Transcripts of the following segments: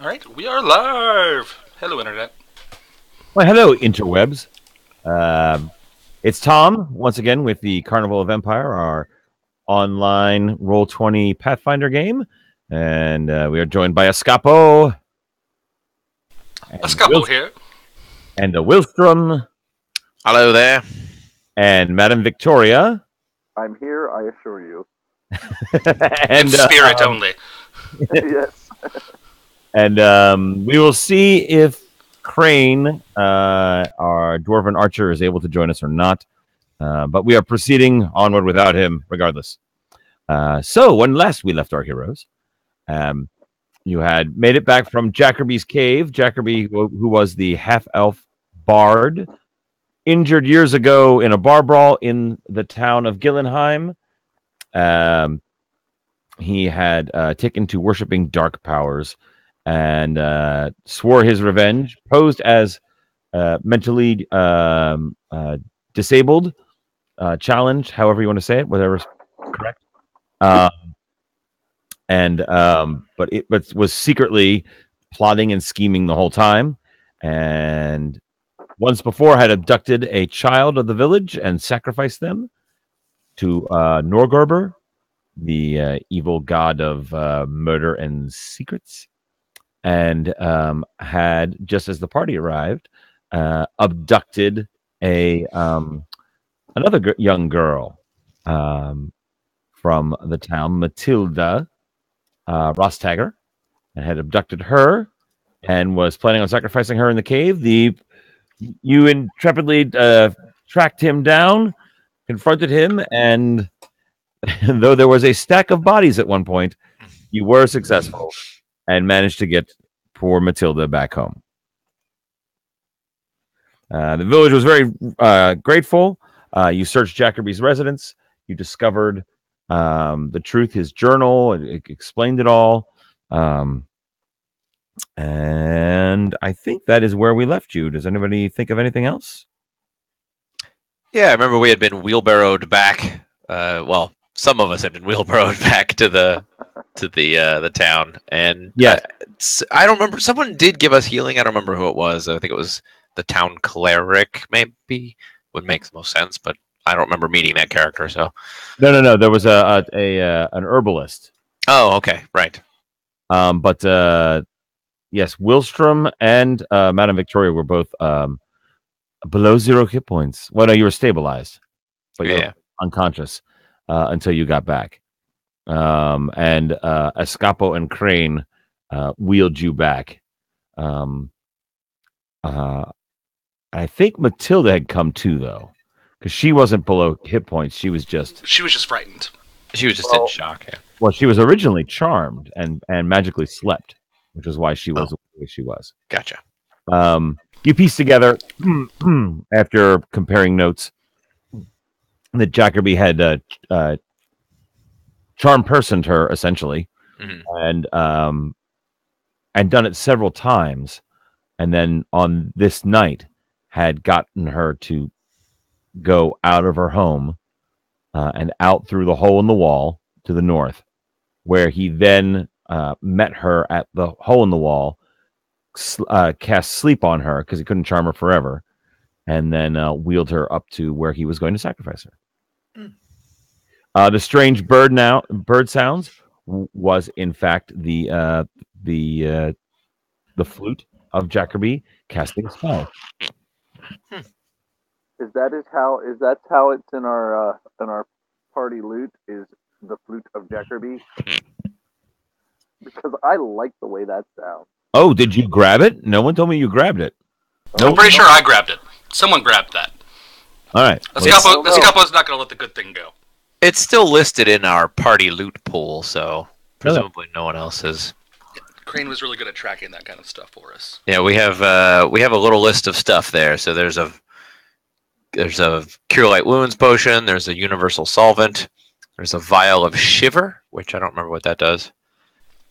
All right, we are live. Hello, Internet. Well, hello, interwebs. Um, it's Tom once again with the Carnival of Empire, our online Roll20 Pathfinder game, and we are joined by Escapo and Escapo here. and the Wilstrom Hello there. and Madame Victoria I'm here, I assure you. In and spirit only. Yes. we will see if Crane, our dwarven archer, is able to join us or not. But we are proceeding onward without him, regardless. So when last we left our heroes, you had made it back from Jackerby's cave. Jackerby, who was the half-elf bard, injured years ago in a bar brawl in the town of Gilenheim. He had taken to worshiping dark powers and swore his revenge, posed as mentally disabled, challenged, however you want to say it, whatever's correct. But it was secretly plotting and scheming the whole time, and once before had abducted a child of the village and sacrificed them to Norgorber, the evil god of murder and secrets, and had, just as the party arrived, abducted a another young girl from the town, Matilda Rostagger, and had abducted her and was planning on sacrificing her in the cave. You intrepidly tracked him down, confronted him, and though there was a stack of bodies at one point, you were successful and managed to get poor Matilda back home. The village was very grateful. You searched Jackerby's residence. You discovered the truth, his journal. It explained it all. And I think that is where we left you. Does anybody think of anything else? Yeah, I remember we had been wheelbarrowed back. Well, some of us had been wheelbarrowed back to the town, and Yes. I don't remember. Someone did give us healing. I don't remember who it was. I think it was the town cleric. Maybe would make the most sense, but I don't remember meeting that character. So No. There was an herbalist. oh, okay, right. But yes, Wilstrom and Madame Victoria were both below 0 hit points. Well, no, you were stabilized, but you were unconscious until you got back. And Escapo and Crane wheeled you back. I think Matilda had come too, though, because she wasn't below hit points. She was just frightened. She was just in shock. Yeah. Well, she was originally charmed and magically slept, which is why she was the way she was. Gotcha. You piece together after comparing notes that Jackerby had charm personed her essentially, and done it several times, and then on this night had gotten her to go out of her home and out through the hole in the wall to the north, where he then met her at the hole in the wall, cast sleep on her because he couldn't charm her forever, and then wheeled her up to where he was going to sacrifice her. The strange bird sounds was in fact the flute of Jackerby casting a spell. Is that how it's in our party loot, is the flute of Jackerby? Because I like the way that sounds. Oh, did you grab it? No one told me you grabbed it. I'm pretty sure I grabbed it. Someone grabbed that. All right. Escapo's not going to let the good thing go. It's still listed in our party loot pool, so presumably no one else has. Crane was really good at tracking that kind of stuff for us. Yeah, we have a little list of stuff there. So there's a Cure Light Wounds potion. There's a Universal Solvent. There's a vial of Shiver, which I don't remember what that does.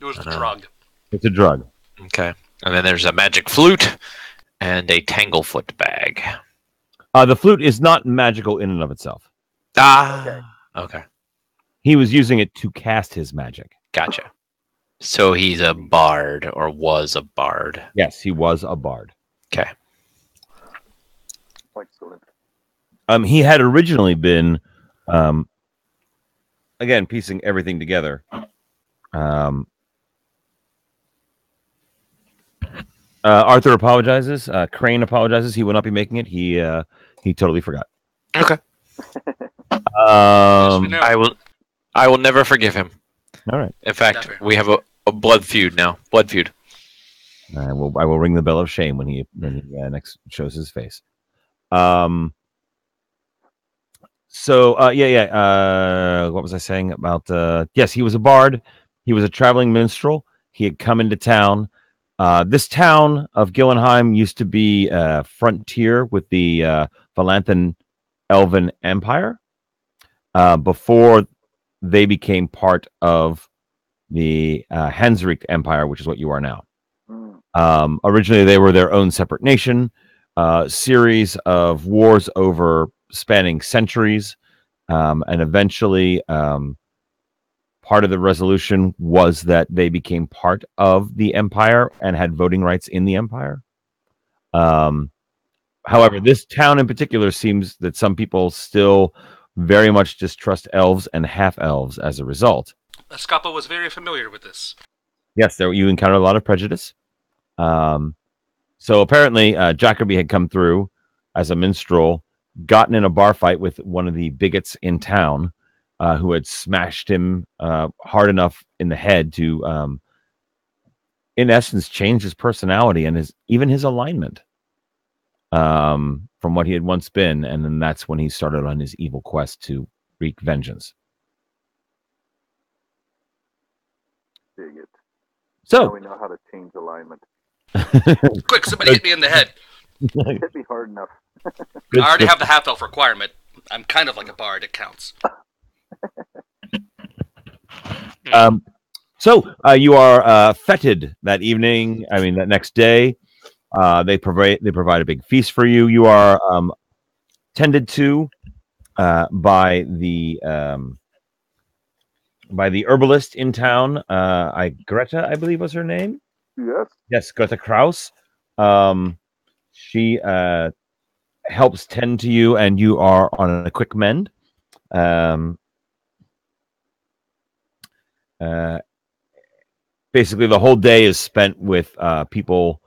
It was a drug. It's a drug. Okay. And then there's a magic flute and a Tanglefoot bag. The flute is not magical in and of itself. Ah. Okay. He was using it to cast his magic. Gotcha. So he's a bard, or was a bard. Yes, he was a bard. Okay. Excellent. He had originally been, again, piecing everything together. Arthur apologizes. Crane apologizes. He will not be making it. He totally forgot. Okay. Yes, we know. I will never forgive him. All right. In fact, Never. we have a blood feud now. Blood feud. I will ring the bell of shame when he next shows his face. So what was I saying about? Yes, he was a bard. He was a traveling minstrel. He had come into town. This town of Gilenheim used to be a frontier with the Valanthan Elven Empire before they became part of the Hansricht Empire, which is what you are now. Originally, they were their own separate nation. Series of wars over spanning centuries, and eventually part of the resolution was that they became part of the empire and had voting rights in the empire. However, this town in particular seems that some people still very much distrust elves and half-elves as a result. Escapo was very familiar with this. Yes, you encounter a lot of prejudice. So apparently, Jackerby had come through as a minstrel, gotten in a bar fight with one of the bigots in town, who had smashed him hard enough in the head to, in essence, change his personality and even his alignment from what he had once been. And then that's when he started on his evil quest to wreak vengeance. Dig it. So Now we know how to change alignment. Quick, somebody hit me in the head. Hit me hard enough. I already have the half-elf requirement. I'm kind of like a bard. It counts. So you are feted that evening. I mean, that next day. They provide a big feast for you. You are tended to by the herbalist in town. Greta, I believe, was her name. Yes. Yes, Greta Kraus. She helps tend to you, and you are on a quick mend. Basically, the whole day is spent with people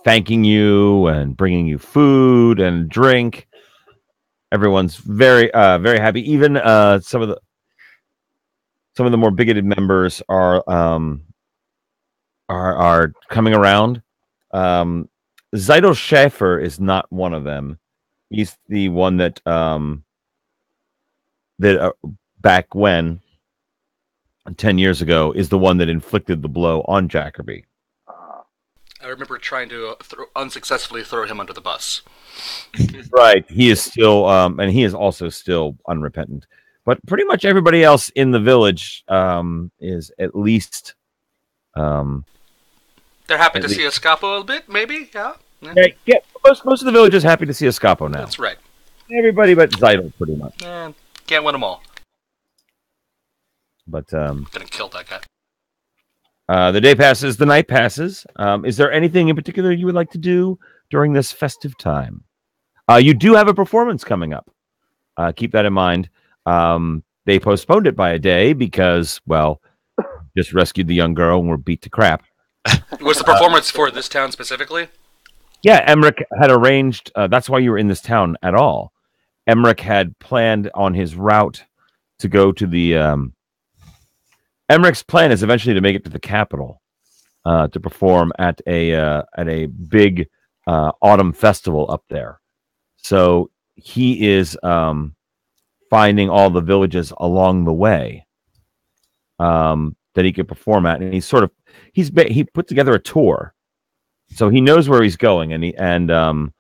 thanking you and bringing you food and drink. Everyone's very happy. Even some of the more bigoted members are coming around. Zeidel Schaefer is not one of them. He's the one that back when 10 years ago is the one that inflicted the blow on Jackerby. I remember trying to unsuccessfully throw him under the bus. Right. He is still, and he is also still unrepentant. But pretty much everybody else in the village is at least. They're happy to see Escapo a little bit, maybe? Yeah. Yeah. Most of the village is happy to see Escapo now. That's right. Everybody but Zeidel, pretty much. Can't win them all. But Gonna kill that guy. the day passes, the night passes. Is there anything in particular you would like to do during this festive time? You do have a performance coming up. Keep that in mind. They postponed it by a day because, well, just rescued the young girl and were beat to crap. Was the performance for this town specifically? Yeah, Emmerich had arranged. That's why you were in this town at all. Emmerich had planned on his route to go to the. Emmerich's plan is eventually to make it to the capital to perform at a big autumn festival up there. So he is finding all the villages along the way that he could perform at, and he put together a tour, so he knows where he's going, and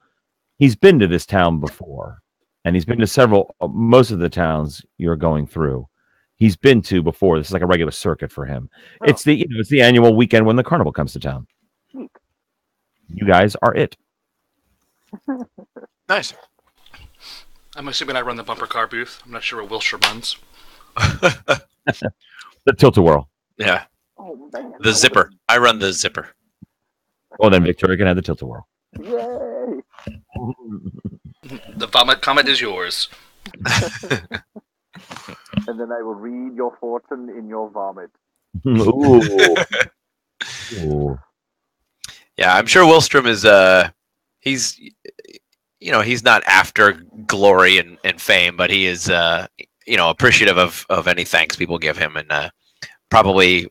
he's been to this town before, and he's been to most of the towns you're going through. He's been to before. This is like a regular circuit for him. Oh. It's the annual weekend when the carnival comes to town. You guys are it. Nice. I'm assuming I run the bumper car booth. I'm not sure what Wilshire runs. The Tilt-A-Whirl. Yeah. Oh man. The zipper. I run the zipper. Well, then Victoria can have the tilt-a-whirl. Yay! The vomit comet is yours. And then I will read your fortune in your vomit. Ooh. Ooh. Yeah, I'm sure Willstrom is he's he's not after glory and fame, but he is appreciative of any thanks people give him, and probably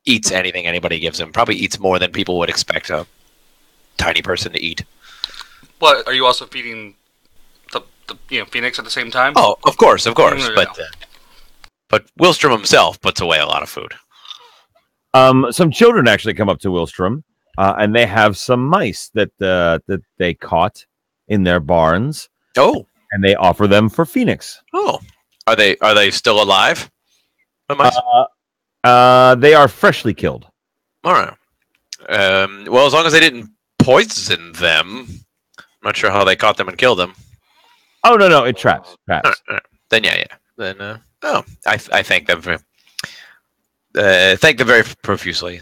eats anything anybody gives him. Probably eats more than people would expect a tiny person to eat. What, are you also feeding the Phoenix at the same time? Oh, of course, Mm, but Willstrom himself puts away a lot of food. Some children actually come up to Willstrom, and they have some mice that they caught in their barns. Oh, and they offer them for Phoenix. Oh, are they still alive? The mice? They are freshly killed. All right. Well, as long as they didn't poison them, I'm not sure how they caught them and killed them. Oh no, it traps. All right. Then yeah. Then I thank them for very profusely.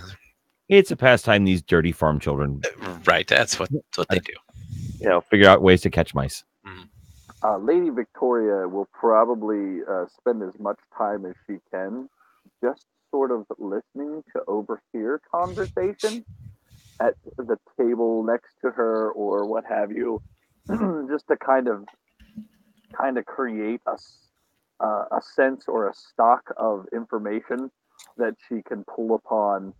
It's a pastime these dirty farm children. Right, that's what they do. Figure out ways to catch mice. Lady Victoria will probably spend as much time as she can just sort of listening to overhear conversation at the table next to her or what have you, just to kind of create a sense or a stock of information that she can pull upon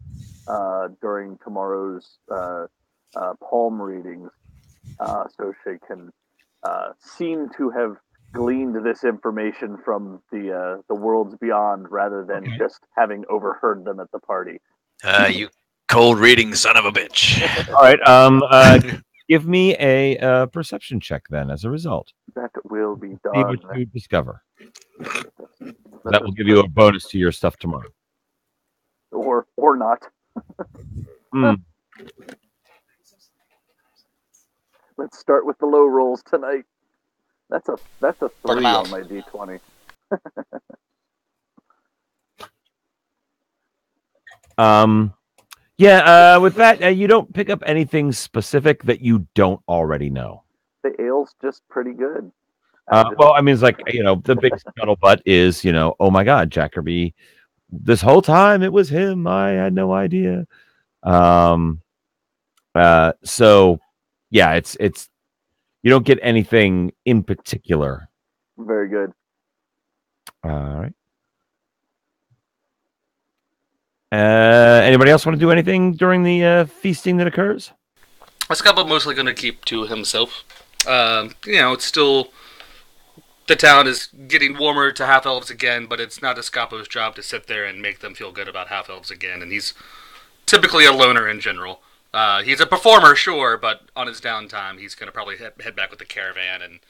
during tomorrow's palm readings, so she can seem to have gleaned this information from the worlds beyond rather than just having overheard them at the party. You cold reading son of a bitch. All right. Give me a perception check then. As a result, That will be see what done. you discover. That will give you a bonus to your stuff tomorrow. Or not. Let's start with the low rolls tonight. That's a 3 on my D20. With that, you don't pick up anything specific that you don't already know. The ale's just pretty good. Well, I mean, it's like, the big scuttlebutt is, oh my God, Jackerby, this whole time it was him. I had no idea. So yeah, it's you don't get anything in particular. Very good. All right. Anybody else want to do anything during the feasting that occurs? Escapa mostly going to keep to himself. It's still, the town is getting warmer to half elves again, but it's not Escapo's job to sit there and make them feel good about half elves again. And he's typically a loner in general. He's a performer, sure, but on his downtime, he's going to probably head back with the caravan and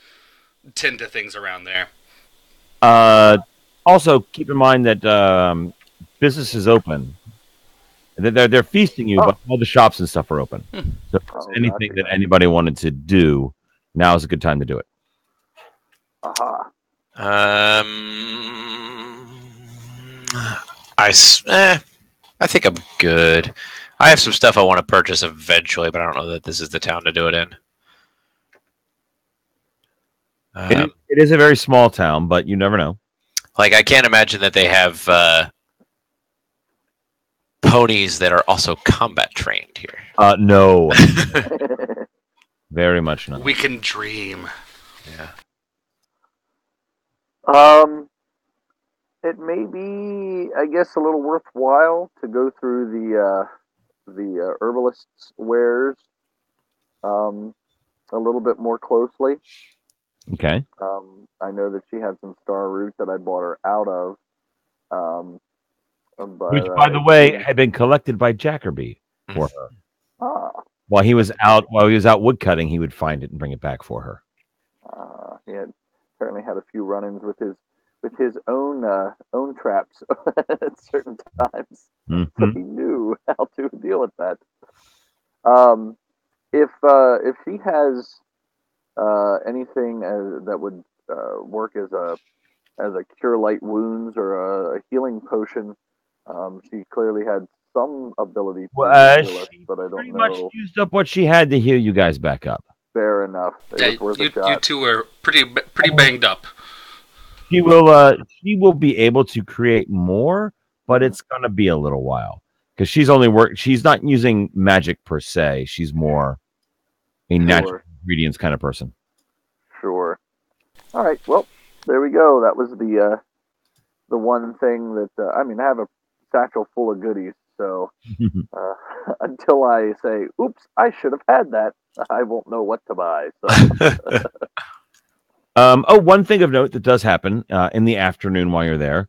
tend to things around there. Also, keep in mind that business is open. They're feasting you, but all the shops and stuff are open. So if there's anything that anybody wanted to do, now is a good time to do it. I think I'm good. I have some stuff I want to purchase eventually, but I don't know that this is the town to do it in. It is a very small town, but you never know. Like, I can't imagine that they have ponies that are also combat trained here. No. Very much not. We can dream. Yeah. It may be, I guess, a little worthwhile to go through the herbalist's wares a little bit more closely. Okay. I know that she had some star root that I bought her out of. Which, by the way, had been collected by Jackerby for her. While he was out woodcutting, he would find it and bring it back for her. He had apparently had a few run-ins with his own traps at certain times, so he knew how to deal with that. If she has anything that would work as a cure light wounds or a healing potion, She clearly had some ability to Well, heal us, she but I don't pretty much know. used up what she had to heal you guys back up. Fair enough. It was worth a you shot. two were pretty banged up. She will be able to create more, but it's gonna be a little while because she's not using magic per se. She's more a natural Sure. ingredients kind of person. Sure. All right. Well, there we go. That was the one thing that I mean. I have a satchel full of goodies, so uh, until I say, "Oops, I should have had that," I won't know what to buy. So One thing of note that does happen in the afternoon while you're there,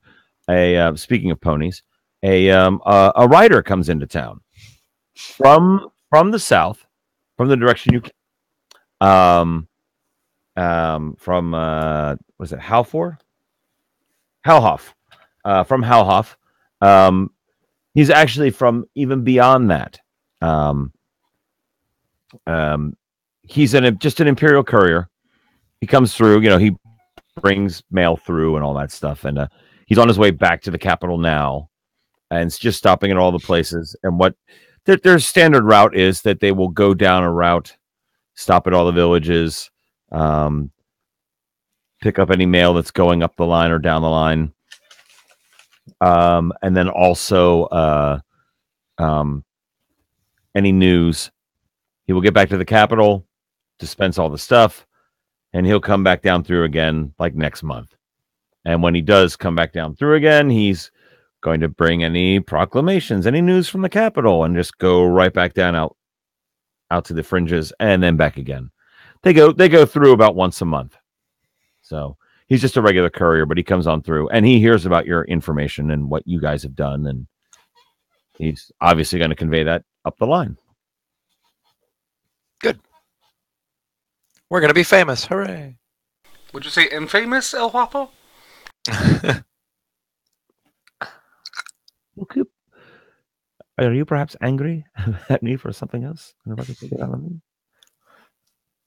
speaking of ponies, a rider comes into town from the south, from the direction you from was it Halfor? Halhoff. From Halhoff. He's actually from even beyond that. Um, he's just an imperial courier. He comes through, he brings mail through and all that stuff, and he's on his way back to the capital now, and it's just stopping at all the places. And what their standard route is that they will go down a route, stop at all the villages, pick up any mail that's going up the line or down the line, and then also any news. He will get back to the capital, dispense all the stuff, and he'll come back down through again like next month. And when he does come back down through again, he's going to bring any proclamations, any news from the capital, and just go right back down out to the fringes and then back again. They go through about once a month. So he's just a regular courier, but he comes on through and he hears about your information and what you guys have done, and he's obviously going to convey that up the line. Good. We're going to be famous. Hooray. Would you say infamous, El Guapo? Okay. Are you perhaps angry at me for something else? About to take it out on me?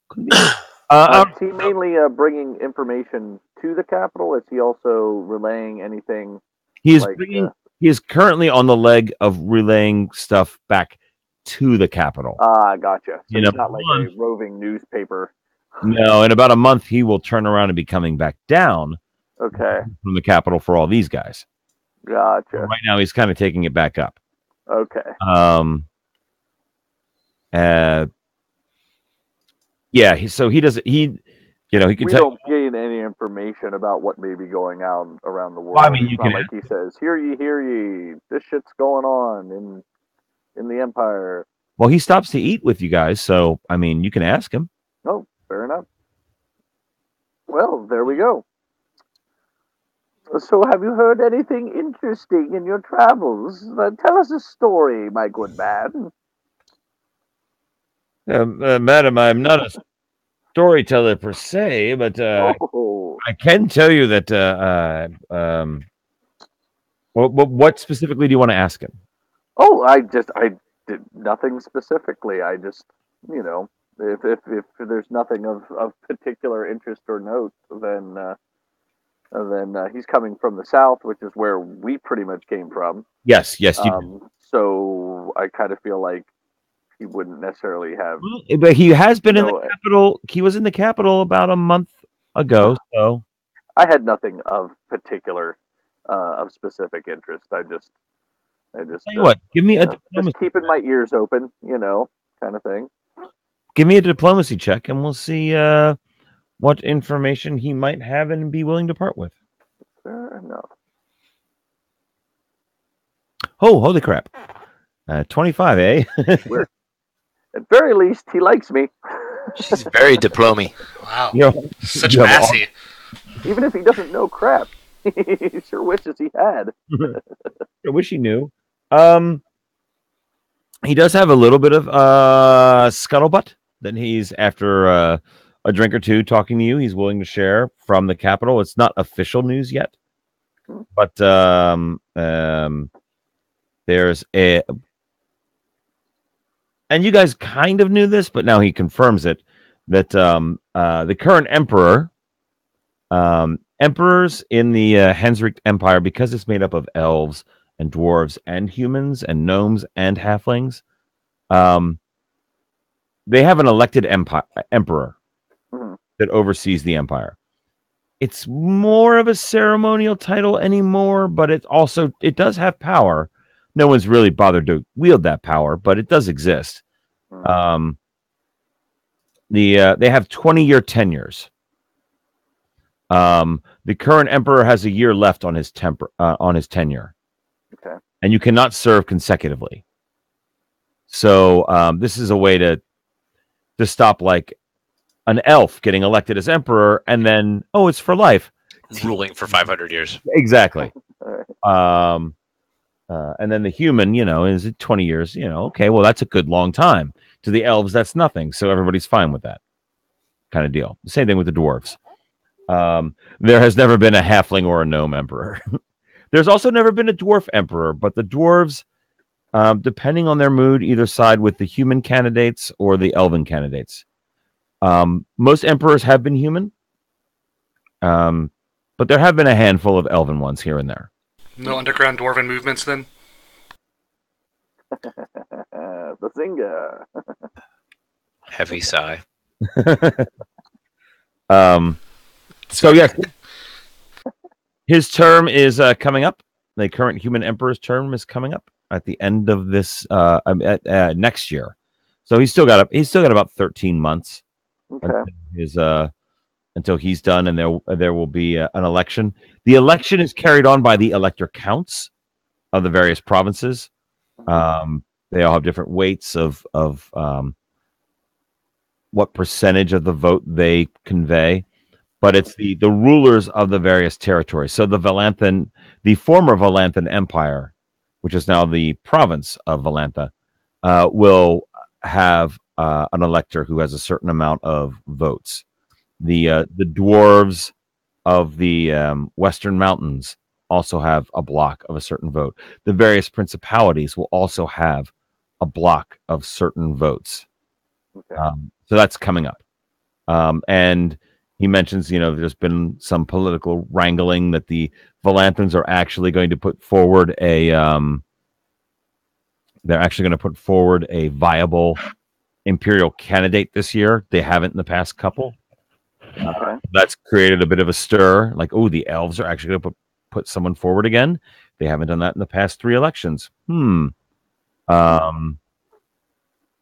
Could be. is he mainly bringing information to the capital? Is he also relaying anything? He is like, bringing. He is currently on the leg of relaying stuff back to the capital. Gotcha. So he's not like a roving newspaper. No, in about a month he will turn around and be coming back down. Okay. From the capital for all these guys. Gotcha. So right now he's kind of taking it back up. Okay. Yeah. So he doesn't. He can. We don't gain any information about what may be going on around the world. Well, I mean, it's not like he says, "Hear ye, this shit's going on in the Empire." Well, he stops to eat with you guys, so I mean, you can ask him. Oh, fair enough. Well, there we go. So, have you heard anything interesting in your travels? Tell us a story, my good man. Madam, I'm not a storyteller per se, but I can tell you that. What specifically do you want to ask him? Oh, I did nothing specifically. I just, if there's nothing of particular interest or note, then he's coming from the south, which is where we pretty much came from. Yes. So I kind of feel like he wouldn't necessarily have. But he has been in the capital. He was in the capital about a month ago. So I had nothing of particular, of specific interest. I just. Tell you what, give me a just keeping my ears open, kind of thing. Give me a diplomacy check, and we'll see what information he might have and be willing to part with. Fair enough. Oh, holy crap! 25, eh? At very least, he likes me. She's very diplomy. Wow, such massy. Even if he doesn't know crap, he sure wishes he had. I wish he knew. He does have a little bit of scuttlebutt that he's after a drink or two talking to you. He's willing to share from the capital. It's not official news yet, but there's and you guys kind of knew this, but now he confirms it, that the current emperor, emperors in the Hensricht Empire, because it's made up of elves and dwarves and humans and gnomes and halflings. They have an elected emperor that oversees the empire. It's more of a ceremonial title anymore, but it does have power. No one's really bothered to wield that power, but it does exist. They have 20-year tenures. The current emperor has a year left on his tenure. Okay. And you cannot serve consecutively. So this is a way to stop like an elf getting elected as emperor and then it's for life, ruling for 500 years. Exactly. All right. And then the human, is 20 years. Okay, well that's a good long time. To the elves, that's nothing. So everybody's fine with that kind of deal. The same thing with the dwarves. There has never been a halfling or a gnome emperor. There's also never been a dwarf emperor, but the dwarves, depending on their mood, either side with the human candidates or the elven candidates. Most emperors have been human, but there have been a handful of elven ones here and there. No underground dwarven movements, then? The Zinga. Heavy sigh. So yes, his term is coming up. The current human emperor's term is coming up at the end of this next year. So he's still got about 13 months until he's done, and there will be an election. The election is carried on by the elector counts of the various provinces. They all have different weights of what percentage of the vote they convey, but it's the rulers of the various territories. So the former Valanthan Empire, which is now the province of Valantha, will have an elector who has a certain amount of votes. The dwarves of the Western Mountains also have a block of a certain vote. The various principalities will also have a block of certain votes. Okay. So that's coming up. And he mentions, there's been some political wrangling that the Valanthans are actually going to put forward a viable imperial candidate this year. They haven't in the past couple. That's created a bit of a stir. Like, the elves are actually going to put someone forward again. They haven't done that in the past 3 elections.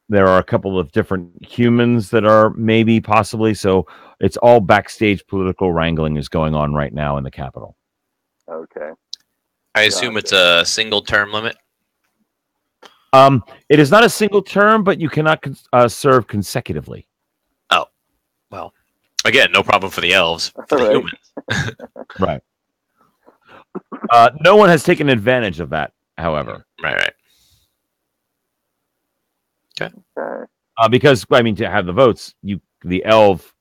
There are a couple of different humans that are maybe possibly. So it's all backstage political wrangling is going on right now in the capital. Okay. I assume it's a single term limit. It is not a single term, but you cannot serve consecutively. Oh, well, again, no problem for the elves. For the humans, right? No one has taken advantage of that, however. Right. Okay. Because to have the votes, if the elves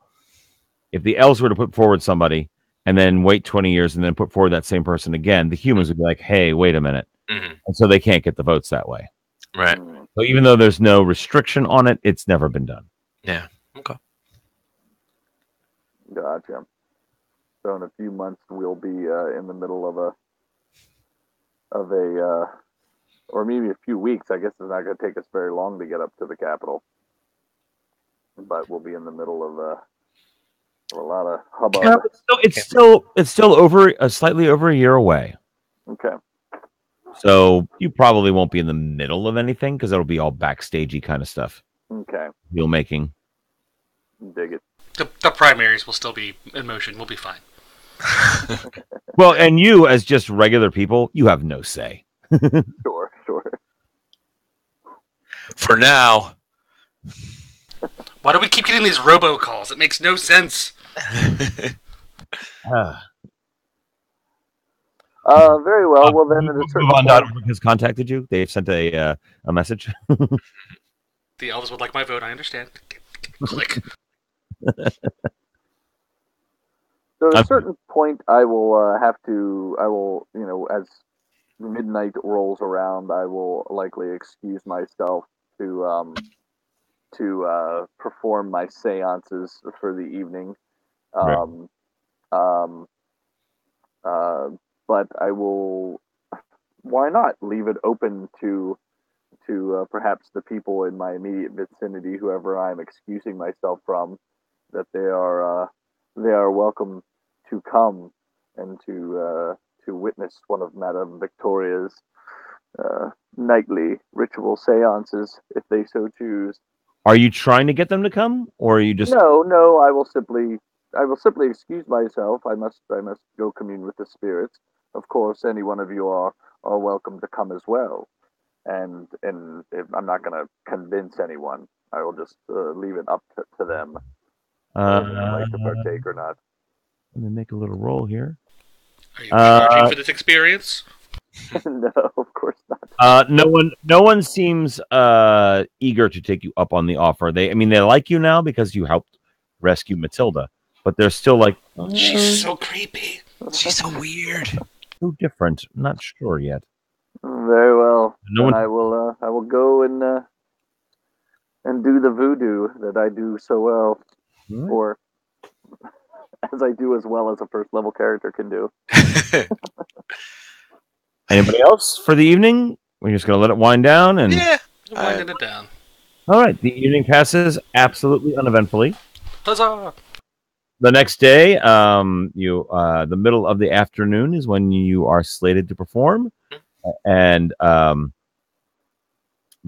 were to put forward somebody and then wait 20 years and then put forward that same person again, the humans would be like, "Hey, wait a minute," and so they can't get the votes that way. Right. So even though there's no restriction on it, it's never been done. Yeah. Okay. Gotcha. So in a few months we'll be in the middle of a or maybe a few weeks. I guess it's not going to take us very long to get up to the capital, but we'll be in the middle of a lot of hubbub. Yeah, it's still slightly over a year away. Okay. So you probably won't be in the middle of anything because it'll be all backstagey kind of stuff. Okay. Deal making. Dig it. The primaries will still be in motion. We'll be fine. Well, and you, as just regular people, you have no say. Sure. For now. Why do we keep getting these robocalls? It makes no sense. Very well. Well, then, Move has contacted you. They've sent a message. The elves would like my vote. I understand. Click. So at a certain point, I will have to. I will, as midnight rolls around, I will likely excuse myself to perform my seances for the evening. But I will why not leave it open to perhaps the people in my immediate vicinity, whoever I'm excusing myself from, that they are welcome to come and to witness one of Madame Victoria's nightly ritual seances, if they so choose. Are you trying to get them to come, or are you just? No, no, I will simply excuse myself. I must go commune with the spirits. Of course, any one of you are welcome to come as well. And if I'm not going to convince anyone. I will just leave it up to them whether they would like to partake or not. Let me make a little roll here. Are you charging for this experience? No, of course not. No one seems eager to take you up on the offer. They like you now because you helped rescue Matilda, but they're still like, she's so creepy. She's so weird. so different. I'm not sure yet. Very well. No Then one- I will go and do the voodoo that I do so well, Right. or as I do as well as a first level character can do. Anybody else for the evening? We're just gonna let it wind down, and Yeah. Winding it down. all right. The evening passes absolutely uneventfully. Huzzah! The next day, the middle of the afternoon is when you are slated to perform, and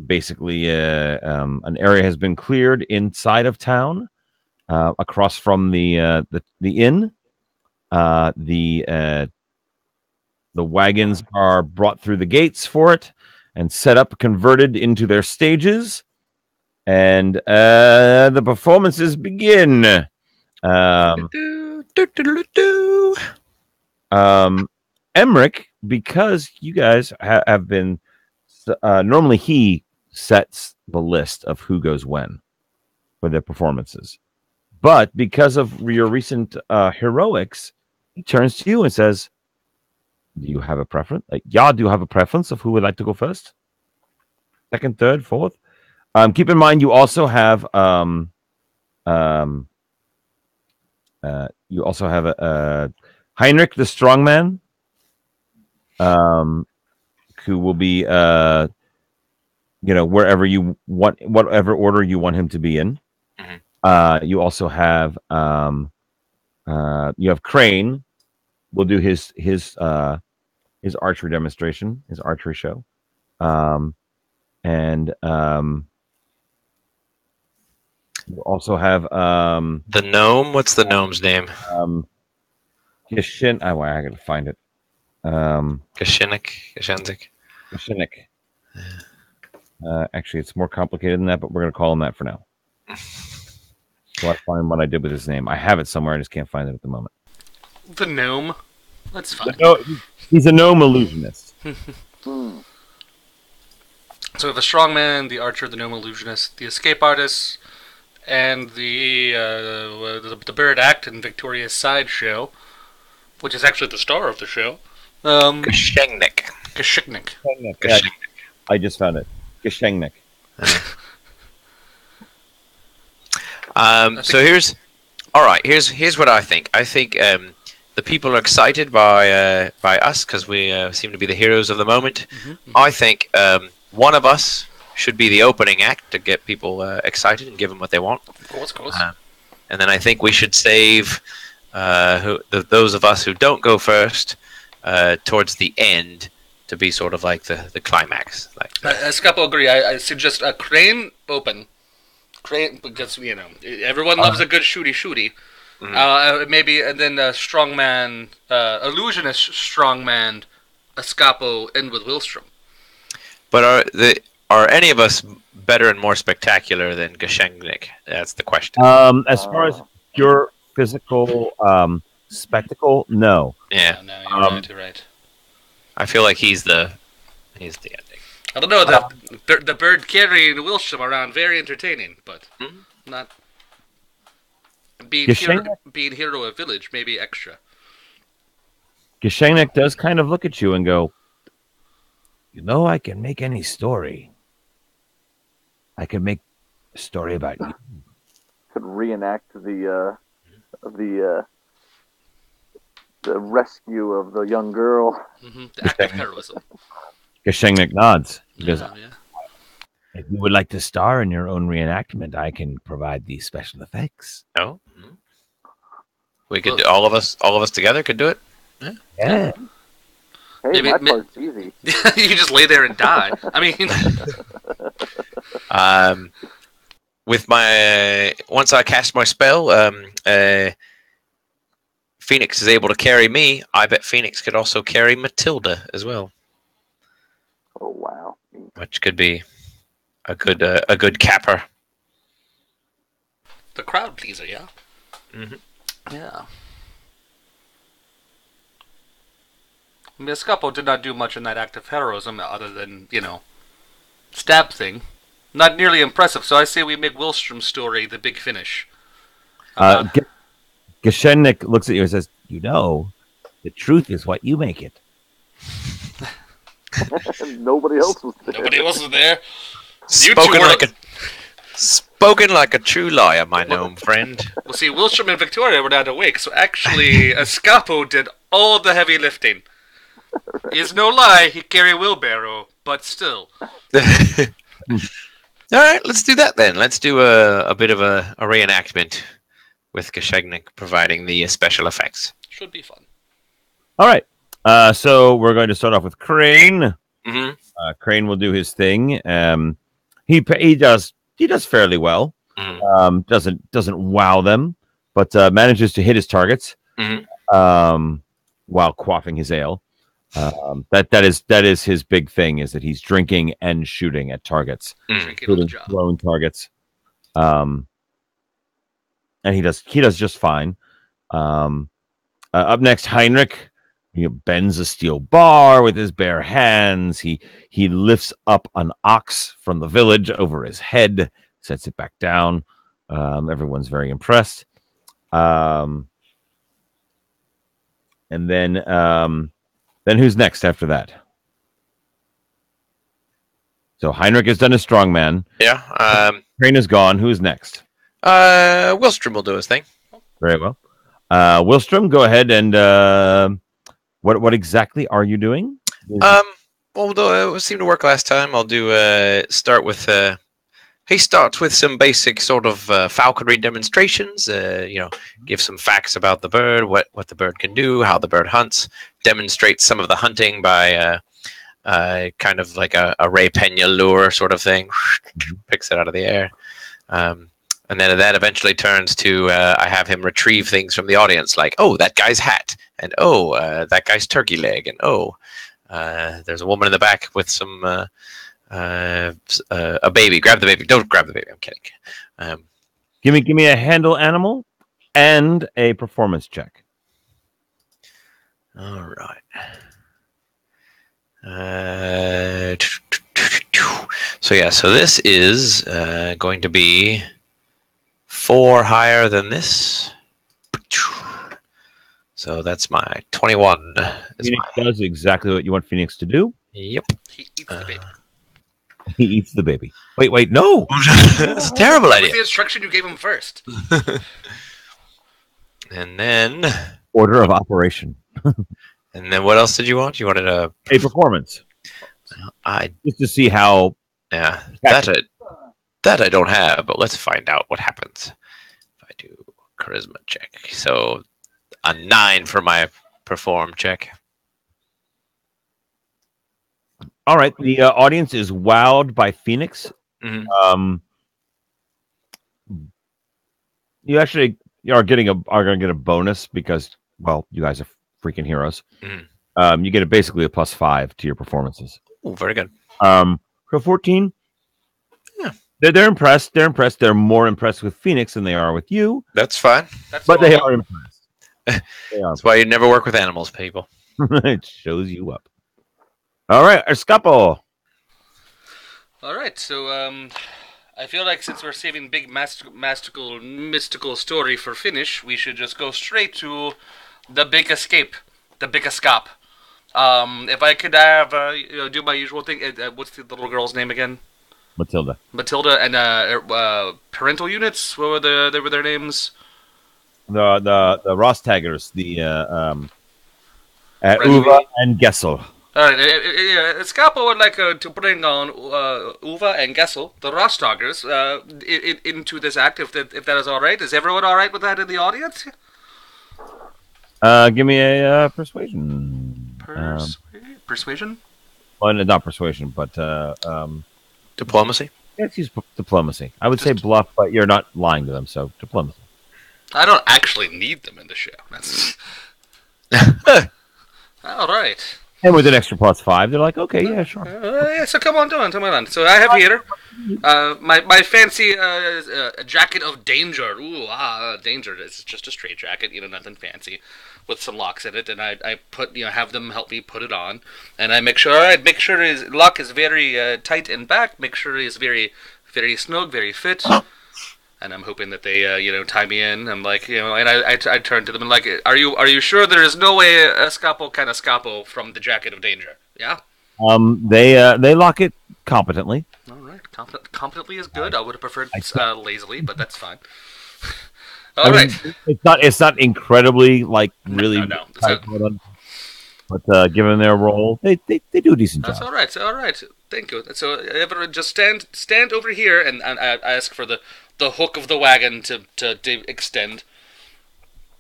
basically, an area has been cleared inside of town, across from the inn. The wagons are brought through the gates for it and set up, converted into their stages, and the performances begin. Emmerich, because you guys have been, normally he sets the list of who goes when for their performances, but because of your recent heroics, he turns to you and says, "Do you have a preference? Do you have a preference of who would like to go first, second, third, fourth?" Keep in mind, you also have Heinrich the strongman, who will be wherever you want, whatever order you want him to be in. Mhm. You also have you have Crane. Will do his archery demonstration, his archery show, and you also have The gnome. What's the gnome's name? Gishin. Oh, I gotta find it. Gashinik. Gishinik. Actually, it's more complicated than that, but we're gonna call him that for now. So I find what I did with his name. I have it somewhere. I just can't find it at the moment. The gnome. That's fine. He's a gnome illusionist. So the strongman, the archer, the gnome illusionist, the escape artist, and the bird act in Victoria's sideshow, which is actually the star of the show. Gashengnik. Kashiknik. Yeah, I just found it. Geschenk. So here's what I think. I think the people are excited by us because we seem to be the heroes of the moment. I think one of us should be the opening act to get people excited and give them what they want. Of course. And then I think we should save those of us who don't go first towards the end to be sort of like the climax. Scapo agree. I suggest a Crane open. Crane, because everyone loves a good shooty. Maybe, and then a strongman, illusionist strongman, a Scapo end with Willstrom. But are any of us better and more spectacular than Gashengnik? That's the question. As far as pure physical spectacle, no. Yeah. No, you're right. I feel like he's the ending. I don't know, the bird carrying Willstrom around, very entertaining, but not being hero of village, maybe extra. Geshenik does kind of look at you and go, I can make any story. I can make a story about you. Could reenact the the rescue of the young girl. The act of heroism. Gashengnik nods. He goes, Yeah. if you would like to star in your own reenactment, I can provide these special effects. Oh, we could do, all of us together could do it. Yeah. Hey, Maybe- my part's easy. You can just lay there and die. I mean, With my once I cast my spell, Phoenix is able to carry me. I bet Phoenix could also carry Matilda as well, Oh wow. which could be a good capper. the crowd pleaser, yeah. Mhm. Yeah. I mean, Escapo did not do much in that act of heroism other than, stab thing. Not nearly impressive, so I say we make Wilstrom's story the big finish. Gashengnik looks at you and says, the truth is what you make it. Nobody else was there. Nobody else was there. You two Spoken like a true liar, my gnome friend. Well, see, Wilstrom and Victoria were not awake, so actually, Escapo did all the heavy lifting. Is no lie, he carried wheelbarrow, but still. All right, let's do that then. Let's do a bit of a reenactment with Gashengnik providing the special effects. Should be fun. All right. So we're going to start off with Crane. Mm-hmm. Crane will do his thing. He does fairly well. Doesn't wow them, but manages to hit his targets while quaffing his ale. That is his big thing, is that he's drinking and shooting at targets, Shooting blown targets. And he does just fine. Up next, Heinrich. He bends a steel bar with his bare hands. He lifts up an ox from the village over his head, sets it back down. Everyone's very impressed. And then who's next after that? So Heinrich has done his strongman. Yeah. Crane is gone. Who's next? Wilstrom will do his thing. Very well. Wilstrom, go ahead and what exactly are you doing? Well, it seemed to work last time. I'll do start with. He starts with some basic sort of falconry demonstrations. Give some facts about the bird, what the bird can do, how the bird hunts. Demonstrates some of the hunting by kind of like a Ray Pena lure sort of thing. Picks it out of the air. And then that eventually turns to I have him retrieve things from the audience, like, oh, that guy's hat, and oh, that guy's turkey leg, and oh, there's a woman in the back with some a baby. Grab the baby. Don't grab the baby. I'm kidding. Give me a handle animal and a performance check. All right. So this is going to be 4 higher than this. So that's my 21. Phoenix does exactly what you want Phoenix to do. Yep. He eats the baby. He eats the baby. Wait, no. That's a terrible What's idea. the instruction you gave him first? And then Order of operation. what else did you want? You wanted a performance. Just to see how. Yeah, that I don't have, but let's find out what happens if I do charisma check. So a 9 for my perform check. All right, the audience is wowed by Phoenix. Mm-hmm. You actually are going to get a bonus because, well, you guys are freaking heroes. Mm-hmm. You get basically a +5 to your performances. Oh, very good. So 14. Yeah. They're impressed. They're impressed. They're more impressed with Phoenix than they are with you. That's fine. But they are impressed. That's why you never work with animals, people. It shows you up. All right, Escapo. All right, so I feel like since we're saving big mystical story for finish, we should just go straight to the big escape, the big escape. If I could have do my usual thing, what's the little girl's name again? Matilda and parental units. What were their names? The Ross Taggers, the Uva and Gessel. All right, Scapo would like to bring on Uva and Gessel, the Rostoggers, into this act, if that is all right. Is everyone all right with that in the audience? Give me a persuasion. Persuasion? Well, not persuasion, but Diplomacy. let's use diplomacy. I would say bluff, but you're not lying to them, so diplomacy. I don't actually need them in the show. That's all right. And with an extra +5, they're like, okay, yeah, sure. Yeah, so come on. So I have here my fancy jacket of danger. Ooh, danger. It's just a straight jacket, nothing fancy, with some locks in it, and I put have them help me put it on, and I make sure his lock is very tight in back. Make sure he's very very snug, very fit. And I'm hoping that they, tie me in. I'm like, and I turn to them and like, are you sure there is no way Scapo can escapo from the jacket of danger? Yeah. They lock it competently. All right, competently is good. I would have preferred lazily, but that's fine. All right. It's not incredibly really. No. But given their role, they do a decent job. That's all right. Thank you. So everyone just stand over here, and I ask for the hook of the wagon to extend.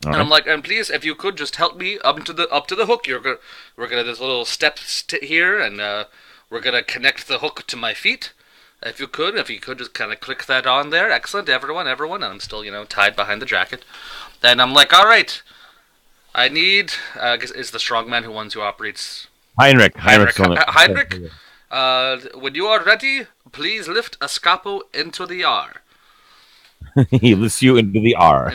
All and right. I'm like, and please, if you could just help me up to the hook. We're gonna there's little steps here, and we're gonna connect the hook to my feet. If you could just kind of click that on there. Excellent, everyone. And I'm still tied behind the jacket. Then I'm like, all right, I need is the strongman who operates Heinrich. When you are ready, please lift Escapo into the R. He lifts you into the R.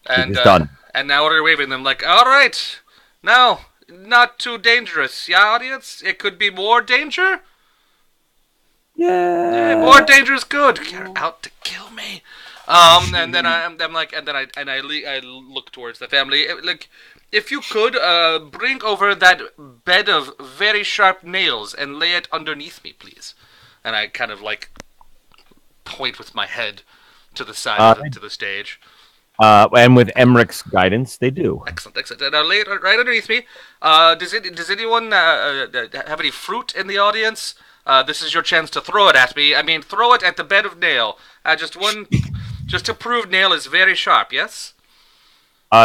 And done. And now we're waving them like, all right, now, not too dangerous, yeah, audience? It could be more danger? Yeah. More danger is good. You're out to kill me. And then I look towards the family. Like, if you could bring over that bed of very sharp nails and lay it underneath me, please. And I kind of like point with my head to the side to the stage. And with Emmerich's guidance, they do. Excellent. And I'll lay it right underneath me. Does anyone have any fruit in the audience? This is your chance to throw it at me. I mean, throw it at the bed of nail. Just to prove nail is very sharp, yes?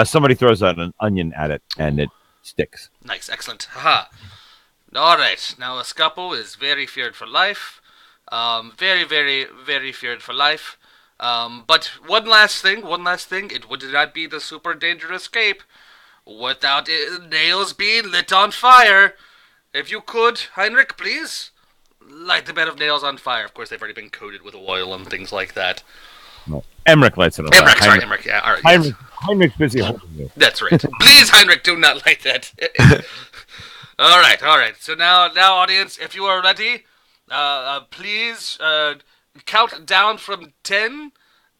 Somebody throws out an onion at it, and it sticks. Nice, excellent. Haha. All right. Now, Escapo is very feared for life. Very, very, very feared for life. But one last thing. It would not be the super dangerous escape without nails being lit on fire. If you could, Heinrich, please light the bed of nails on fire. Of course, they've already been coated with oil and things like that. No. Emmerich lights it on fire. Emmerich. Yeah, all right. Heinrich's busy holding you. That's right. Please, Heinrich, do not light that. All right. So now, audience, if you are ready, please count down from 10,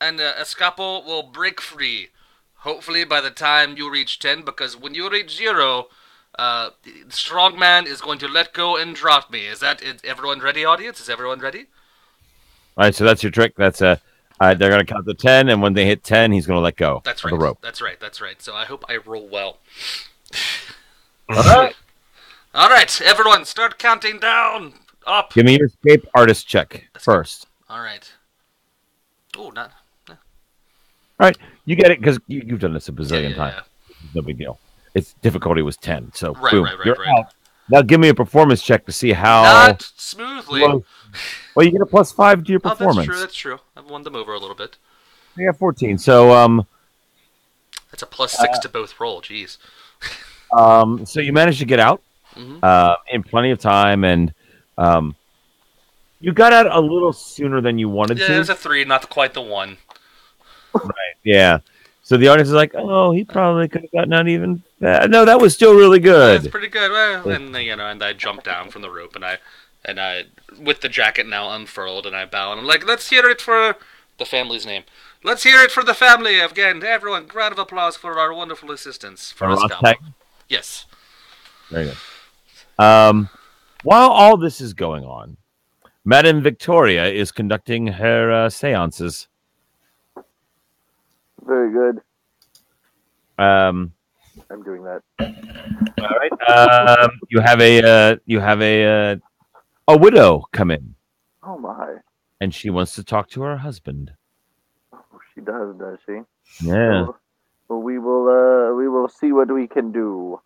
and Escapo will break free. Hopefully by the time you reach 10, because when you reach 0, Strongman is going to let go and drop me. Is everyone ready, audience? Is everyone ready? All right, so that's your trick. That's they're going to count to 10, and when they hit 10, he's going to let go. That's right. The rope. That's right. So I hope I roll well. All right, everyone, start counting down. Up. Give me your escape artist check first. All right. Oh, not. All right, you get it because you've done this a bazillion times. Yeah. No big deal. Its difficulty was 10, so right, boom, right. out. Now give me a performance check to see how. Not smoothly. Well, you get a +5 to your performance. That's true. I've won them over a little bit. I got 14, so that's a +6 to both roll. Jeez. So you managed to get out in plenty of time, and you got out a little sooner than you wanted to. Yeah, it was a 3, not quite the 1. Right. Yeah. So the audience is like, "Oh, he probably could have gotten out even." No, that was still really good. That's pretty good. Well, and and I jumped down from the rope, and I with the jacket now unfurled, and I bow, and I'm like, "Let's hear it for the family's name. Let's hear it for the family again. Everyone, round of applause for our wonderful assistance for us." Yes. Very good. While all this is going on, Madame Victoria is conducting her seances. Very good. I'm doing that. All right. You have a widow come in, Oh my. and she wants to talk to her husband. Oh, she does she? Yeah. Well, we will see what we can do.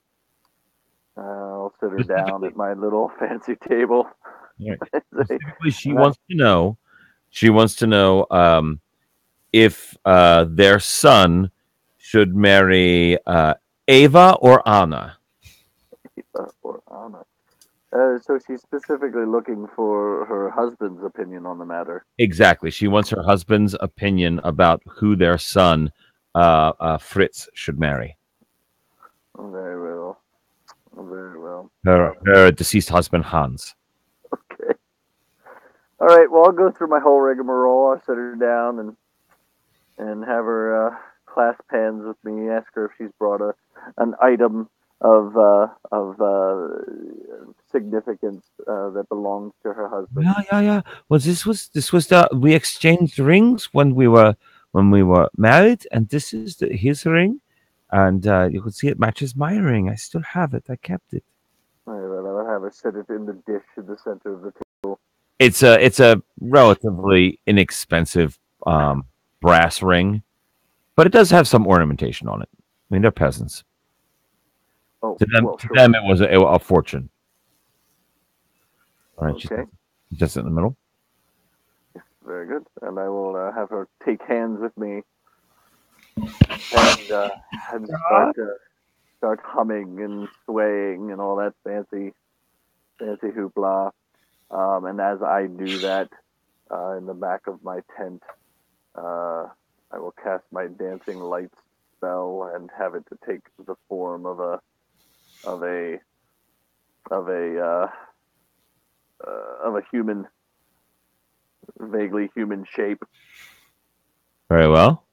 I'll sit her down Specifically, at my little fancy table. right. and say, Specifically, she and I, wants to know. She wants to know if their son should marry Ava or Anna. or Anna. So she's specifically looking for her husband's opinion on the matter. Exactly. She wants her husband's opinion about who their son, Fritz, should marry. Oh, very well. Oh, very well. Her deceased husband, Hans. Okay. All right. Well, I'll go through my whole rigmarole. I'll sit her down and have her clasp hands with me. Ask her if she's brought an item of significance that belongs to her husband. Yeah. Well, this was the we exchanged rings when we were married, and this is his ring, and you can see it matches my ring. I still have it. I kept it. All right, well, I'll have her set it in the dish in the center of the table. It's a relatively inexpensive brass ring, but it does have some ornamentation on it. I mean, they're peasants. Oh, To them, well, to sure. them, it was a fortune. All right, Okay. just in the middle. Very good. And I will have her take hands with me and start humming and swaying and all that fancy hoopla. And as I do that, in the back of my tent, I will cast my dancing lights spell and have it to take the form of a of a of a of a human, vaguely human shape, Very well.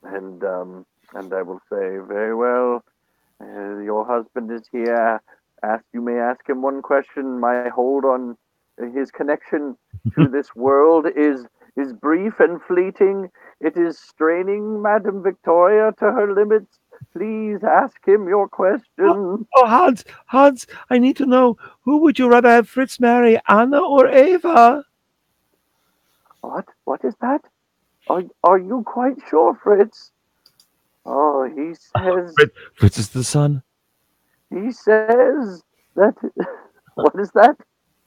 and I will say, very well, your husband is here. You may ask him one question. My hold on his connection to this world is brief and fleeting. It is straining Madame Victoria to her limits. Please ask him your question. Oh, Hans, I need to know, who would you rather have Fritz marry, Anna or Ava? What? What is that? Are you quite sure, Fritz? Oh, Fritz is the son. he says that. What is that?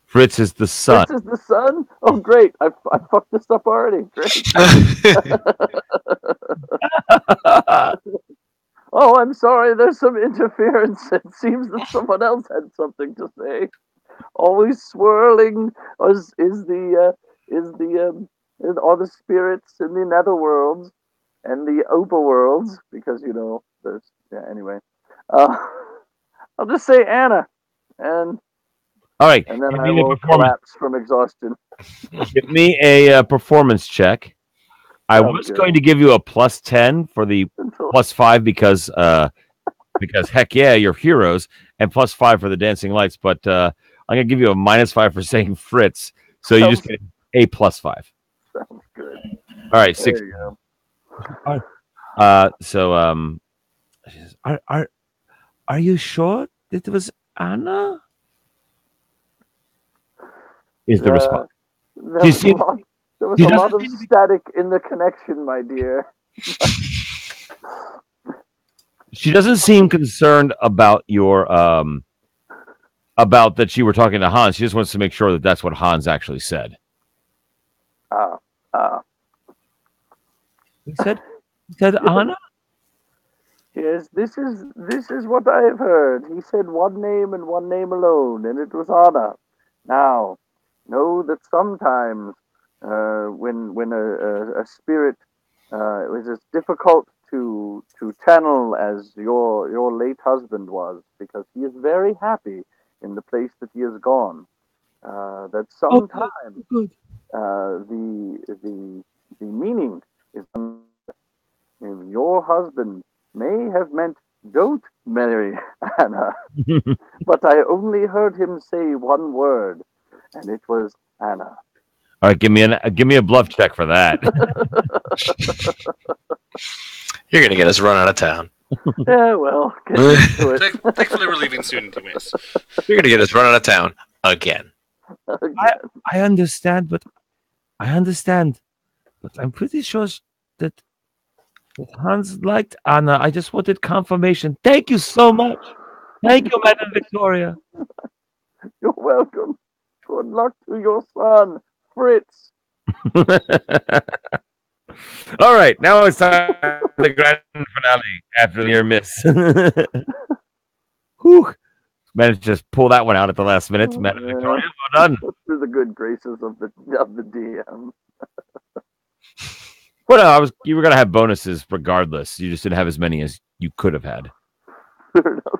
Fritz is the son. Fritz is the son? Oh, great. I fucked this up already. Great. Oh, I'm sorry. There's some interference. It seems that someone else had something to say. Always swirling are the spirits in the nether worlds and the Opa worlds, because there's anyway. Uh, I'll just say Anna, and All right, and then give I me a will performance. collapse from exhaustion. Give me a performance check. I Sounds was good. going to give you a +10 for the +5 because heck yeah, you're heroes, and +5 for the dancing lights. But I'm gonna give you a -5 for saying Fritz, so you just get a +5. Sounds good. All right, There 6. you go. So she says, are you sure that it was Anna? Is the response? There was, there was she a doesn't lot of static in the connection, my dear. She doesn't seem concerned about your about that you were talking to Hans. She just wants to make sure that that's what Hans actually said. He said Anna. Yes, this is what I have heard. He said one name and one name alone, and it was Anna. Now, know that sometimes when a spirit is as difficult to channel as your late husband was, because he is very happy in the place that he has gone. That sometimes the meaning is your husband may have meant don't marry Anna, but I only heard him say one word, and it was Anna. All right, give me a bluff check for that. You're gonna get us run out of town. Yeah, well, get used to it. Thankfully, we're leaving soon, anyways. You're gonna get us run out of town again. I understand, but I'm pretty sure that Hans liked Anna. I just wanted confirmation. Thank you so much. Thank you, Madam Victoria. You're welcome. Good luck to your son, Fritz. All right, now it's time for the grand finale after the near miss. Whew. Managed to just pull that one out at the last minute. Madam Victoria, well done. Through the good graces of the DM. Well, no, you were gonna have bonuses regardless. You just didn't have as many as you could have had. Fair enough.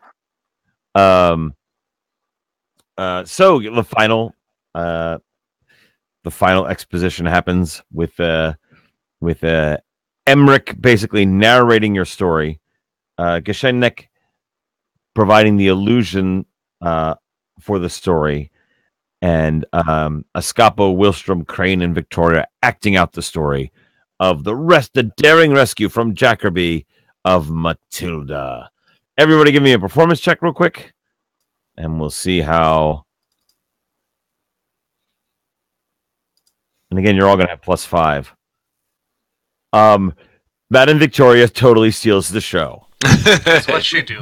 So the final exposition happens with Emmerich basically narrating your story, Geschenk providing the illusion for the story, and Escapo, Wilstrom, Crane, and Victoria acting out the story of the daring rescue from Jackerby of Matilda. Everybody give me a performance check real quick, and we'll see how. And again, you're all going to have +5. Madam Victoria totally steals the show. That's what she do.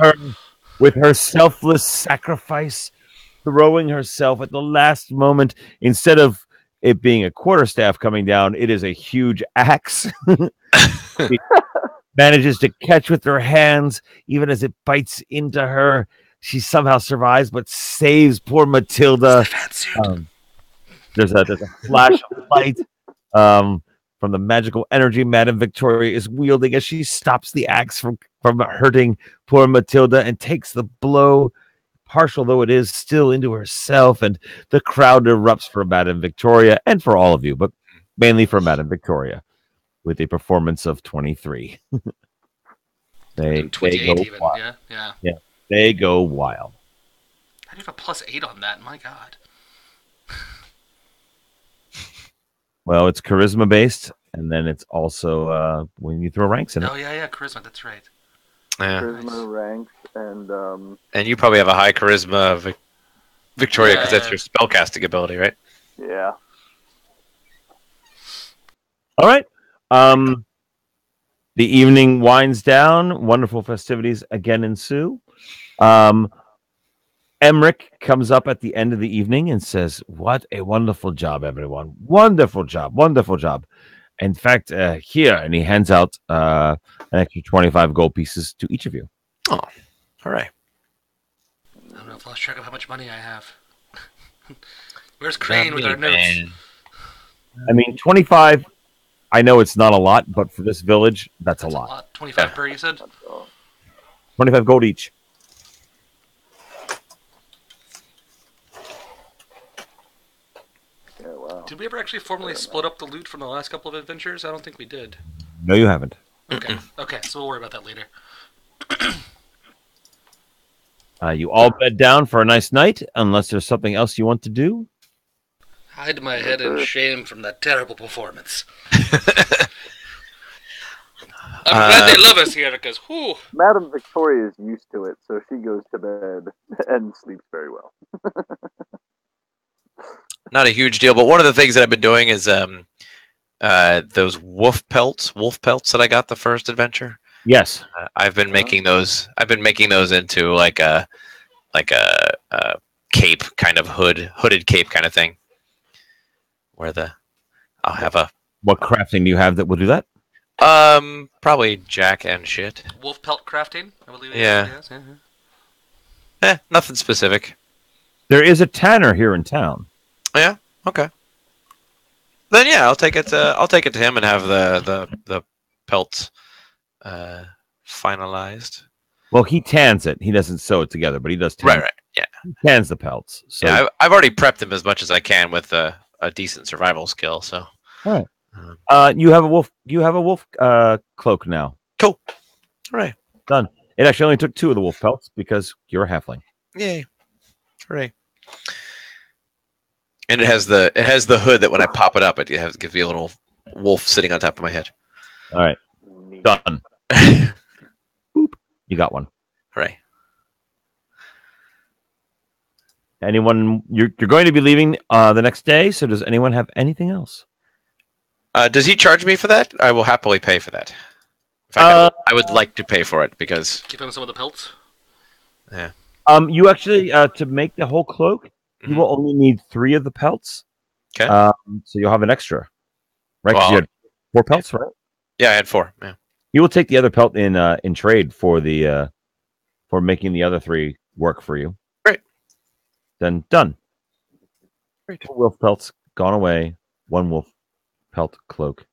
With her selfless sacrifice, throwing herself at the last moment. Instead of it being a quarterstaff coming down, it is a huge axe. She manages to catch with her hands, even as it bites into her. She somehow survives, but saves poor Matilda. There's a flash of light from the magical energy Madame Victoria is wielding as she stops the axe from hurting poor Matilda and takes the blow, partial though it is, still into herself. And the crowd erupts for Madame Victoria and for all of you, but mainly for Madame Victoria, with a performance of 23. They 28 go even. wild. Yeah. They go wild. I have a +8 on that. My God. Well, it's charisma based, and then it's also when you throw ranks in it. Oh yeah, charisma. That's right. Yeah. Charisma ranks and And you probably have a high charisma, Victoria, because that's your spellcasting ability, right? yeah. All right. The evening winds down. Wonderful festivities again ensue. Emmerich comes up at the end of the evening and says, "What a wonderful job, everyone! Wonderful job, wonderful job." In fact, here, and he hands out an extra 25 gold pieces to each of you. Oh, all right. I don't know. I've lost track of how much money I have. Where's Crane with our notes? Man. I mean, 25. I know it's not a lot, but for this village, that's a lot. 25 per, you said? 25 gold each. Yeah, wow. Did we ever actually formally split up the loot from the last couple of adventures? I don't think we did. No, you haven't. Okay, so we'll worry about that later. You all bed down for a nice night, unless there's something else you want to do. Hide my head in shame from that terrible performance. I'm glad they love us here, because, whew. Madam Victoria is used to it, so she goes to bed and sleeps very well. Not a huge deal, but one of the things that I've been doing is those wolf pelts that I got the first adventure. Yes, I've been making those. I've been making those into like a cape kind of hooded cape kind of thing, where I'll have a. What crafting do you have that will do that? Probably jack and shit. Wolf pelt crafting, I believe. Yeah. Nothing specific. There is a tanner here in town. Yeah. Okay. Then yeah, I'll take it to him and have the pelts finalized. Well, he tans it. He doesn't sew it together, but he does tan. Right. Yeah. He tans the pelts. So. Yeah, I've already prepped him as much as I can with a decent survival skill. So. All right. You have a wolf. You have a wolf cloak now. Cool. All right. Done. It actually only took 2 of the wolf pelts because you're a halfling. Yay. Hooray. And it has the hood that when I pop it up, it gives me a little wolf sitting on top of my head. All right. Neat. Done. You got one. Hooray. Anyone? You're going to be leaving the next day. So does anyone have anything else? Does he charge me for that? I will happily pay for that. In fact, I would like to pay for it because Give him some of the pelts. yeah. You actually to make the whole cloak, you will only need 3 of the pelts. Okay. So you'll have an extra, right? 'Cause Well, you had 4 pelts, right? Yeah, I had 4. Yeah. You will take the other pelt in trade for the for making the other 3 work for you. Great. Then done. Great. 2 wolf pelts gone away. 1 wolf pelt cloak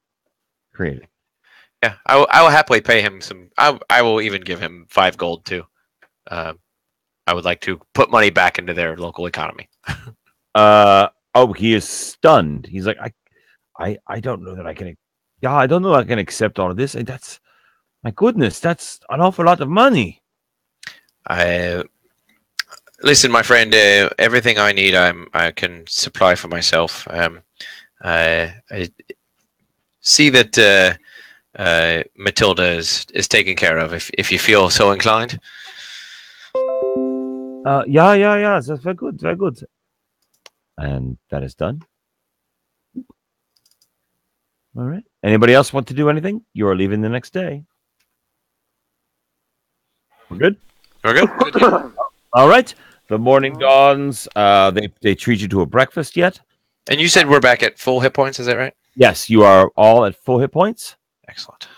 created. Yeah, I will happily pay him some. I will even give him 5 gold too. I would like to put money back into their local economy. Oh, he is stunned. He's like, I don't know that I can. Yeah, I don't know I can accept all of this. And that's my goodness. That's an awful lot of money. Listen, my friend. Everything I need, I can supply for myself. I see that Matilda is taken care of. If you feel so inclined. Yeah. That's very good, very good. And that is done. All right. Anybody else want to do anything? You are leaving the next day. We're good. We're good. Good, yeah. All right. The morning dawns. They treat you to a breakfast yet? And you said we're back at full hit points. Is that right? Yes, you are all at full hit points. Excellent.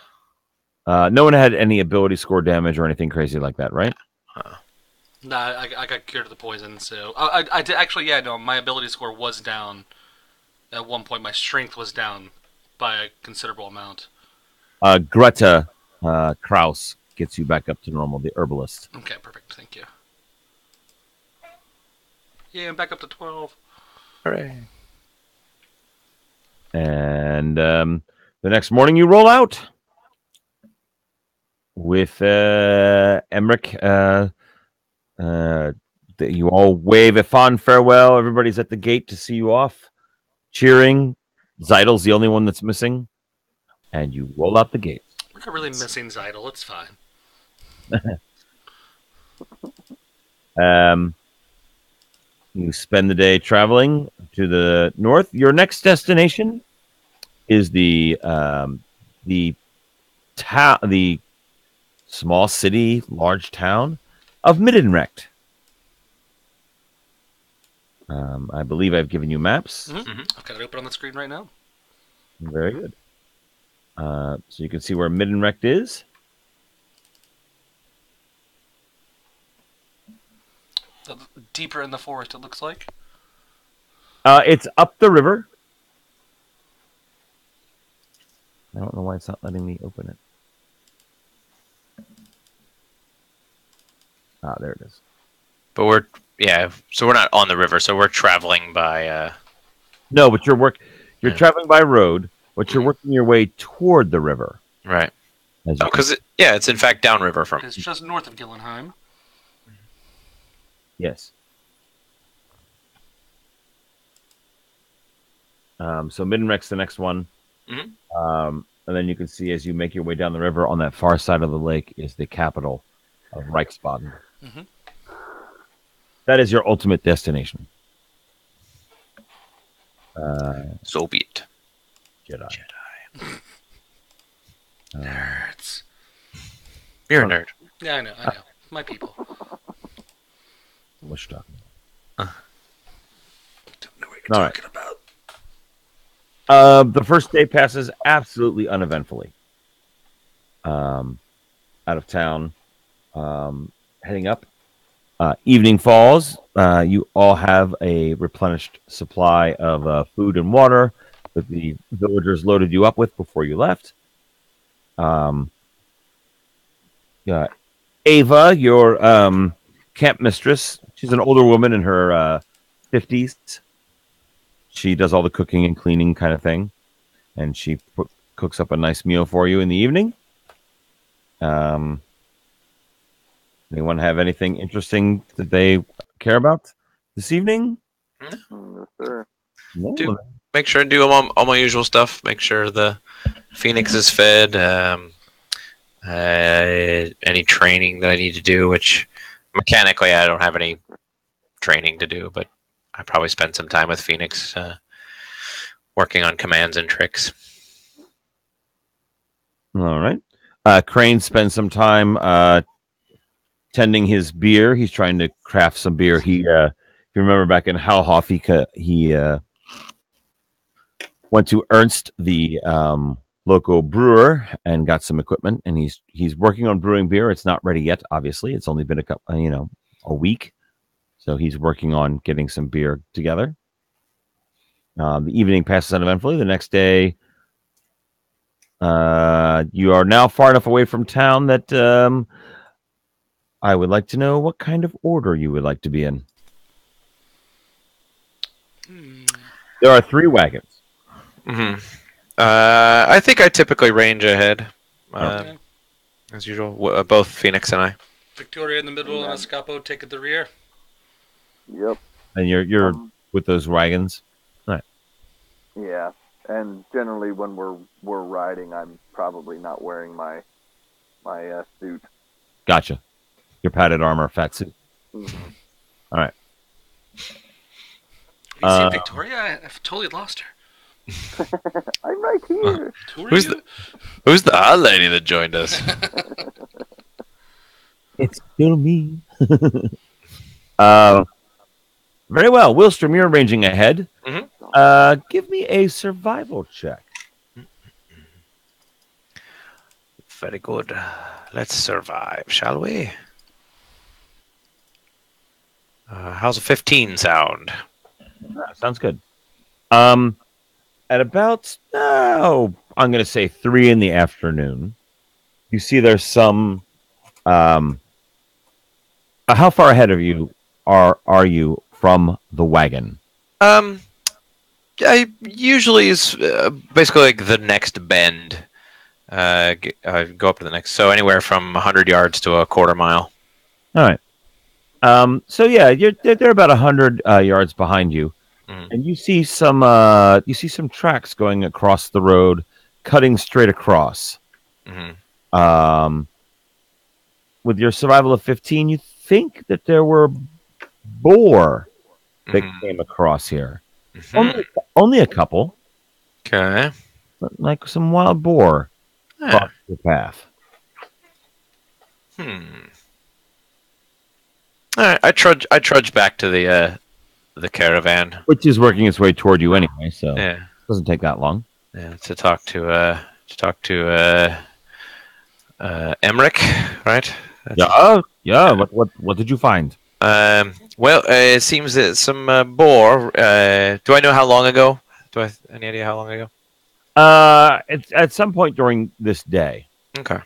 No one had any ability score damage or anything crazy like that, right? Nah, I got cured of the poison, so I did actually. Yeah, no, my ability score was down. At one point, my strength was down by a considerable amount. Greta Kraus gets you back up to normal, the herbalist. Okay, perfect. Thank you. Yeah, I'm back up to 12. Hooray. And the next morning you roll out with Emmerich. You all wave a fond farewell. Everybody's at the gate to see you off, cheering. Zeidel's the only one that's missing. And you roll out the gate. We're not really missing Zeidel. It's fine. You spend the day traveling to the north. Your next destination is the small city, large town of Middenrecht. I believe I've given you maps. Mm-hmm. I've got it open on the screen right now. Very good. So you can see where Middenrecht is. Deeper in the forest, it looks like. It's up the river. I don't know why it's not letting me open it. Ah, there it is. But so we're not on the river, so we're traveling by. No, but you're traveling by road, but you're working your way toward the river. Right. Because it's in fact downriver from. It's just north of Gilenheim. Yes. So Middenrecht's the next one. Mm-hmm. And then you can see as you make your way down the river on that far side of the lake is the capital of Reichsbaden. Mm-hmm. That is your ultimate destination. So be it. Jedi. Nerds. You're a nerd. Yeah, I know. My people. What you talking Don't know what you're talking about. The first day passes absolutely uneventfully. Out of town, heading up. Evening falls. You all have a replenished supply of food and water that the villagers loaded you up with before you left. Ava, your camp mistress, she's an older woman in her 50s. She does all the cooking and cleaning kind of thing. And she cooks up a nice meal for you in the evening. Anyone have anything interesting that they care about this evening? Yes, sir. No. Make sure to do all my usual stuff. Make sure the Phoenix is fed. Any training that I need to do, which mechanically I don't have any training to do, but I probably spend some time with Phoenix working on commands and tricks. All right. Crane spends some time tending his beer. He's trying to craft some beer. If you remember back in Hauhoff, he went to Ernst, the local brewer, and got some equipment. And he's working on brewing beer. It's not ready yet. Obviously, it's only been a week. So he's working on getting some beer together. The evening passes uneventfully. The next day, you are now far enough away from town that I would like to know what kind of order you would like to be in. There are 3 wagons. Mm-hmm. I think I typically range ahead, Okay. as usual. Both Phoenix and I. Victoria in the middle and Escapo take at the rear. Yep. And you're with those wagons. All right. Yeah, and generally when we're riding, I'm probably not wearing my suit. Gotcha. Your padded armor, fat suit. Mm-hmm. All right. You see Victoria? I've totally lost her. I'm right here. Who's the odd lady that joined us? It's still me. Very well. Wilstrom, you're ranging ahead. Mm-hmm. Give me a survival check. Very good. Let's survive, shall we? How's a 15 sound? Sounds good. At about, I'm going to say 3 in the afternoon, you see there's some, how far ahead of you are you from the wagon? I usually is basically like the next bend. Go up to the next, so anywhere from 100 yards to a quarter mile. All right. So yeah, they're about 100 yards behind you, and you see some tracks going across the road, cutting straight across. With your survival of 15, you think that there were boar that came across here. Only a couple. Okay. But like some wild boar crossed the path. All right, I trudge back to the caravan, Which is working its way toward you anyway, so yeah, it doesn't take that long. yeah, to talk to Emmerich, right? Yeah. What did you find? Well, it seems that some boar. Do I know how long ago? Any idea how long ago? It's at some point during this day. Okay.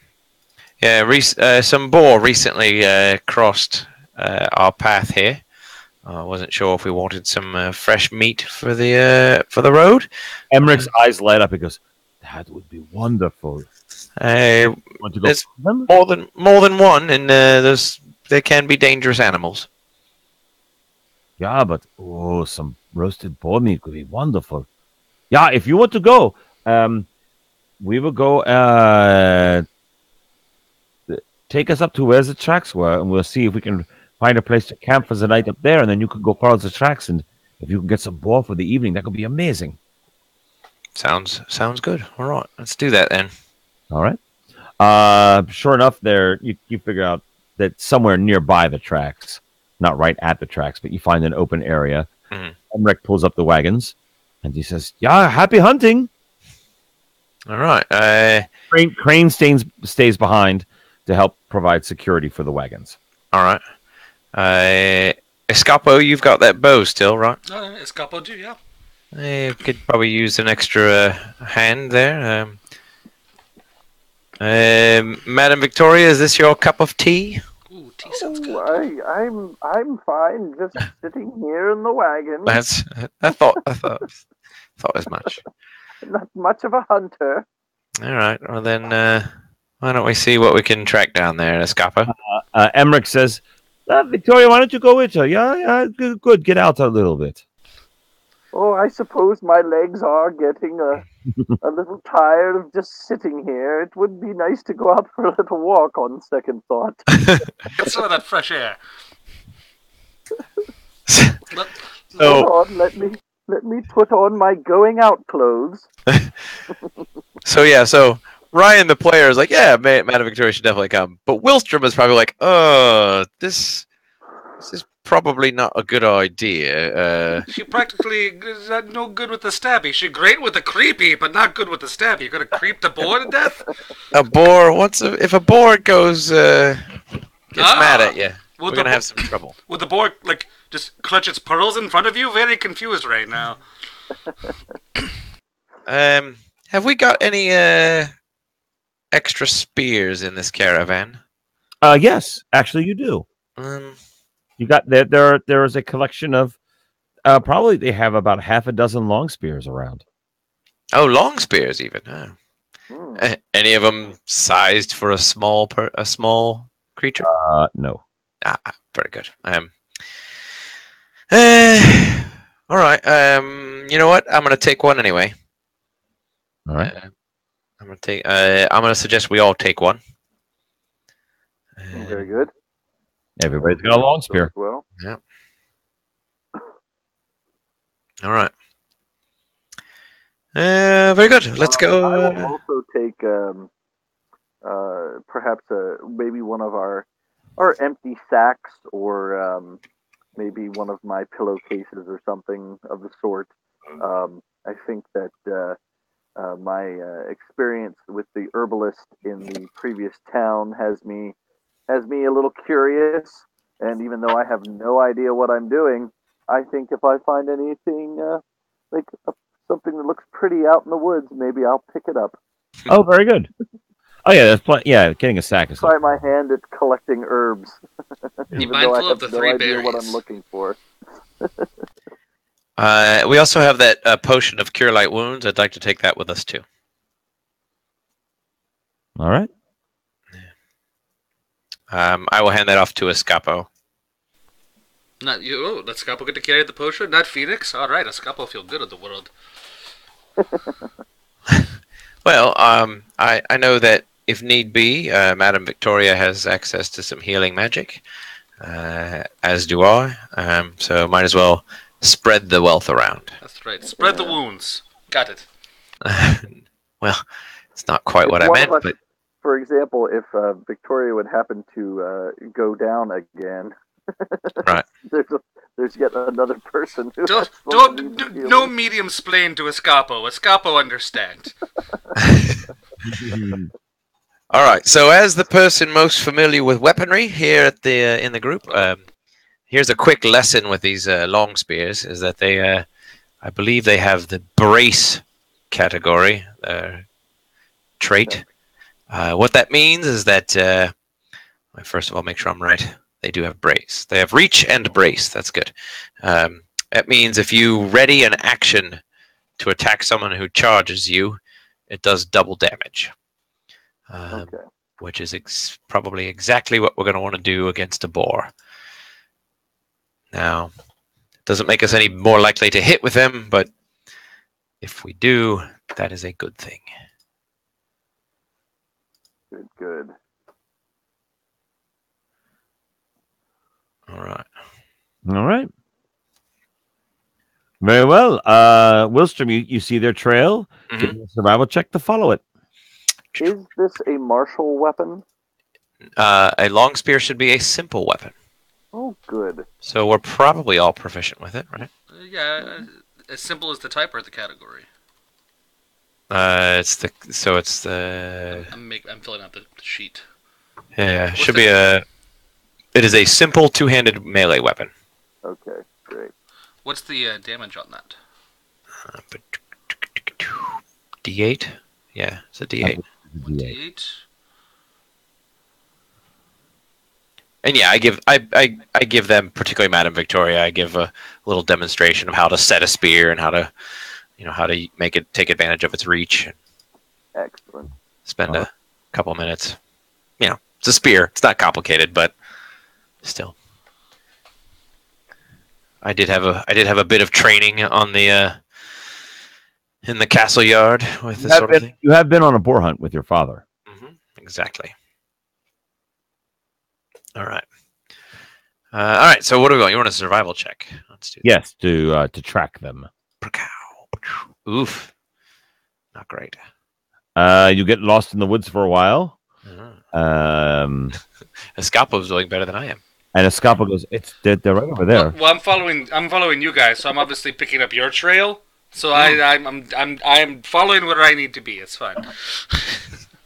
Yeah, some boar recently crossed our path here. I wasn't sure if we wanted some fresh meat for the road. Emmerich's eyes light up. He goes, "That would be wonderful." Want to go There's them? more than one, and there can be dangerous animals. Yeah, but some roasted boar meat could be wonderful. Yeah, if you want to go, we will go. Take us up to where the tracks were, and we'll see if we can find a place to camp for the night up there, and then you could go follow the tracks, and if you can get some boar for the evening, that could be amazing. Sounds good. All right, let's do that then. All right. Sure enough, you figure out that somewhere nearby the tracks, not right at the tracks, but you find an open area. Emmerich pulls up the wagons, and he says, "Yeah, happy hunting." All right. Crane stays behind to help provide security for the wagons. All right. Escapo, you've got that bow still, right? Escapo do, yeah. You could probably use an extra hand there. Madam Victoria, is this your cup of tea? Ooh, tea sounds good. I'm fine, just sitting here in the wagon. I thought as much. Not much of a hunter. All right. Well then, why don't we see what we can track down there, Escapo? Emmerich says, "Victoria, why don't you go with her? Yeah, good. Get out a little bit." Oh, I suppose my legs are getting a little tired of just sitting here. It would be nice to go out for a little walk on second thought. Get some of that fresh air. Look, So, Hold on, let me put on my going out clothes. so Ryan, the player, is like, yeah, Madam Victoria should definitely come. But Wilstrom is probably like, this is probably not a good idea. she practically is no good with the stabby. She's great with the creepy, but not good with the stabby. You're gonna creep the boar to death? A boar, if a boar gets mad at you, we're going to have some trouble. Would the boar, like, just clutch its pearls in front of you? Very confused right now. Have we got any extra spears in this caravan? Yes, actually, you do. You got there is a collection of probably they have about half a dozen long spears around. Oh, long spears even. Any of them sized for a small creature? No. Very good. All right. You know what? I'm gonna take one anyway. All right. I'm gonna suggest we all take one. Very good. Everybody's got a long spear. Well, Yeah. All right. Very good. Let's go. I will also take perhaps maybe one of our empty sacks, or maybe one of my pillowcases or something of the sort. I think that my experience with the herbalist in the previous town has me a little curious, and even though I have no idea what I'm doing, I think if I find anything like something that looks pretty out in the woods, maybe I'll pick it up. Oh, very good. Oh yeah, that's yeah. Getting a sack is Try my hand at collecting herbs, Be even though I mindful have of the no three idea what I'm berries. looking for. We also have that potion of cure light wounds. I'd like to take that with us too. all right. I will hand that off to Escapo. Not you. Oh, let Scapo get to carry the potion, not Phoenix. All right, Scapo feel good in the world. Well, I know that if need be, Madam Victoria has access to some healing magic, as do I. So might as well spread the wealth around. That's right. Spread the wounds. Got it. Well, it's not quite what I meant, but For example, if Victoria would happen to go down again, right. there's yet another person who No medium splain to Escapo. Escapo understand. All right. So, as the person most familiar with weaponry here at the in the group, here's a quick lesson with these long spears: is that they, I believe, they have the brace category trait. What that means is that, first of all, make sure I'm right. They do have brace. They have reach and brace. That's good. That means if you ready an action to attack someone who charges you, it does double damage. Which is probably exactly what we're going to want to do against a boar. Now, it doesn't make us any more likely to hit with them, but if we do, that is a good thing. Good. All right. All right. Very well. Wilstrom, you see their trail. Give me a survival check to follow it. Is this a martial weapon? A long spear should be a simple weapon. Oh, good. So we're probably all proficient with it, right? Yeah, as simple as the typewriter category. It's the. I'm filling out the sheet. Yeah, should be a. It is a simple two-handed melee weapon. Okay, great. What's the damage on that? D8. Yeah, it's a D8. D8. And yeah, I give them, particularly Madam Victoria, I give a little demonstration of how to set a spear and how to make it take advantage of its reach. Excellent. Spend a couple minutes. It's a spear. It's not complicated, but still. I did have a bit of training on the in the castle yard with this sort of thing. You have been on a boar hunt with your father. Exactly. All right. All right. So what do we want? You want a survival check? Let's do. Yes, to track them. Oof. Not great. You get lost in the woods for a while. Escapo's doing better than I am. And Escapo goes, they're right over there. Well, I'm following you guys, so I'm obviously picking up your trail. So I'm following where I need to be. It's fine.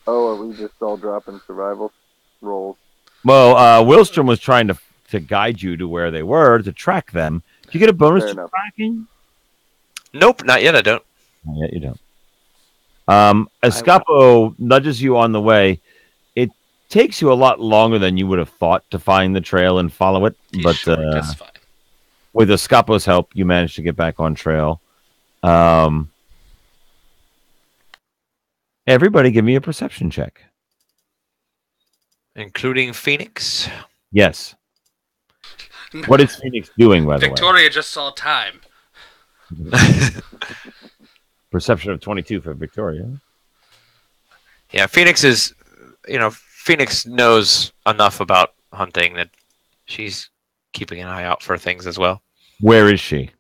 Oh, are we just all dropping survival rolls? Well, Willstrom was trying to guide you to where they were to track them. Do you get a bonus Fair to enough. tracking? Nope, not yet. I don't. Not yet, you don't. Escapo nudges you on the way. It takes you a lot longer than you would have thought to find the trail and follow it, but Sure, that's fine. with Escapo's help, you managed to get back on trail. Everybody, give me a perception check. Including Phoenix. Yes. What is Phoenix doing, by the Victoria just saw time. way? Perception of 22 for Victoria. Yeah, Phoenix is, Phoenix knows enough about hunting that she's keeping an eye out for things as well. Where is she?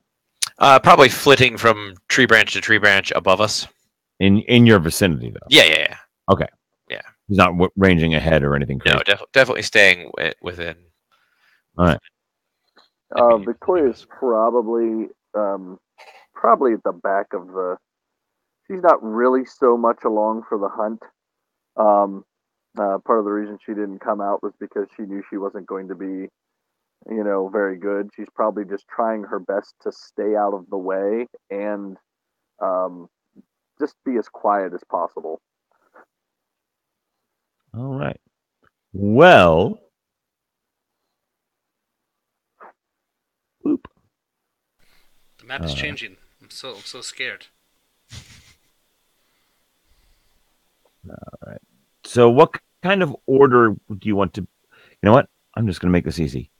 Probably flitting from tree branch to tree branch above us. In your vicinity, though. Yeah. Okay. Yeah. He's not ranging ahead or anything crazy. No, definitely staying within. All right. Victoria's probably at the back of the. She's not really so much along for the hunt. Part of the reason she didn't come out was because she knew she wasn't going to be, very good. She's probably just trying her best to stay out of the way and just be as quiet as possible. All right. Well. Boop. The map is changing. I'm so scared. All right. So what kind of order do you want to... You know what? I'm just going to make this easy.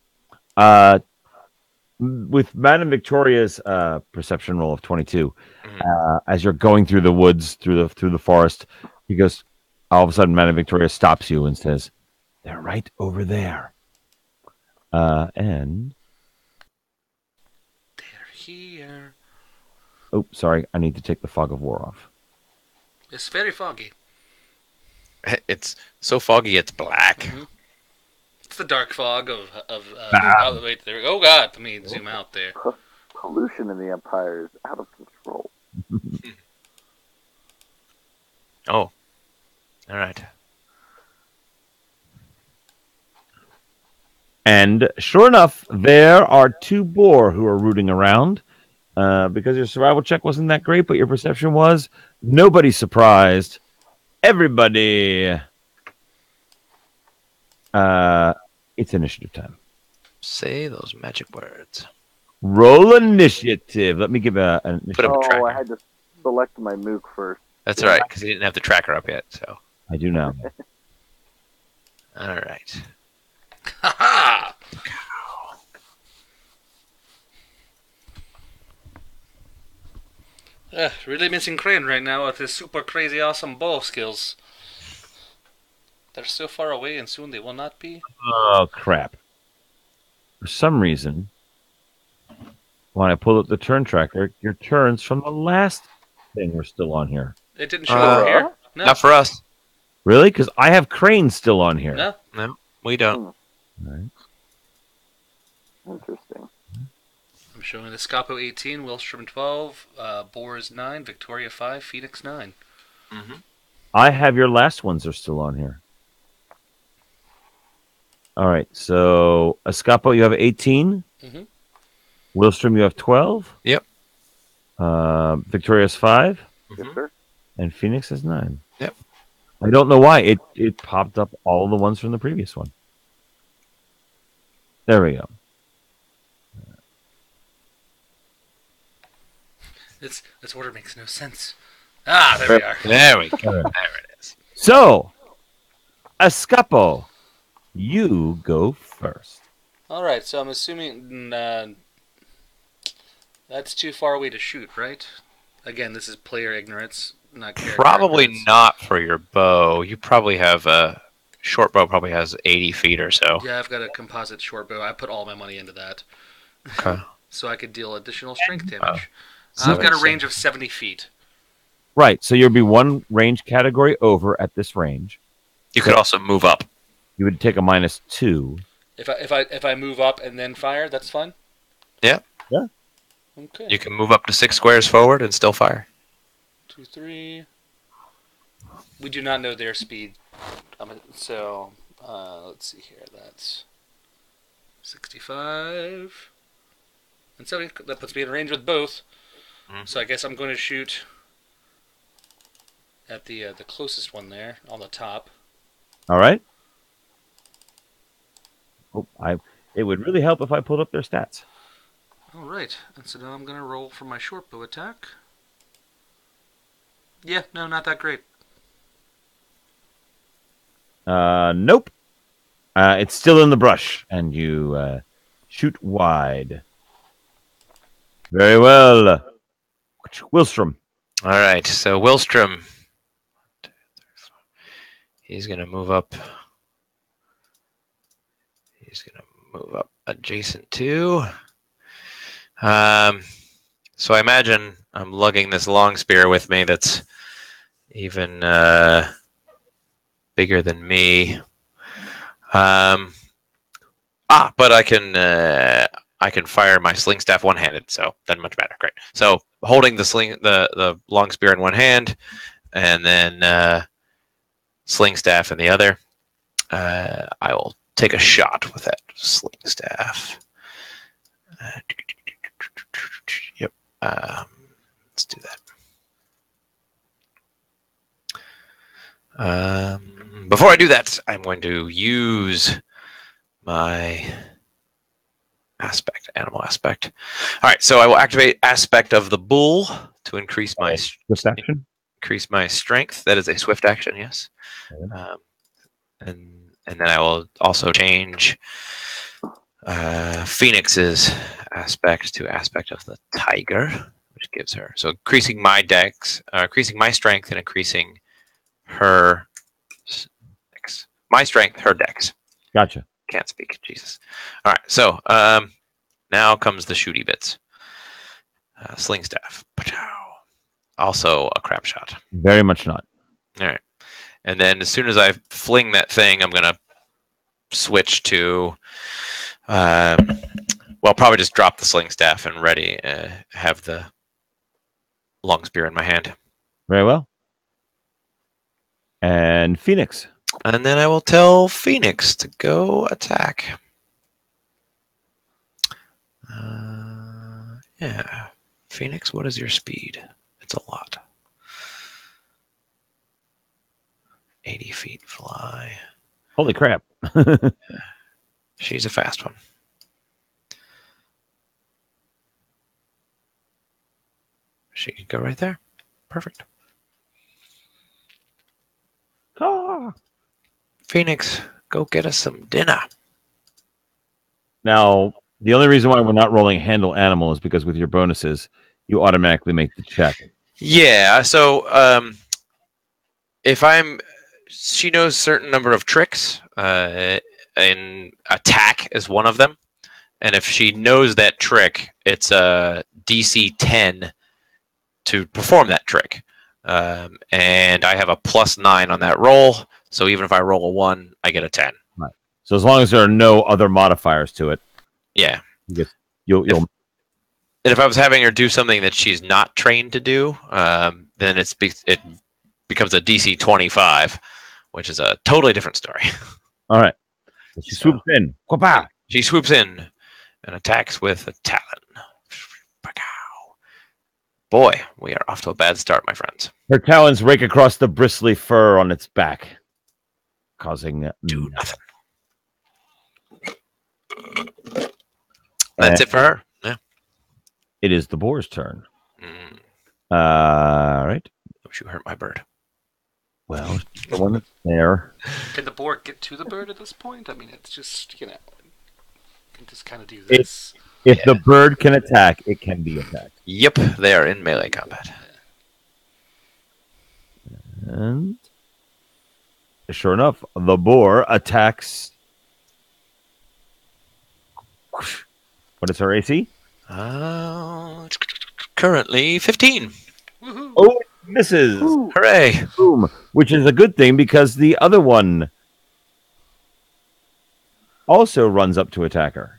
With Madame Victoria's perception roll of 22, as you're going through the woods, through the forest, he goes, all of a sudden Madame Victoria stops you and says, they're right over there. And... They're here. Oh, sorry. I need to take the fog of war off. It's very foggy. It's so foggy, it's black. Mm-hmm. It's the dark fog of wait, there we go. Oh God, let me zoom out there. Pollution in the Empire is out of control. Oh, all right. And sure enough, there are two boar who are rooting around. Because your survival check wasn't that great, but your perception was. Nobody's surprised. Everybody. It's initiative time. Say those magic words. Roll initiative. Let me give an initiative. Put up a tracker. I had to select my mook first. That's all right, because he didn't have the tracker up yet. So I do now. all right. Ha ha! Really missing Crane right now with his super crazy awesome bow skills. They're so far away and soon they will not be. Oh, crap. For some reason, when I pull up the turn tracker, your turns from the last thing were still on here. It didn't show up here. No. Not for us. Really? Because I have Crane still on here. No. We don't. All right. Interesting. I'm showing Escapo 18, Willstrom 12, Boars 9, Victoria 5, Phoenix 9. Mm-hmm. I have your last ones are still on here. All right. So, Escapo, you have 18. Mm-hmm. Willstrom, you have 12. Yep. Victoria's 5. Yes, sir. And Phoenix is 9. Yep. I don't know why. It popped up all the ones from the previous one. There we go. This order makes no sense. Ah, there we are. There we go. There it is. So, Escapo, you go first. All right, so I'm assuming That's too far away to shoot, right? Again, this is player ignorance, not character Probably ignorance. not for your bow. You probably have a short bow. Probably has 80 feet or so. Yeah, I've got a composite short bow. I put all my money into that. Okay. So I could deal additional strength damage. So I've got a it's, range of 70 feet. Right. So you'll be one range category over at this range. You could also move up. You would take a -2. If I move up and then fire, that's fine. Yeah. Yeah. Okay. You can move up to 6 squares forward and still fire. 2, 3. We do not know their speed. So let's see here. That's 65 and 70. That puts me in range with both. Mhm. So I guess I'm going to shoot at the closest one there on the top. All right. Oh, it would really help if I pulled up their stats. All right. And so now I'm going to roll for my short bow attack. Yeah, no, not that great. Nope. It's still in the brush, and you shoot wide. Very well. Wilstrom. All right. So Wilstrom, he's going to move up. He's going to move up adjacent to. So I imagine I'm lugging this long spear with me that's even bigger than me. But I can fire my sling staff one-handed, so doesn't much matter. Great. So holding the long spear in one hand, and then sling staff in the other. I will take a shot with that sling staff. Yep. Let's do that. Before I do that, I'm going to use my animal aspect. All right, so I will activate aspect of the bull to increase my Swift action. increase my strength. That is a swift action, yes. Okay. And then I will also change Phoenix's aspect to aspect of the tiger, which gives her so increasing my dex, increasing my strength, and increasing her dex. My strength, her dex. Gotcha. Can't speak. Jesus. All right. So now comes the shooty bits. Sling staff. Also a crap shot. Very much not. All right. And then as soon as I fling that thing, I'm gonna switch to. Probably just drop the sling staff and ready. Have the long spear in my hand. Very well. And Phoenix. And then I will tell Phoenix to go attack. Yeah. Phoenix, what is your speed? It's a lot. 80 feet fly. Holy crap. She's a fast one. She could go right there. Perfect. Ah. Phoenix, go get us some dinner. Now, the only reason why we're not rolling handle animal is because with your bonuses, you automatically make the check. Yeah, so she knows certain number of tricks, and attack is one of them. And if she knows that trick, it's a DC 10 to perform that trick. And I have a +9 on that roll, so even if I roll a 1, I get a 10. Right. So as long as there are no other modifiers to it, Yeah. You'll. And if I was having her do something that she's not trained to do, then it becomes a DC 25, which is a totally different story. All right. She swoops in. Quapa! She swoops in and attacks with a talon. Boy, we are off to a bad start, my friends. Her talons rake across the bristly fur on its back, causing Do nothing. That's it for her. Yeah. It is the boar's turn. Mm. All right. Wish you hurt my bird. Well, the one that's there. Can the boar get to the bird at this point? I mean, it's just, you can just kind of do this. If the bird can attack, it can be attacked. Yep, they are in melee combat. And sure enough, the boar attacks. What is her AC? Currently 15. Woohoo. Oh, it misses. Ooh. Hooray! Boom. Which is a good thing because the other one also runs up to attack her.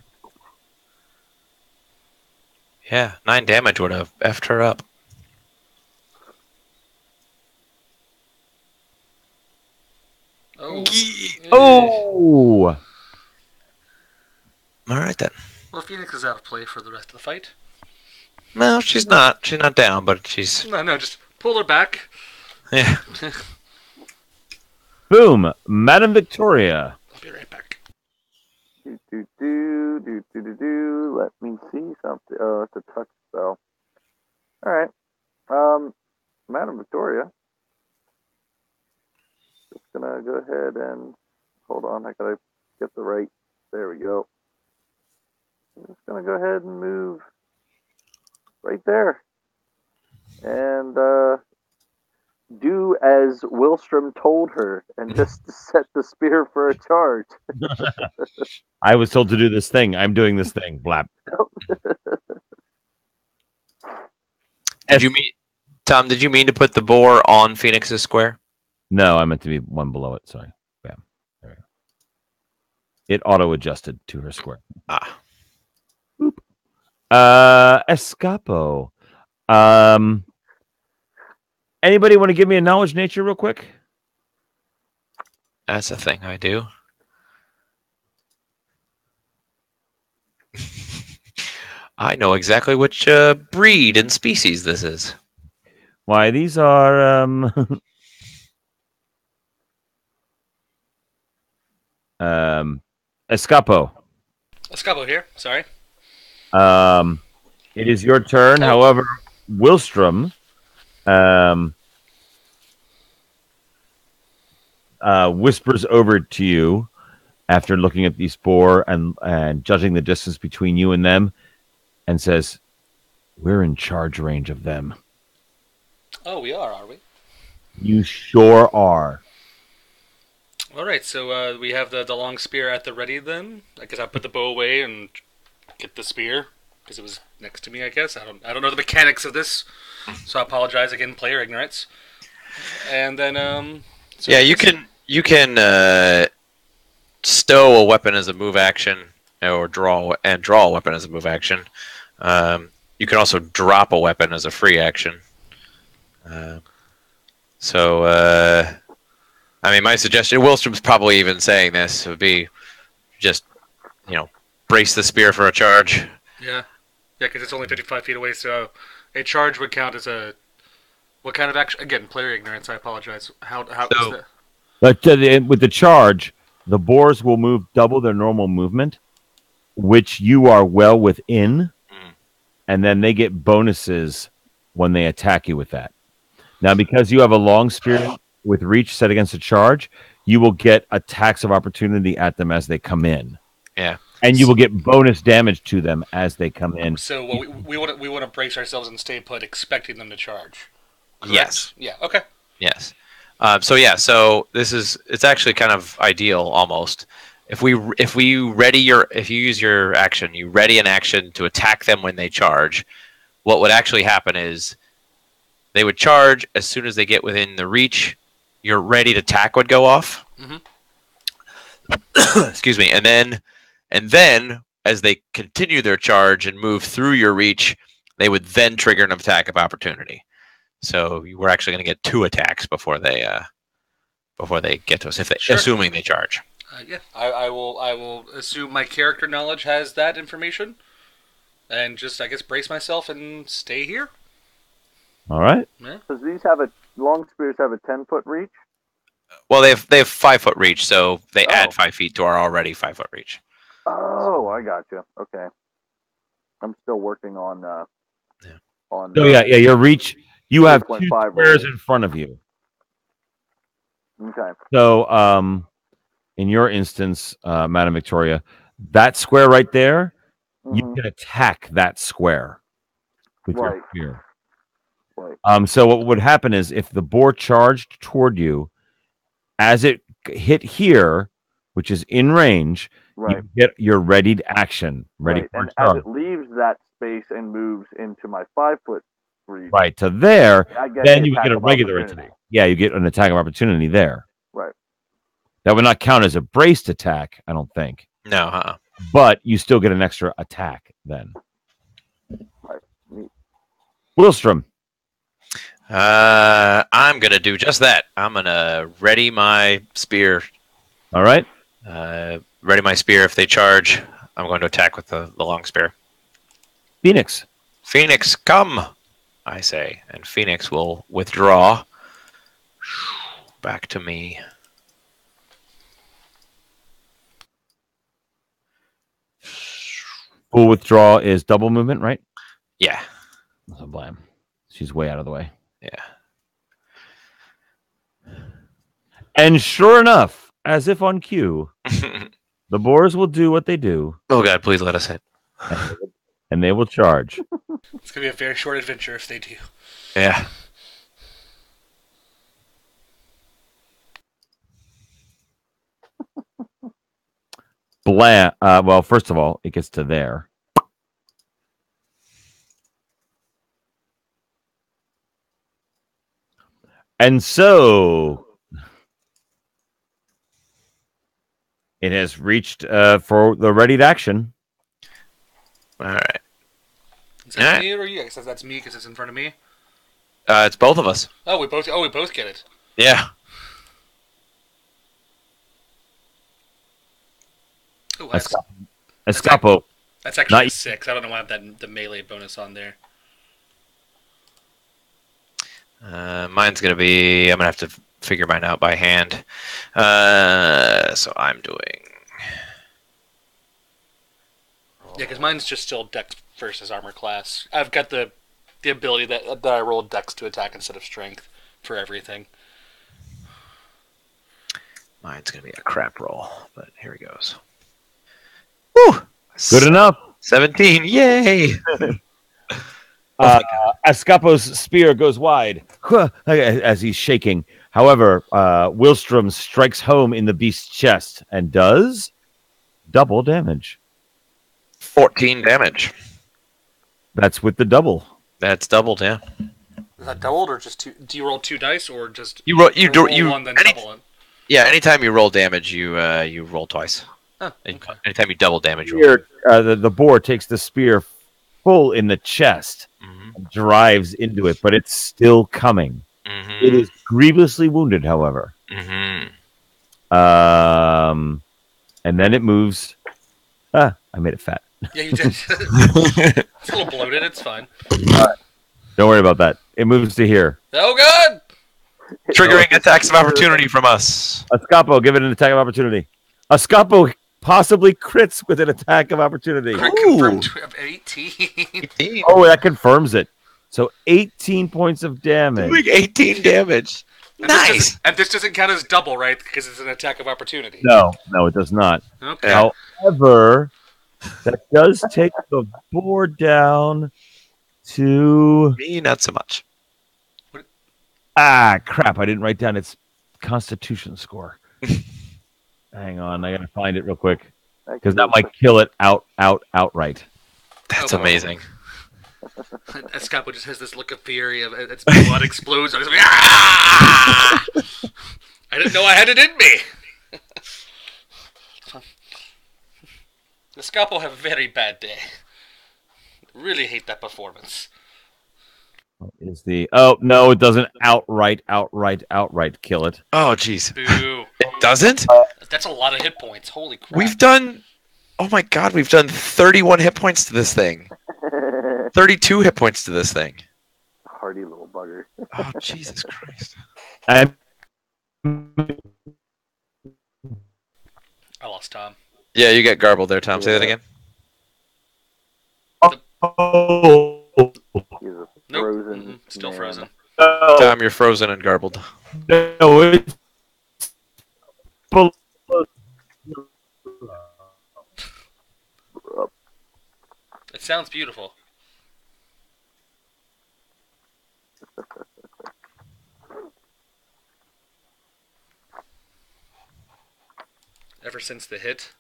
Yeah, 9 damage would have effed her up. Oh. Oh! All right then. Well, Phoenix is out of play for the rest of the fight. No, she's not. She's not down, but she's No, just pull her back. yeah. Boom. Madame Victoria. I'll be right back. Let me see something. Oh, it's a touch spell. All right. Madam Victoria. Just gonna go ahead and hold on. I gotta get the right. There we go. I'm just gonna go ahead and move right there, and do as Wilstrom told her, and just set the spear for a charge. I was told to do this thing. I'm doing this thing. Blap. Did you mean, Tom? Did you mean to put the boar on Phoenix's square? No, I meant to be one below it. Sorry. Bam. There we go. It auto adjusted to her square. Ah, Escapo. Anybody want to give me a knowledge nature real quick? that's a thing I do. I know exactly which breed and species this is. Why, these are Escapo. Escapo here. Sorry. It is your turn. Oh. However, Wilstrom whispers over to you after looking at these four and judging the distance between you and them, and says, "We're in charge range of them." Oh, we are we? You sure are. All right, so we have the long spear at the ready then. I guess I put the bow away and get the spear because it was next to me. I guess I don't know the mechanics of this, so I apologize again, player ignorance. And then so Yeah, you can stow a weapon as a move action, or draw a weapon as a move action. You can also drop a weapon as a free action. I mean, my suggestion, Wilstrom's probably even saying this, would be just, brace the spear for a charge. Yeah, because it's only 55 feet away, so a charge would count as a what kind of action? Again, player ignorance. I apologize. How is that? But with the charge, the boars will move double their normal movement, which you are well within, and then they get bonuses when they attack you with that. Now, because you have a long spear with reach set against a charge, you will get attacks of opportunity at them as they come in. Yeah. And you will get bonus damage to them as they come in. So we want to brace ourselves and stay put, expecting them to charge. Correct? Yes. Yeah. Okay. Yes. So it's actually kind of ideal almost. If you use your action, you ready an action to attack them when they charge. What would actually happen is they would charge as soon as they get within the reach. Your ready to attack would go off. Mm-hmm. Excuse me, and then as they continue their charge and move through your reach, they would then trigger an attack of opportunity. So you were actually going to get 2 attacks before they get to us, assuming they charge. Yeah, I will assume my character knowledge has that information, and just I guess brace myself and stay here. All right. Yeah. Does these long spears have a 10-foot reach? Well, they have 5-foot reach, so they add 5 feet to our already 5-foot reach. Oh, I got you. Okay, I'm still working on. So your reach. You have 2 squares in front of you. Okay. So, in your instance, Madam Victoria, that square right there you can attack that square with your Right. spear. Right. So what would happen is if the boar charged toward you, as it hit here, which is in range, Right. you get your readied action, ready Right. for a And as charge. it leaves that space and moves into my 5-foot reach, Right to there, I get then the you would attack get a of regular opportunity. attack. Yeah, you get an attack of opportunity there. Right. That would not count as a braced attack, I don't think. No, But you still get an extra attack then. Right. Neat. Wilstrom. I'm gonna do just that. I'm gonna ready my spear. All right. Ready my spear. If they charge, I'm going to attack with the long spear. Phoenix. Phoenix, come! I say, and Phoenix will withdraw back to me. Full withdrawal is double movement, right? Yeah, So blam. She's way out of the way. yeah. And sure enough, as if on cue, the boars will do what they do, Oh God, please let us hit. and they will charge. It's gonna be a very short adventure if they do. Yeah. Blam. Well, first of all, it gets to there. And so it has reached for the readied action. All right. Is that me or you? I guess that's me because it's in front of me. It's both of us. Oh, we both get it. Yeah. Oh, Escapo. that's actually Not- a 6. I don't know why I have the melee bonus on there. Mine's gonna be. I'm gonna have to figure mine out by hand. So I'm doing. Yeah, because mine's just still Dex versus armor class. I've got the ability that I rolled Dex to attack instead of Strength for everything. Mine's gonna be a crap roll, but here he goes. Woo! Good enough. 17. Yay! Escapo's spear goes wide as he's shaking. However, Wilstrom strikes home in the beast's chest and does double damage. 14 damage. That's with the double. That's doubled, yeah. Is that doubled or just two? Do you roll 2 dice or just You roll. You do. roll You. one then Any, double it? yeah. Anytime you roll damage, you roll twice. Oh, okay. Anytime you double damage, you roll. Spear, the boar takes the spear full in the chest and drives into it, but it's still coming. Mm-hmm. It is grievously wounded, however. Mm-hmm. And then it moves. I made it fat. Yeah, you did. It's a little bloated. It's fine. Don't worry about that. It moves to here. Oh, God! Triggering attacks of opportunity from us. Escapo, give it an attack of opportunity. Escapo possibly crits with an attack of opportunity. Crit confirmed of 18. Oh, that confirms it. So 18 points of damage. Doing 18 damage. Nice. And this doesn't count as double, right? Because it's an attack of opportunity. No, it does not. Okay. However, that does take the board down to... Me, not so much. crap. I didn't write down its constitution score. Hang on. I got to find it real quick. Because that might kill it outright. That's Oh, wow. amazing. Escapo just has this look of fury of its blood explodes. And it's like, ah! I didn't know I had it in me. Escapo have a very bad day. Really hate that performance. Is the... Oh, no, it doesn't outright kill it. Oh, jeez. Boo. It doesn't? That's a lot of hit points. Holy crap. We've done... Oh my god, we've done 31 hit points to this thing. 32 hit points to this thing. Hardy little bugger. Oh, Jesus Christ. And I lost Tom. Yeah, you get garbled there, Tom. Say that again. oh, He's a Nope. frozen. Still man. frozen. no, Tom, you're frozen and garbled. no, it's below. It sounds beautiful. Ever since the hit.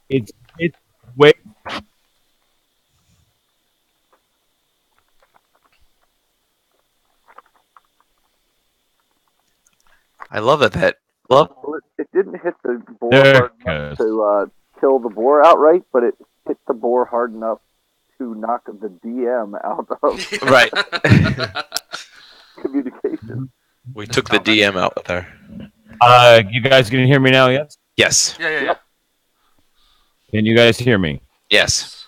It's way. I love it that love. Well, it didn't hit the boar There hard it enough goes. to kill the boar outright, but it hit the boar hard enough to knock the DM out of Right. communication. We took the DM out there. You guys can hear me now? Yes. Yes. Yeah. Yep. Can you guys hear me? Yes.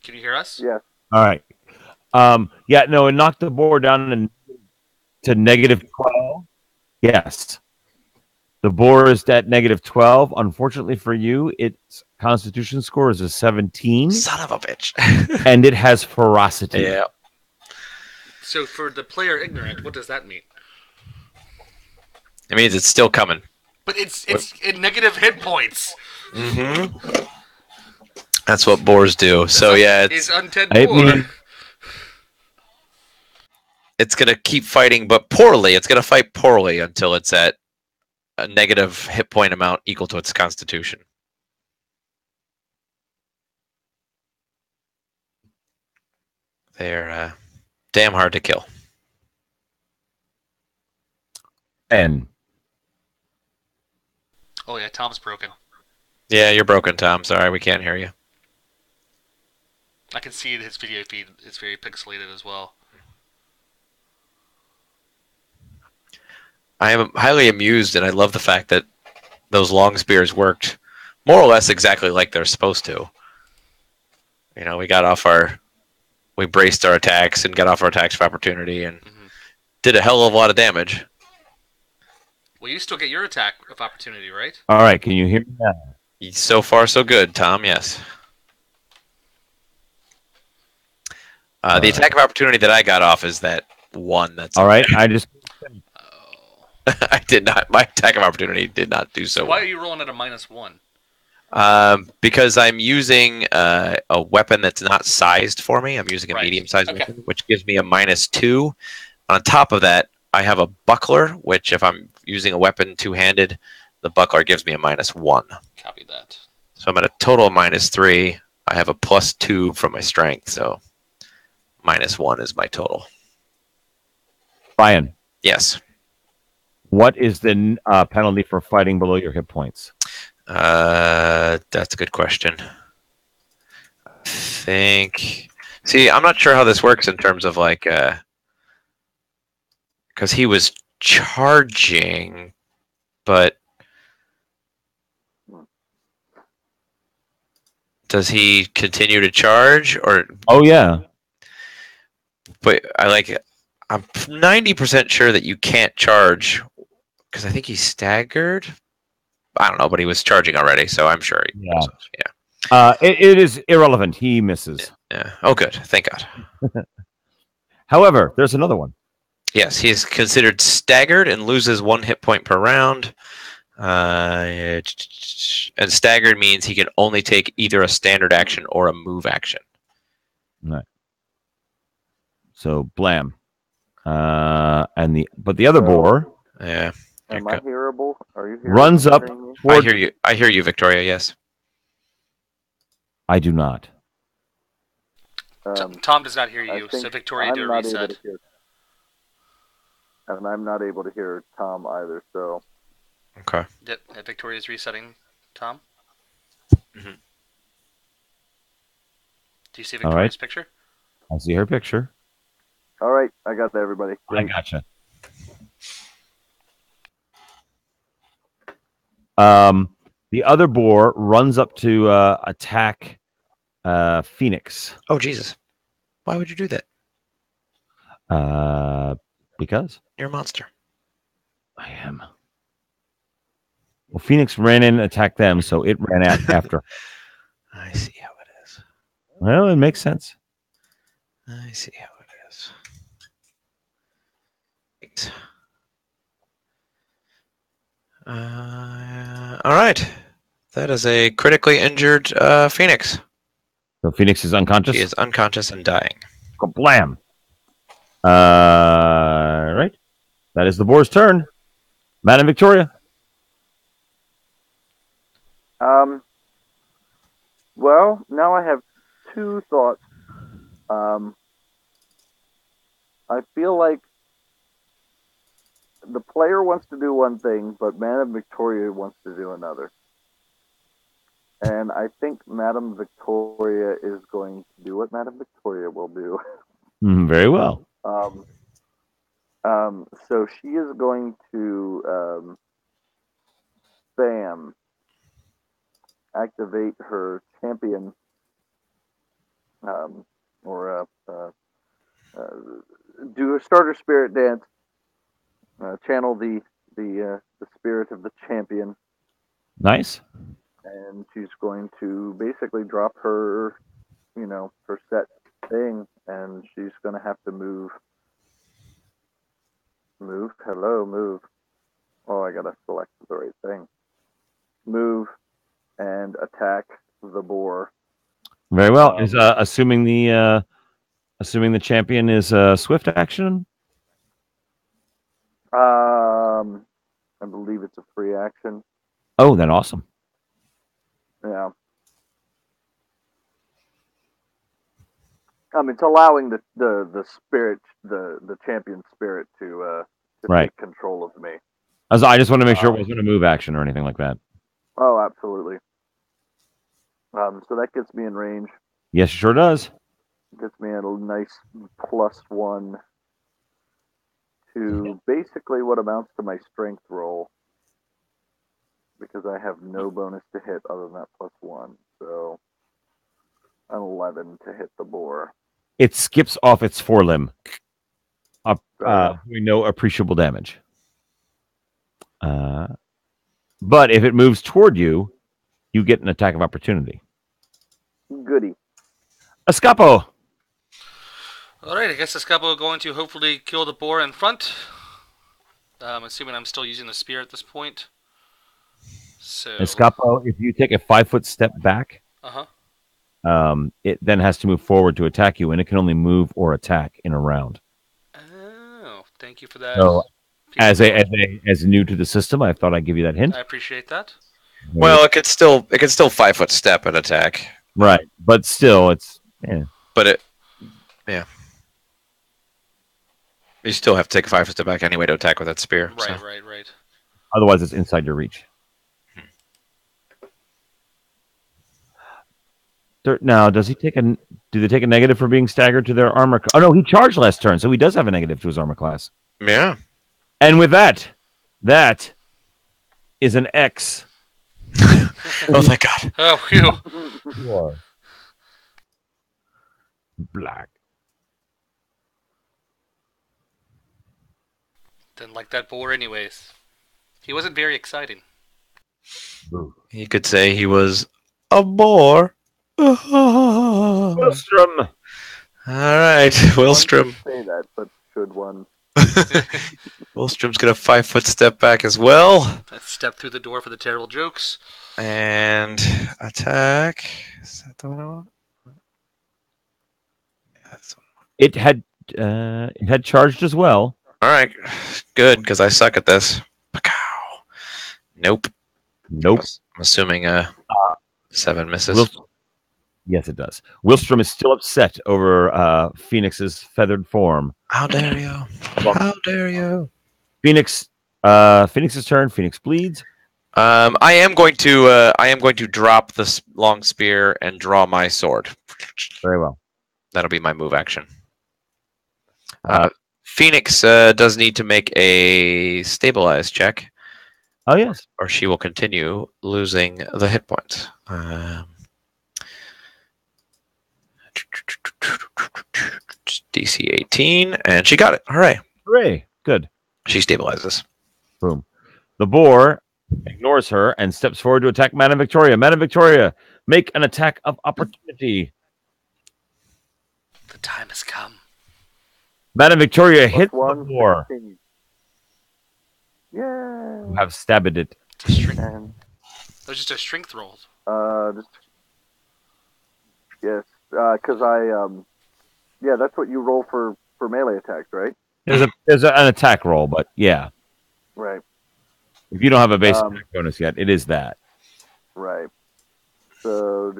Can you hear us? Yeah. All right. Yeah. No, it knocked the board down to -12. Yes. The boar is at -12. Unfortunately for you, its Constitution score is a 17, Son of a bitch. and it has ferocity. Yeah. So for the player ignorant, what does that mean? It means it's still coming. But it's in negative hit points. Mm-hmm. That's what boars do. So yeah, It's undead I boar. mean- it's gonna keep fighting, but poorly. It's gonna fight poorly until it's at a negative hit point amount equal to its constitution. They're damn hard to kill. And Oh yeah, Tom's broken. Yeah, you're broken, Tom. Sorry, we can't hear you. I can see his video feed is very pixelated as well. I am highly amused, and I love the fact that those long spears worked more or less exactly like they're supposed to. You know, we braced our attacks and got off our attacks of opportunity and did a hell of a lot of damage. Well, you still get your attack of opportunity, right? all right, can you hear me now? So far, so good, Tom. Yes. The attack of opportunity that I got off is that one. That's All right, I just Oh. I did not. My attack of opportunity did not do so Why well. are you rolling at a -1? Because I'm using a weapon that's not sized for me. I'm using a Right. medium-sized Okay. weapon, which gives me a -2. On top of that, I have a buckler, which if I'm using a weapon two-handed, the buckler gives me a -1. Copy that. So I'm at a total of -3. I have a +2 from my strength, so -1 is my total. Brian. Yes. What is the penalty for fighting below your hit points? That's a good question. I think. See, I'm not sure how this works in terms of like, because he was charging, but does he continue to charge or? Oh yeah. But I'm 90% sure that you can't charge because I think he's staggered. I don't know, but he was charging already, so I'm sure. Yeah. It is irrelevant. He misses. Yeah. Oh, good. Thank God. However, there's another one. Yes, he is considered staggered and loses 1 hit point per round. And staggered means he can only take either a standard action or a move action. Right. So blam. But the other boar Yeah. Am I hearable? Are you hearing runs up hearing me? I hear you. I hear you, Victoria. Yes. I do not. Tom does not hear I you, think so Victoria I'm do a not able reset. to hear, and I'm not able to hear Tom either. So Okay. Yep, Victoria's resetting Tom. Mhm. Do you see All Victoria's right. picture? I see her picture. all right, I got that, everybody. I gotcha. The other boar runs up to attack Phoenix. Oh Jesus! Why would you do that? Because You're a monster. I am. Well, Phoenix ran in and attacked them, so it ran out after. I see how it is. Well, it makes sense. I see how it is. All right. That is a critically injured Phoenix. So Phoenix is unconscious? She is unconscious and dying. Blam. Right. That is the boar's turn. Madam Victoria. Well, now I have two thoughts. I feel like the player wants to do one thing, but Madam Victoria wants to do another. And I think Madam Victoria is going to do what Madam Victoria will do. Very well. So she is going to spam, activate her champion, or do a starter spirit dance, channel the spirit of the champion, Nice. and she's going to basically drop her, her set thing, and she's going to have to move. Hello, move. Oh, I gotta select the right thing. Move and attack the boar. Very well. Is assuming the champion is swift action? I believe it's a free action. Oh, then awesome. Yeah. It's allowing the spirit, the champion spirit to right. take control of me. I just want to make sure it wasn't a move action or anything like that. Oh, absolutely. So that gets me in range. Yes, it sure does. Gets me a nice +1 to basically what amounts to my strength roll, because I have no bonus to hit other than that +1. So an 11 to hit the boar. It skips off its forelimb. We know appreciable damage. But if it moves toward you, you get an attack of opportunity. Goody. Escapo. All right, I guess Escapo going to hopefully kill the boar in front. Assuming I'm still using the spear at this point. So Escapo, if you take a 5-foot step back, it then has to move forward to attack you, and it can only move or attack in a round. Oh, thank you for that. So, as new to the system, I thought I'd give you that hint. I appreciate that. Well, it could still 5-foot step and attack. Right, but still, it's But yeah. You still have to take a 5-foot step back anyway to attack with that spear. Right. Otherwise, it's inside your reach. Now, do they take a negative for being staggered to their armor? Oh no, he charged last turn, so he does have a negative to his armor class. Yeah. And with that is an X. Oh, thank God. Oh, phew. Black. Didn't like that boar anyways. He wasn't very exciting. You could say he was a boar. Willstrom. All right, Willstrom. Say that, but should one? Willstrom's gonna 5-foot step back as well. Let's step through the door for the terrible jokes. And attack. Is that the one I want? It had charged as well. All right, good, because I suck at this. Nope. I'm assuming 7 misses. Yes, it does. Willstrom is still upset over Phoenix's feathered form. How dare you? How dare you? Phoenix's turn. Phoenix bleeds. I am going to drop the long spear and draw my sword. Very well. That'll be my move action. Phoenix does need to make a stabilize check. Oh yes. Or she will continue losing the hit points. DC 18, and she got it. Hooray. Hooray. Good. She stabilizes. Boom. The boar ignores her and steps forward to attack Madam Victoria. Madam Victoria, make an attack of opportunity. The time has come. Madam Victoria hits the boar. Yeah. You have stabbed it. It's a strength. That was just a strength roll. Yes. because yeah, that's what you roll for melee attacks, right? There's an attack roll, but yeah, Right. if you don't have a base attack bonus yet, it is that. Right. So,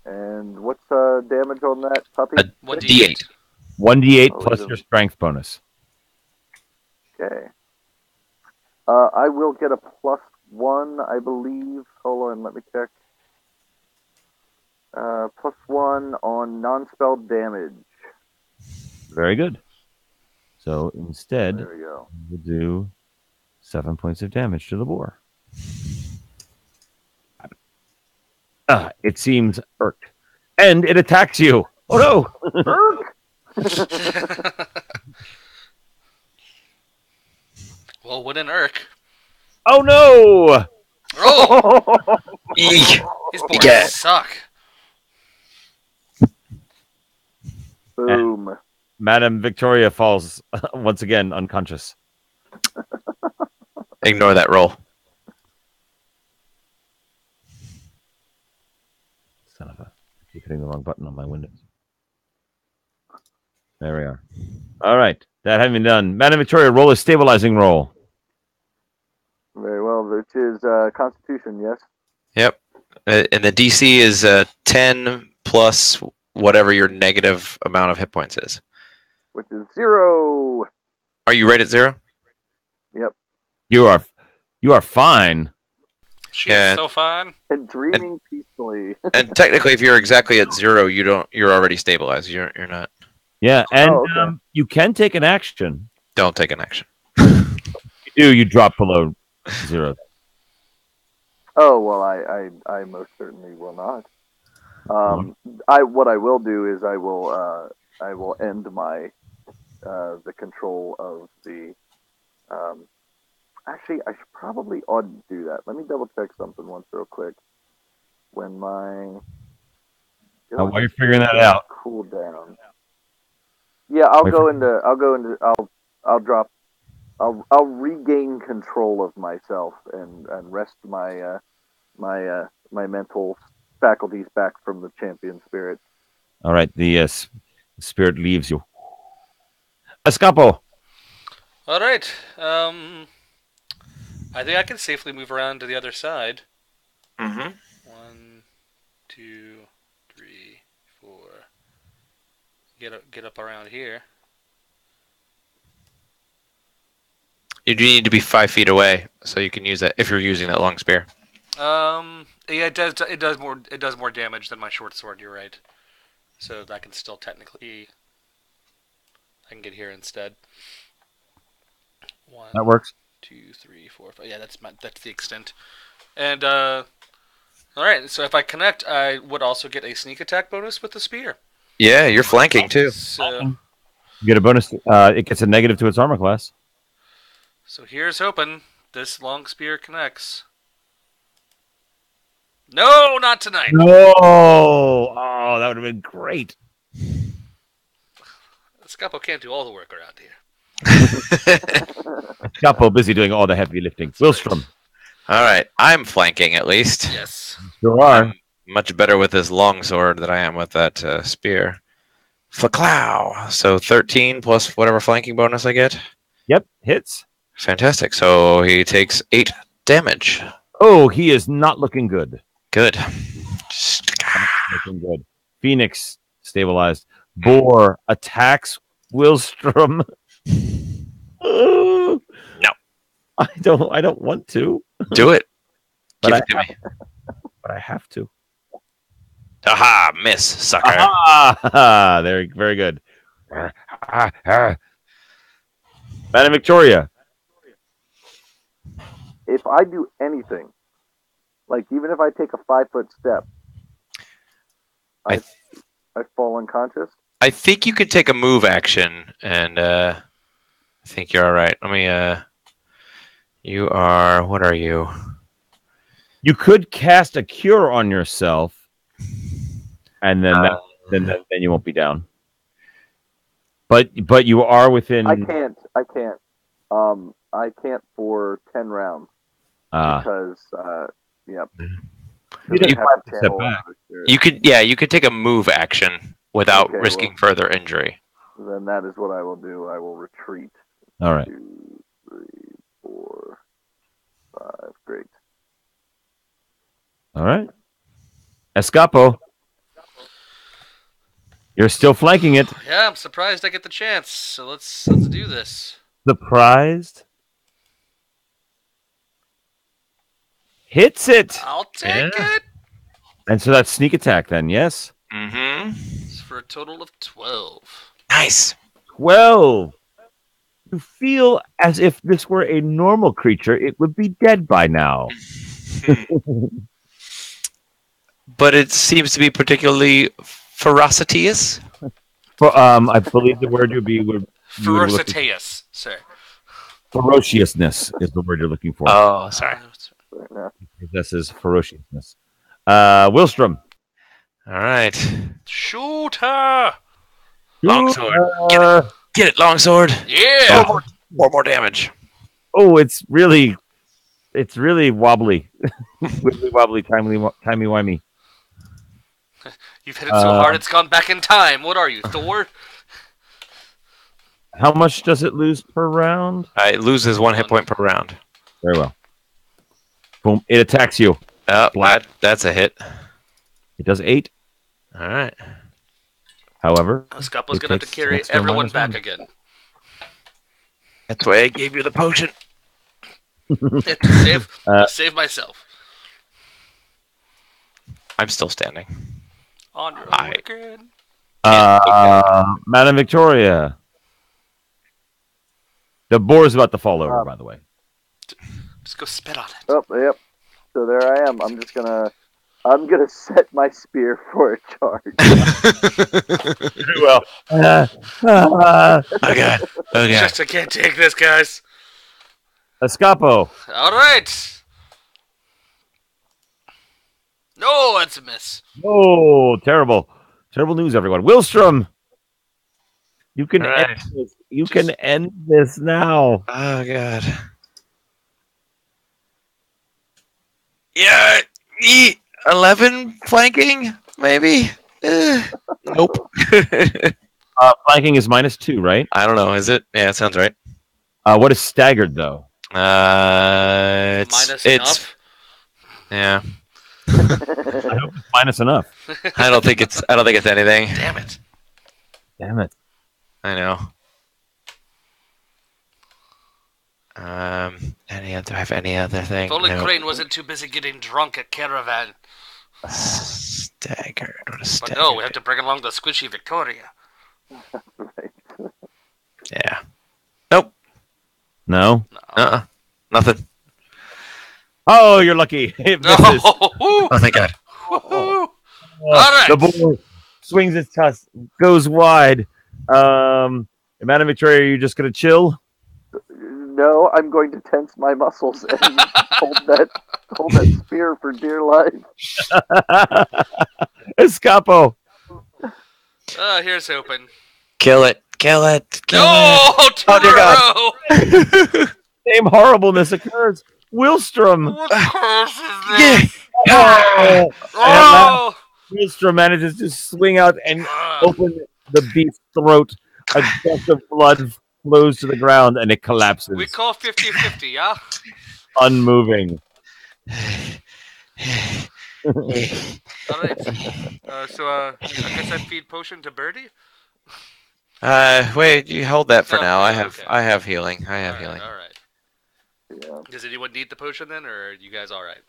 and what's damage on that puppy? A 1d8. 1d8 Oh, plus your strength bonus. Okay. I will get a +1, I believe. Hold on, let me check. +1 on non-spell damage. Very good. So instead, There we go. we'll do 7 points of damage to the boar. It seems irked. And it attacks you. Oh no! Irk! Well, when in Urk. Oh no! Oh! Eek. These boars Yeah. suck. Boom. Madame Victoria falls once again unconscious. Ignore that roll. Son of a... I keep hitting the wrong button on my Windows. There we are. All right. That having been done, Madame Victoria, roll a stabilizing roll. Very well, which is Constitution, yes? Yep. And the DC is 10 plus whatever your negative amount of hit points is. Which is 0. Are you right at 0? Yep. You are fine. She Yeah. is so fine. And dreaming peacefully. And technically, if you're exactly at 0, you're already stabilized. You're not. Yeah, and okay. you can take an action. Don't take an action. You drop below 0. Oh, well, I most certainly will not. What I will do is I will end my the control of the. Actually, I should probably ought to do that. Let me double check something once real quick. When my While you're figuring that out, cool down. Yeah, I'll drop. I'll regain control of myself and rest my my mental faculties back from the champion spirit. all right, the spirit leaves you. Escapo. All right. I think I can safely move around to the other side. Mm-hmm. 1, 2, 3, 4. Get up around here. You do need to be 5 feet away, so you can use that if you're using that long spear. Yeah, it does more damage than my short sword. You're right. So I can still technically, I can get here instead. 1, That works. 2, 3, 4, 5. Yeah, that's the extent. And all right. So if I connect, I would also get a sneak attack bonus with the spear. Yeah, you're flanking too. So You get a bonus. It gets a negative to its armor class. So here's hoping this long spear connects. No, not tonight. No! Oh, that would have been great. Scapo can't do all the work around here. Escapo busy doing all the heavy lifting. Wilstrom. All right, I'm flanking at least. Yes. Sure are. I'm much better with this long sword than I am with that spear. Flaclow. So 13 plus whatever flanking bonus I get. Yep, hits. Fantastic. So he takes 8 damage. Oh, he is not looking good. Good. Looking good. Phoenix stabilized. Boar attacks Wilstrom. No. I don't want to. Do it. But Give it to me. But I have to. Aha, miss, sucker. Aha! There, very good. Madam Victoria. If I do anything, like even if I take a 5-foot step, I fall unconscious. I think you could take a move action, and I think you're all right. Let me. You are. What are you? You could cast a cure on yourself, and then then you won't be down. But you are within. I can't. I can't for 10 rounds because. Yep. You Does it you have have to to step channel back. out, or- You could take a move action without Okay, risking further injury. Then that is what I will do. I will retreat. All right. 2, 3, 4, 5. Great. All right. Escapo. You're still flanking it. Yeah, I'm surprised I get the chance. So let's do this. Surprised. Hits it. I'll take it. And so that's sneak attack then, yes? Mm-hmm. It's for a total of 12. Nice. 12. You feel as if this were a normal creature, it would be dead by now. But it seems to be particularly ferocious. I believe the word would be Ferocitaous, sir. ferociousness is the word you're looking for. Oh, sorry. Fair enough. It possesses ferociousness. Wilstrom. All right. Shoot her! Longsword. Get it, longsword. Yeah! Four more damage. Oh, it's really wobbly. Wibbly wobbly, timey-wimey. You've hit it so hard it's gone back in time. What are you, Thor? How much does it lose per round? It loses 1 hit point per round. Very well. Boom. It attacks you. That's a hit. It does 8. All right. However, Scapo's it going to have to takes carry extra everyone -1. back again. That's why I gave you the potion. to save myself. I'm still standing. On your I- own again. Madam Victoria. The boar's about to fall over, by the way. Just go spit on it. Oh, yep. So there I am. I'm gonna set my spear for a charge. Very well. Okay. Just I can't take this, guys. Escapo. All right. No, that's a miss. Oh, terrible. Terrible news, everyone. Wilstrom. You can All right. end this. You can end this now. Oh god. Yeah. 11 flanking, maybe. Nope. Flanking is -2, right? I don't know. Is it? Yeah, it sounds right. What is staggered though? Minus enough. Yeah. I hope it's minus enough. I don't think it's anything. Damn it. Damn it. I know. Do I have any other thing? If only No. Crane wasn't too busy getting drunk at Caravan. Staggered. What a But staggered. no, we have to bring along the squishy Victoria. Right. Yeah. Nope. No. Nothing. Oh, you're lucky. It misses. Oh, Oh, thank God. all right. The ball swings its tusk, goes wide. Madam Victoria, are you just gonna chill? No, I'm going to tense my muscles and hold that spear for dear life. Escapo. Here's hoping. Kill it. Kill it. Kill No, two Oh, in dear a God. row. Same horribleness occurs. Wilstrom. What curse is it. this? Oh. Oh! Wilstrom manages to swing out and open the beast's throat. A gush of blood flows to the ground and it collapses, We call 50-50, yeah? unmoving. All right. I guess I feed potion to Birdie? Wait, you hold that for Oh, now. okay. I have healing. I have All healing. right, all right. Yeah. Does anyone need the potion then, or are you guys all right?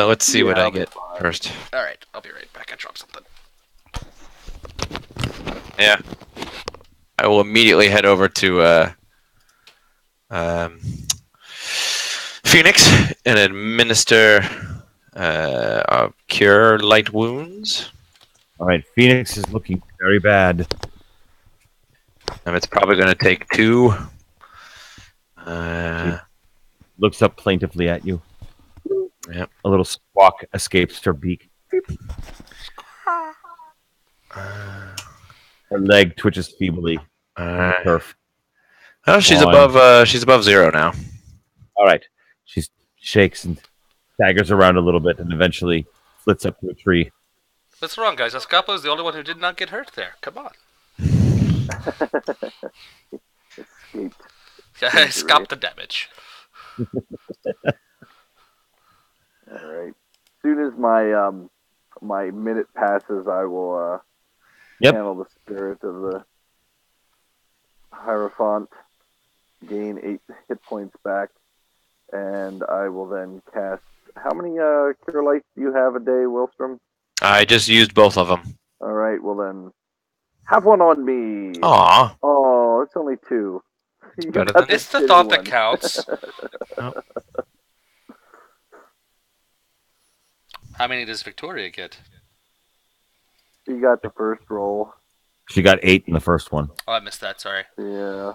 Let's see what Yeah, I I'll be get fine. first. All right, I'll be right back. I dropped something. Yeah. I will immediately head over to Phoenix and administer cure light wounds. All right, Phoenix is looking very bad. And it's probably going to take 2. Looks up plaintively at you. Yep. A little squawk escapes her beak. Her leg twitches feebly. Turf. Oh, she's Fine. above 0 now. All right. She shakes and staggers around a little bit and eventually flits up to a tree. What's wrong, guys? Escapo is the only one who did not get hurt there. Come on. Escaped. I escaped the damage. All right. As soon as my minute passes, I will channel the spirit of the Hierophant, gain 8 hit points back, and I will then cast. How many cure lights do you have a day, Wilstrom? I just used both of them. All right. Well then, have one on me. Aw. Oh, it's only 2. Better than It's the thought that counts. Oh. How many does Victoria get? You got the first roll. She got 8 in the first one. Oh, I missed that. Sorry. Yeah.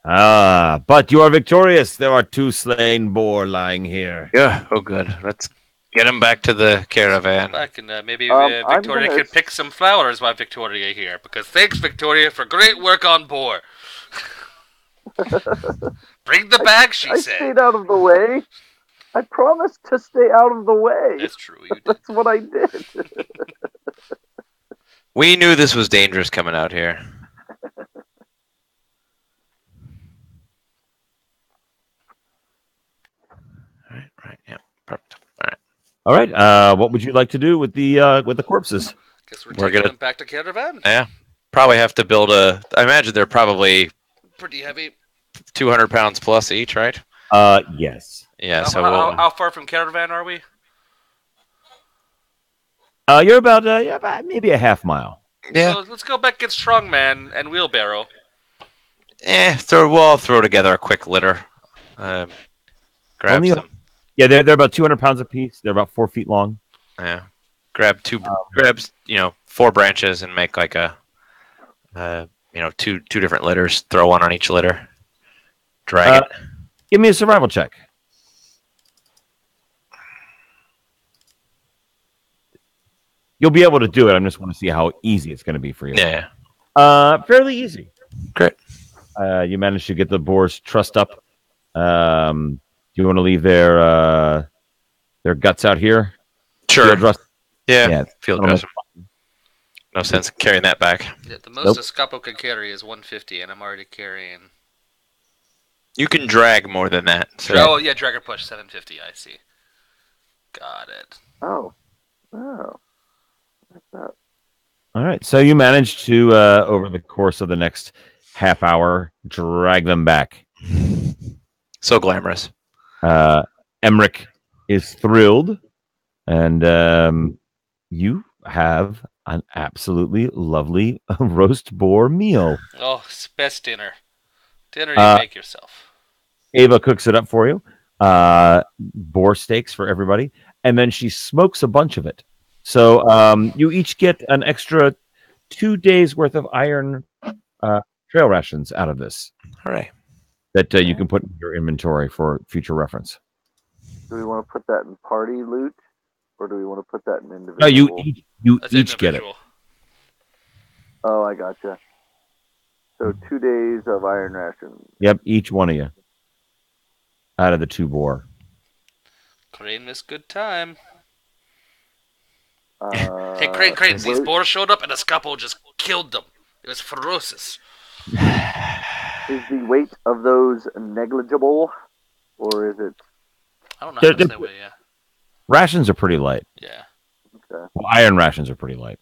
But you are victorious. There are 2 slain boar lying here. Yeah. Oh, good. Let's get him back to the caravan. I can maybe I'm Victoria gonna- could pick some flowers while Victoria here. Because thanks, Victoria, for great work on boar. Bring the bag, she I said. stayed out of the way. I promised to stay out of the way. That's true. You did. That's what I did. We knew this was dangerous coming out here. Right. Yeah. Perfect. All right. What would you like to do with the corpses? Guess We're taking gonna- them back to caravan. Yeah. Probably have to build a. I imagine they're probably Pretty heavy. 200 pounds plus each, right? Yes. Yeah. How, So how, we'll. how far from caravan are we? You're about maybe a half mile. Yeah. So let's go back, get strongman and wheelbarrow. We'll all throw together a quick litter. Grab Only- some. Yeah, they're about 200 pounds apiece. They're about 4 feet long. Yeah. Grab 4 branches and make like a, two different litters. Throw one on each litter. Drag it. Give me a survival check. You'll be able to do it. I just want to see how easy it's going to be for you. Yeah. Fairly easy. Great. You managed to get the boars trussed up. Do you want to leave their guts out here? Sure. Field dress- Yeah. Yeah. Field That'll dress. No sense carrying that back. Yeah, the most Nope. Escapo can carry is 150, and I'm already carrying. You can drag more than that. So Oh yeah, Dragger push 750. I see. Got it. Oh. Like that. All right. So you managed to, over the course of the next half hour, drag them back. So glamorous. Emmerich is thrilled, and you have an absolutely lovely roast boar meal. Oh, it's best dinner. Dinner Uh, you make yourself. Ava cooks it up for you. Boar steaks for everybody, and then she smokes a bunch of it. So you each get an extra 2 days worth of iron trail rations out of this All right. that you can put in your inventory for future reference. Do we want to put that in party loot, or do we want to put that in individual? No, you That's each get it. individual. Oh, I gotcha. So 2 days of iron rations. Yep, each one of you out of the 2 boar. Crane missed good time. Hey, Crane, these wait. boars showed up and Escapo just killed them. It was ferocious. Is the weight of those negligible, or is it? I don't know They're- how to say they're- way, yeah. Rations are pretty light. Yeah. Okay. Well, iron rations are pretty light.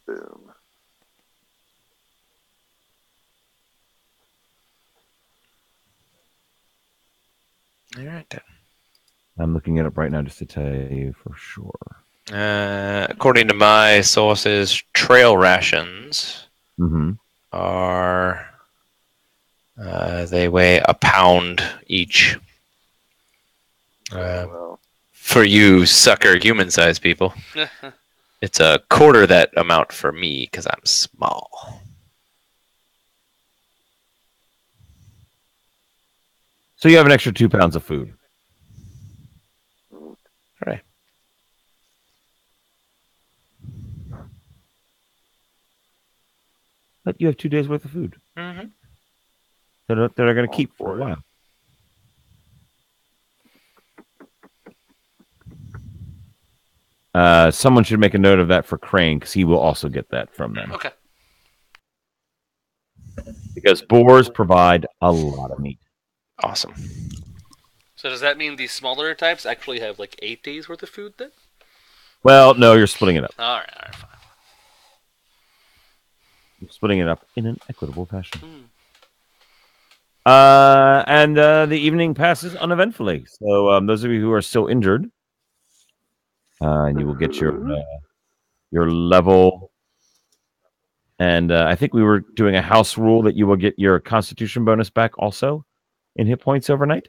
Boom. All right then. I'm looking it up right now just to tell you for sure. According to my sources, trail rations Mm-hmm. are they weigh a pound each. Well, For you sucker human-sized people, it's a quarter that amount for me because I'm small. So you have an extra 2 pounds of food. All right. But you have 2 days worth of food Mm-hmm. that are going to All keep for for a it. while. Someone should make a note of that for Crane because he will also get that from them. Okay. Because boars provide a lot of meat. Awesome. So does that mean these smaller types actually have like 8 days worth of food then? Well, no, you're splitting it up. All right, fine. You're splitting it up in an equitable fashion. Hmm. And the evening passes uneventfully. So those of you who are still injured, you will get your level. And I think we were doing a house rule that you will get your Constitution bonus back also in hit points overnight.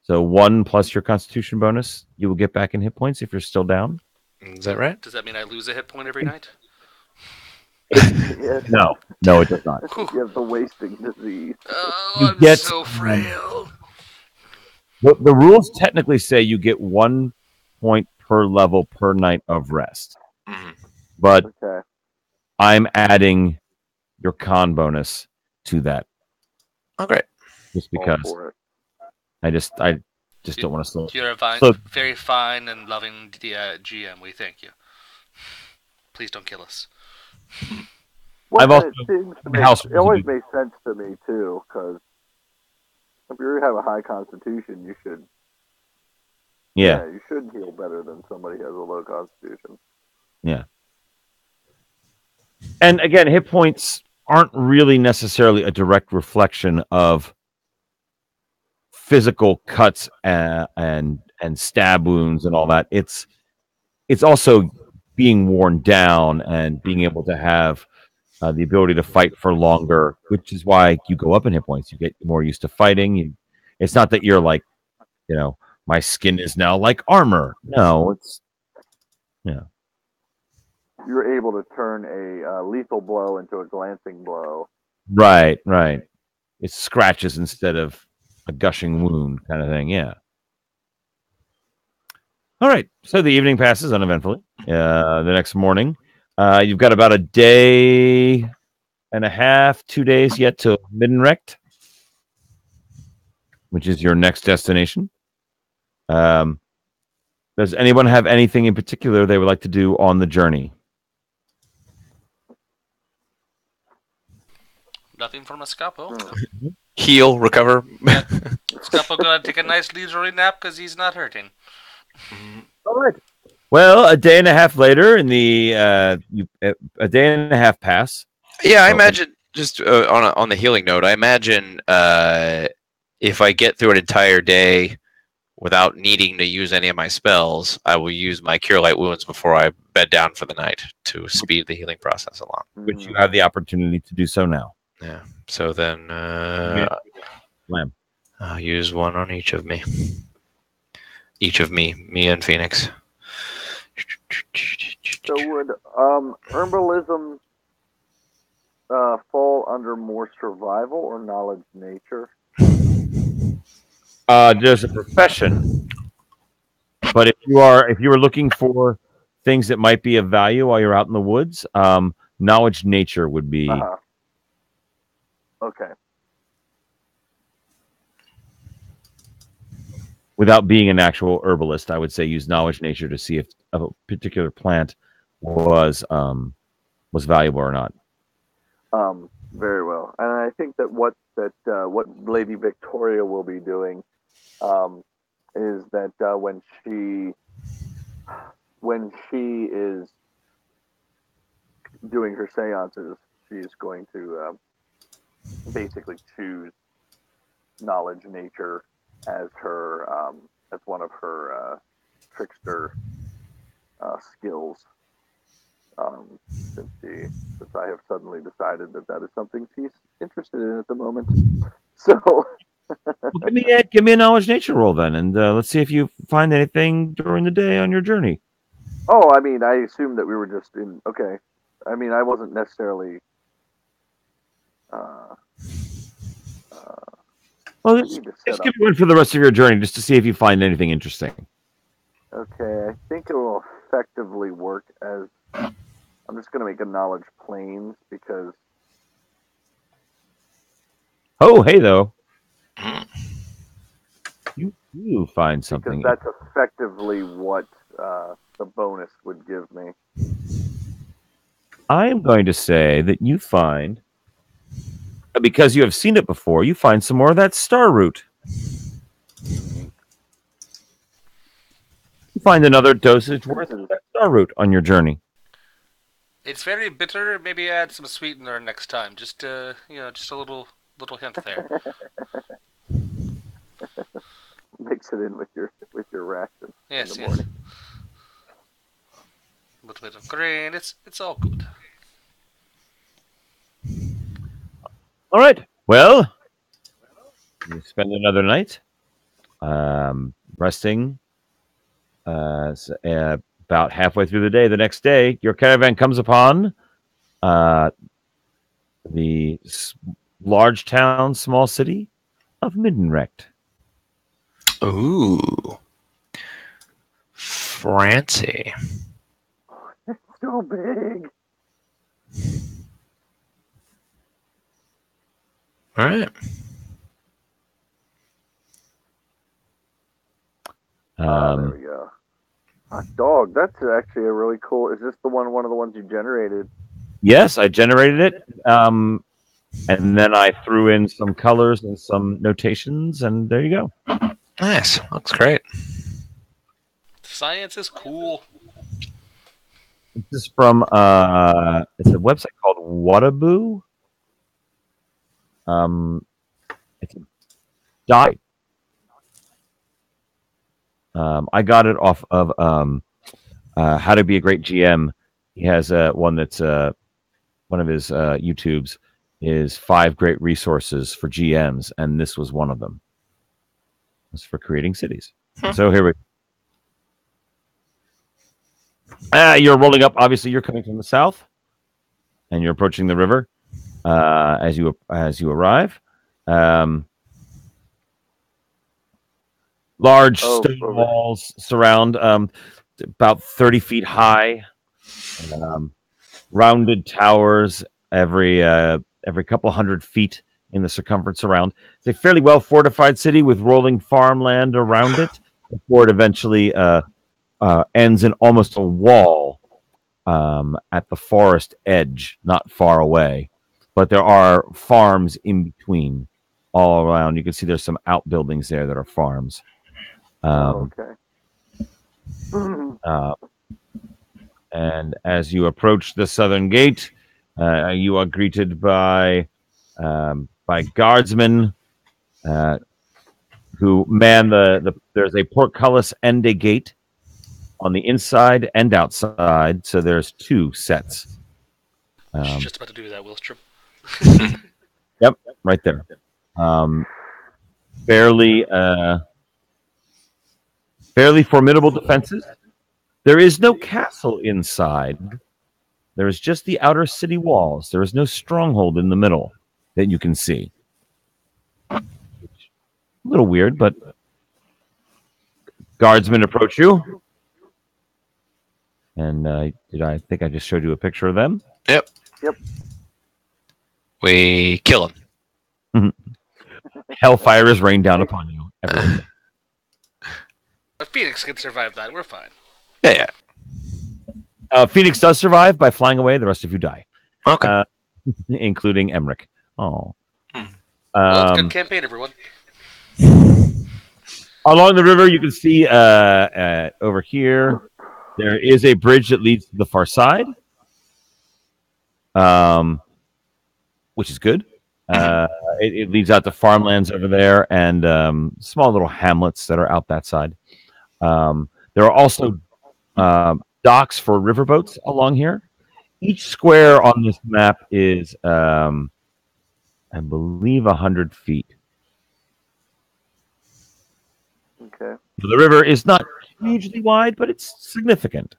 So 1 plus your Constitution bonus, you will get back in hit points if you're still down. Is that right? Does that mean I lose a hit point every night? Yes. No, it does not. You have the wasting disease. Oh, You I'm get, so frail. The rules technically say you get 1 point per level per night of rest. Mm-hmm. But Okay. I'm adding your con bonus to that Oh, great. just All because for it. I just don't want to slow. You're a So- very fine and loving GM. We thank you. Please don't kill us. Well, I've also- it seems to my house make, it always rules makes sense to me too, because if you have a high constitution, you should Yeah. you should heal better than somebody who has a low constitution. And again, hit points aren't really necessarily a direct reflection of physical cuts and stab wounds and all that. It's also being worn down and being able to have the ability to fight for longer, which is why you go up in hit points. You get more used to fighting. It's not that you're like, my skin is now like armor. No, it's You're able to turn a lethal blow into a glancing blow. right. It's scratches instead of a gushing wound kind of thing. Yeah. All right. So the evening passes uneventfully. The next morning, you've got about a day and a half, 2 days yet to Middenrecht, which is your next destination. Does anyone have anything in particular they would like to do on the journey? Nothing from a Scapo. Heal, recover. Scapo gonna take a nice leisurely nap because he's not hurting. All right. Well, a day and a half later, in the a day and a half pass. Yeah, I imagine just on the healing note. I imagine if I get through an entire day without needing to use any of my spells, I will use my Cure Light Wounds before I bed down for the night to speed the healing process along. Which you have the opportunity to do so now. Yeah. So then Lamb. I'll use 1 on each of me. Me and Phoenix. So would herbalism fall under more survival or knowledge nature? There's a profession, but if you were looking for things that might be of value while you're out in the woods, knowledge nature would be. Okay. Without being an actual herbalist, I would say use knowledge nature to see if a particular plant was valuable or not. Very well. And I think that what Lady Victoria will be doing is that when she is doing her seances, she's going to basically choose knowledge nature as her as one of her trickster skills. Since I have suddenly decided that is something she's interested in at the moment. So Well, give me a knowledge nature roll then, and let's see if you find anything during the day on your journey. Oh, I mean, I assumed that we were just in. Okay, I mean, I wasn't necessarily. Well, I just, need to just set give up. it one for the rest of your journey, just to see if you find anything interesting. Okay, I think it will effectively work as. I'm just going to make a knowledge planes because. Oh, hey, though. You find Because something. that's effectively what the bonus would give me. I am going to say that you find, because you have seen it before, you find some more of that star root. Neat. You find another dosage worth of that star root on your journey. It's very bitter. Maybe add some sweetener next time. Just just a little hint there. Mix it in with your ration Yes, in the yes. morning. A little bit of grain. It's all good. All right. Well, you spend another night resting. About halfway through the day, the next day, your caravan comes upon uh, the large town, small city of Middenrecht. Ooh, fancy. It's so big. All right. There we go. Hot dog. That's actually a really cool. Is this one of the ones you generated? Yes, I generated it, and then I threw in some colors and some notations, and there you go. Nice. Looks great. Science is cool. This is from it's a website called Whataboo. It's a dot. I got it off of How to Be a Great GM. He has one that's one of his YouTubes is 5 great resources for GMs, and this was one of them. It's for creating cities. So here we go. You're rolling up. Obviously, you're coming from the south, and you're approaching the river as you arrive. Large stone walls surround, about 30 feet high. Rounded towers every couple hundred feet in the circumference around. It's a fairly well fortified city with rolling farmland around it before it eventually ends in almost a wall at the forest edge, not far away. But there are farms in between all around. You can see there's some outbuildings there that are farms. Okay. And as you approach the southern gate, you are greeted by guardsmen who man there's a portcullis and a gate on the inside and outside, so there's 2 sets. Just about to do that, Willstrom. Yep, right there. Fairly formidable defenses. There is no castle inside. There is just the outer city walls. There is no stronghold in the middle that you can see. A little weird, but guardsmen approach you. And I think I just showed you a picture of them? Yep. We kill him. Hellfire is rained down upon you. Everyone. A phoenix can survive that. We're fine. Yeah. Phoenix does survive by flying away. The rest of you die. Okay. Including Emmerich. Oh. Well, it's a good campaign, everyone. Along the river, you can see over here, there is a bridge that leads to the far side, which is good. It leads out to farmlands over there and small little hamlets that are out that side. There are also docks for riverboats along here. Each square on this map is, I believe, 100 feet. Okay. So the river is not hugely wide, but it's significant.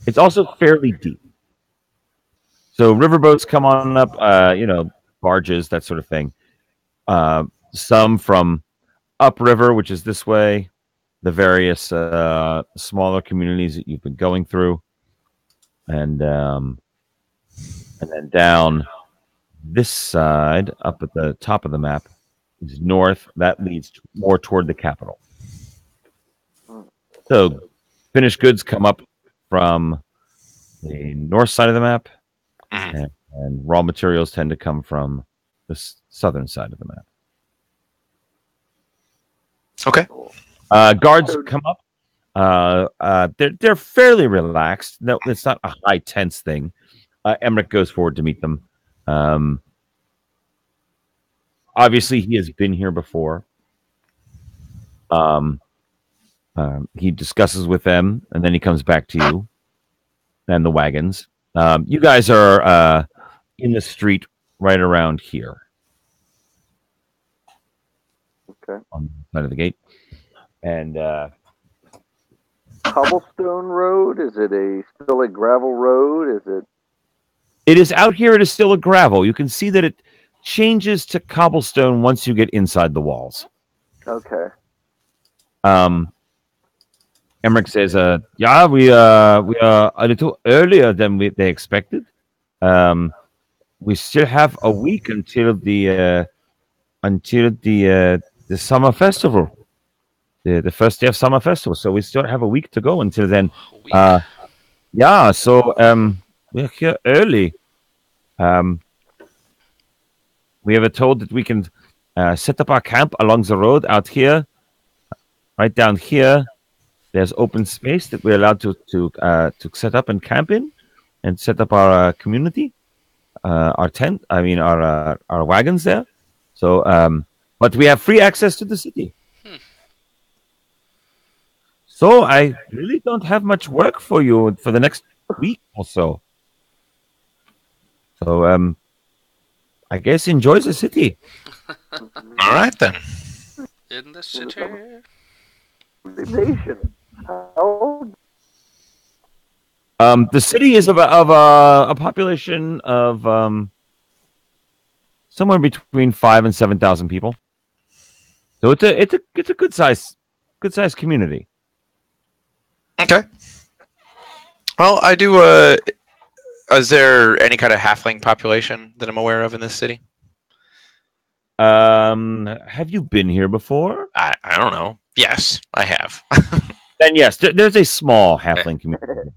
It's also fairly deep. So riverboats come on up, barges, that sort of thing. some from upriver, which is this way, the various smaller communities that you've been going through, and then down this side, up at the top of the map, is north. That leads more toward the capital. So finished goods come up from the north side of the map, and raw materials tend to come from the southern side of the map. Okay. Guards come up. They're fairly relaxed. No, it's not a high tense thing. Emmerich goes forward to meet them. Obviously, he has been here before. He discusses with them, and then he comes back to you and the wagons. You guys are in the street right around here. Okay. On the side of the gate. And cobblestone road? Is it still a gravel road? Is it? It is out here. It is still a gravel. You can see that it changes to cobblestone once you get inside the walls. Okay. Emmerich says, "Yeah, we are a little earlier than they expected. We still have a week until the summer festival, the first day of summer festival. So we still have a week to go until then. Yeah. So we're here early. We were told that we can set up our camp along the road out here, right down here. There's open space that we're allowed to set up and camp in, and set up our community, our tent. I mean, our wagons there. So, but we have free access to the city. So I really don't have much work for you for the next week or so. So, I guess enjoy the city. All right then. In the city. Nation. How? The city is of a population of somewhere between 5,000 and 7,000 people. So it's a good size community. Okay. Well, I do. Is there any kind of halfling population that I'm aware of in this city? Have you been here before? I don't know. Yes, I have. Then yes, there's a small halfling community.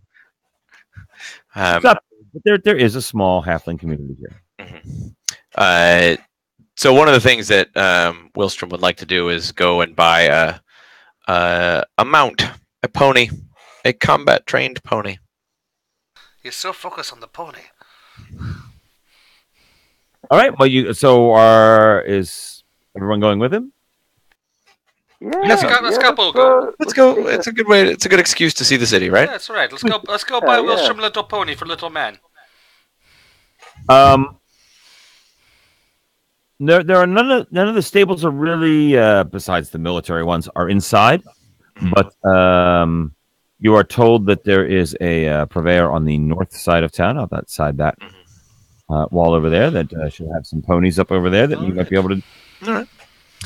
But there is a small halfling community here. Mm-hmm. So one of the things that Wilstrom would like to do is go and buy a mount, a pony, a combat trained pony. You're so focused on the pony. All right. Well, is everyone going with him? Yeah. Let's go, Bogo. Let's go. It's a good way. It's a good excuse to see the city, right? Yeah, that's right. Let's go buy Wilstrom little pony for little man. There are none of the stables are really besides the military ones are inside, but you are told that there is a purveyor on the north side of town, outside that wall over there, that should have some ponies up over there that you might be able to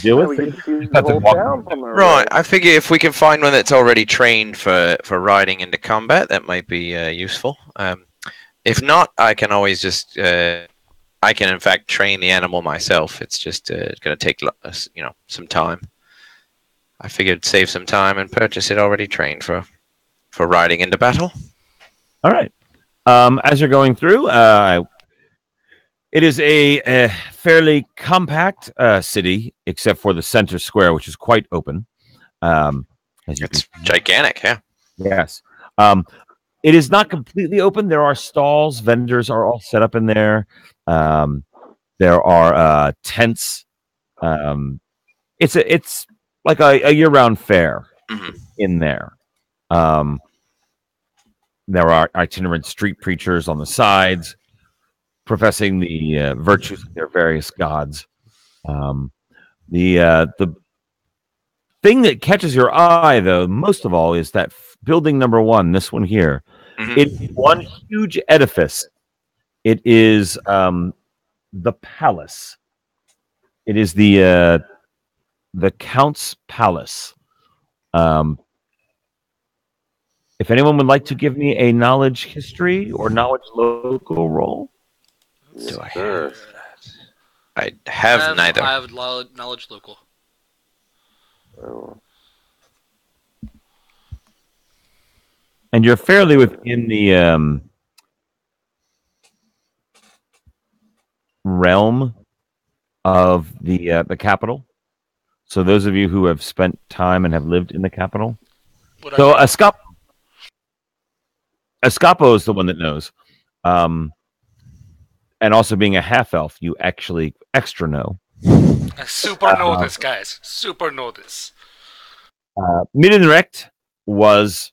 deal with. Right. I figure if we can find one that's already trained for riding into combat, that might be useful. If not, I can always just I can in fact train the animal myself. It's just going to take some time. I figured save some time and purchase it already trained for riding into battle. All right. As you're going through, it is a fairly compact city, except for the center square, which is quite open. It's gigantic, yeah. Yes. It is not completely open. There are stalls. Vendors are all set up in there. There are tents. It's like a year-round fair in there. There are itinerant street preachers on the sides, professing the virtues of their various gods. The thing that catches your eye, though, most of all, is that building number one, this one here. It's one huge edifice. It is the palace It is the Count's Palace. Um, if anyone would like to give me a knowledge history or knowledge local roll, Do Yes, I sir. have that? I have neither. I have knowledge local. Oh, and you're fairly within the realm of the capital. So those of you who have spent time and have lived in the capital. Would I So know? Escapo is the one that knows. And also being a half elf, you actually extra know. I super know this, guys. Super know this. Middenrecht was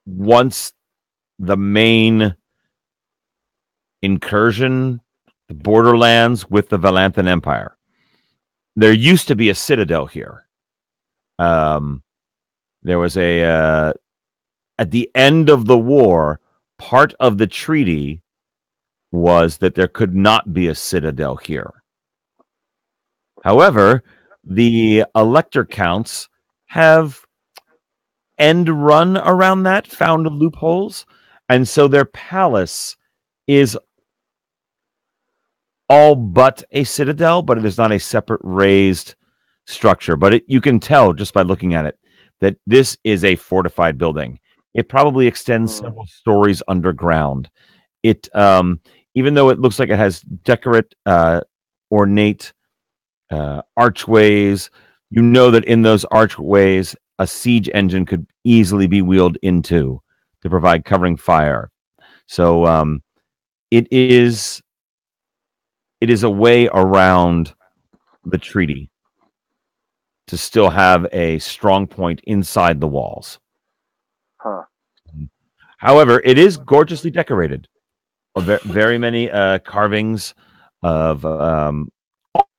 once the main incursion, the borderlands with the Valanthan Empire. There used to be a citadel here. There was at the end of the war, part of the treaty was that there could not be a citadel here. However, the elector counts have end run around that, found loopholes, and so their palace is all but a citadel, but it is not a separate raised structure. But you can tell just by looking at it that this is a fortified building. It probably extends several stories underground. It, even though it looks like it has decorate, ornate archways, you know that in those archways, a siege engine could easily be wheeled into to provide covering fire. So it is a way around the treaty to still have a strong point inside the walls. huh. However, it is gorgeously decorated. Very many carvings of all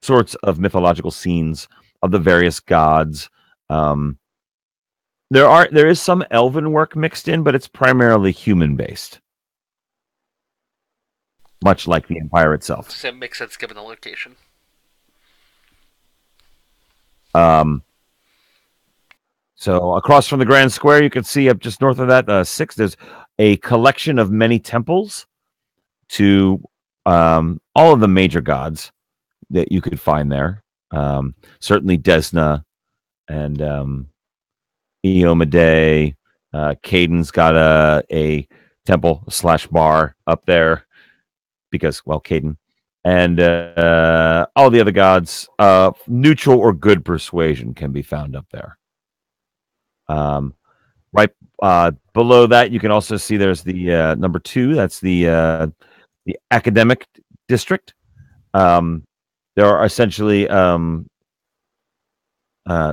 sorts of mythological scenes of the various gods. There is some elven work mixed in, but it's primarily human based, much like the empire itself. It makes sense given the location. So across from the Grand Square, you can see up just north of that, there's a collection of many temples to all of the major gods that you could find there. Certainly Desna and Eomade. Caden's got a temple / bar up there because, well, Caden. And all the other gods, neutral or good persuasion can be found up there. Right below that, you can also see there's the number 2. That's the academic district. There are essentially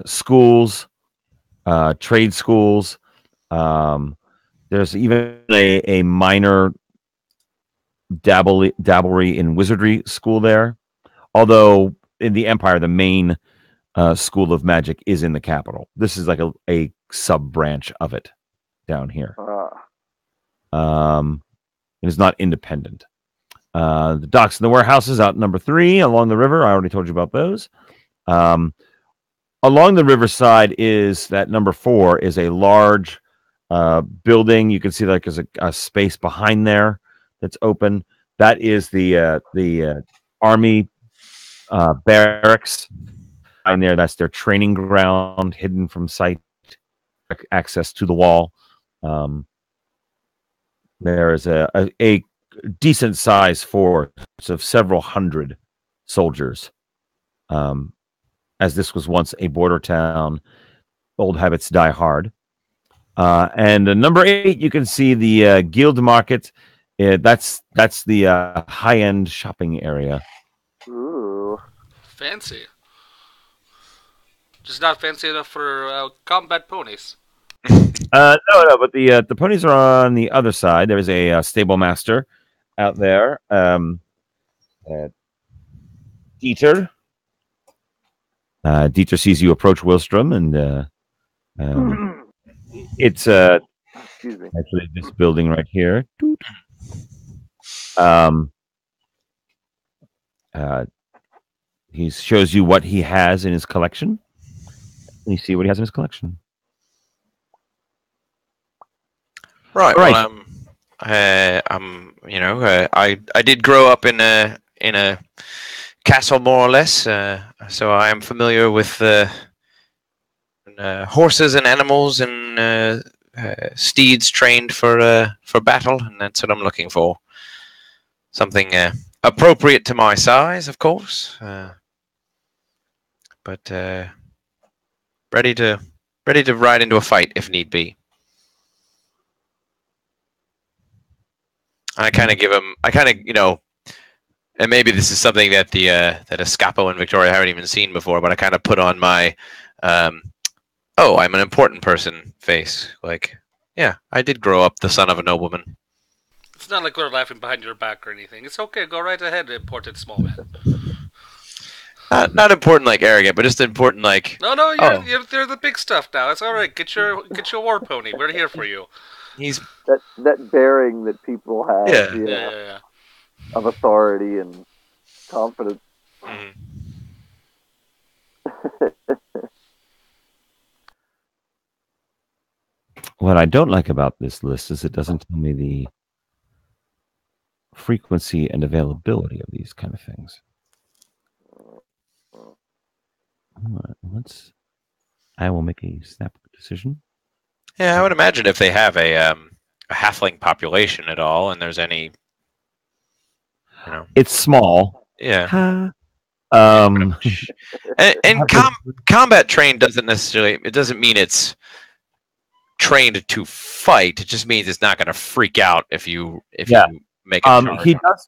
schools, trade schools. There's even a minor dabblery in wizardry school there. Although in the Empire, the main school of magic is in the capital. This is like a sub branch of it down here. It is not independent. The docks and the warehouses out number 3 along the river. I already told you about those. Along the riverside is that number 4 is a large building. You can see like there's a space behind there that's open. That is the army barracks. And there, that's their training ground, hidden from sight, access to the wall. There is a decent size force of several hundred soldiers. As this was once a border town, old habits die hard. And number 8, you can see the Guild Market. That's the high-end shopping area. Ooh. Fancy. Just not fancy enough for combat ponies. No, but the ponies are on the other side. There's a stable master out there. Dieter. Dieter sees you approach Wilstrom, and it's Excuse me. actually this building right here. he shows you what he has in his collection. And you see what he has in his collection. Right. All right. Well, I did grow up in a castle, more or less. So I am familiar with horses and animals and steeds trained for battle, and that's what I'm looking for. Something appropriate to my size, of course, but ready to ride into a fight if need be. I kind of give him. I kind of and maybe this is something that that Escapo and Victoria haven't even seen before, but I kind of put on my oh, I'm an important person face. Like, yeah, I did grow up the son of a nobleman. It's not like we're laughing behind your back or anything. It's okay. Go right ahead, important small man. Not important like arrogant, but just important like. No, you're the big stuff now. It's all right. Get your war pony. We're here for you. He's that bearing that people have, Yeah. of authority and confidence. Mhm. What I don't like about this list is it doesn't tell me the frequency and availability of these kind of things. I will make a snap decision. Yeah, I would imagine if they have a halfling population at all, and there's any, it's small. Yeah. And Combat trained doesn't necessarily. It doesn't mean it's trained to fight. It just means it's not going to freak out if you make a charge. He does.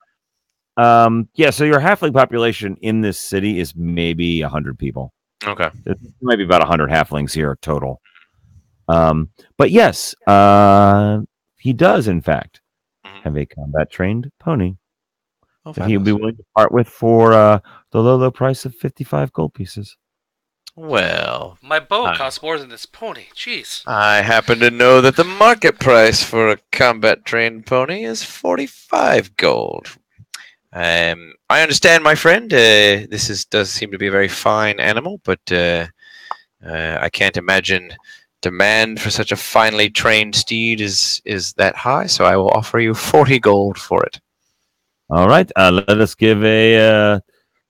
So your halfling population in this city is maybe 100 people. Okay. There might be about 100 halflings here total. But yes, he does in fact have a combat trained pony that he would be willing to part with for the low price of 55 gold pieces. Well, my bow costs more than this pony. Jeez. I happen to know that the market price for a combat trained pony is 45 gold. I understand, my friend. This does seem to be a very fine animal, but I can't imagine demand for such a finely trained steed is that high. So I will offer you 40 gold for it. All right. Let us give a.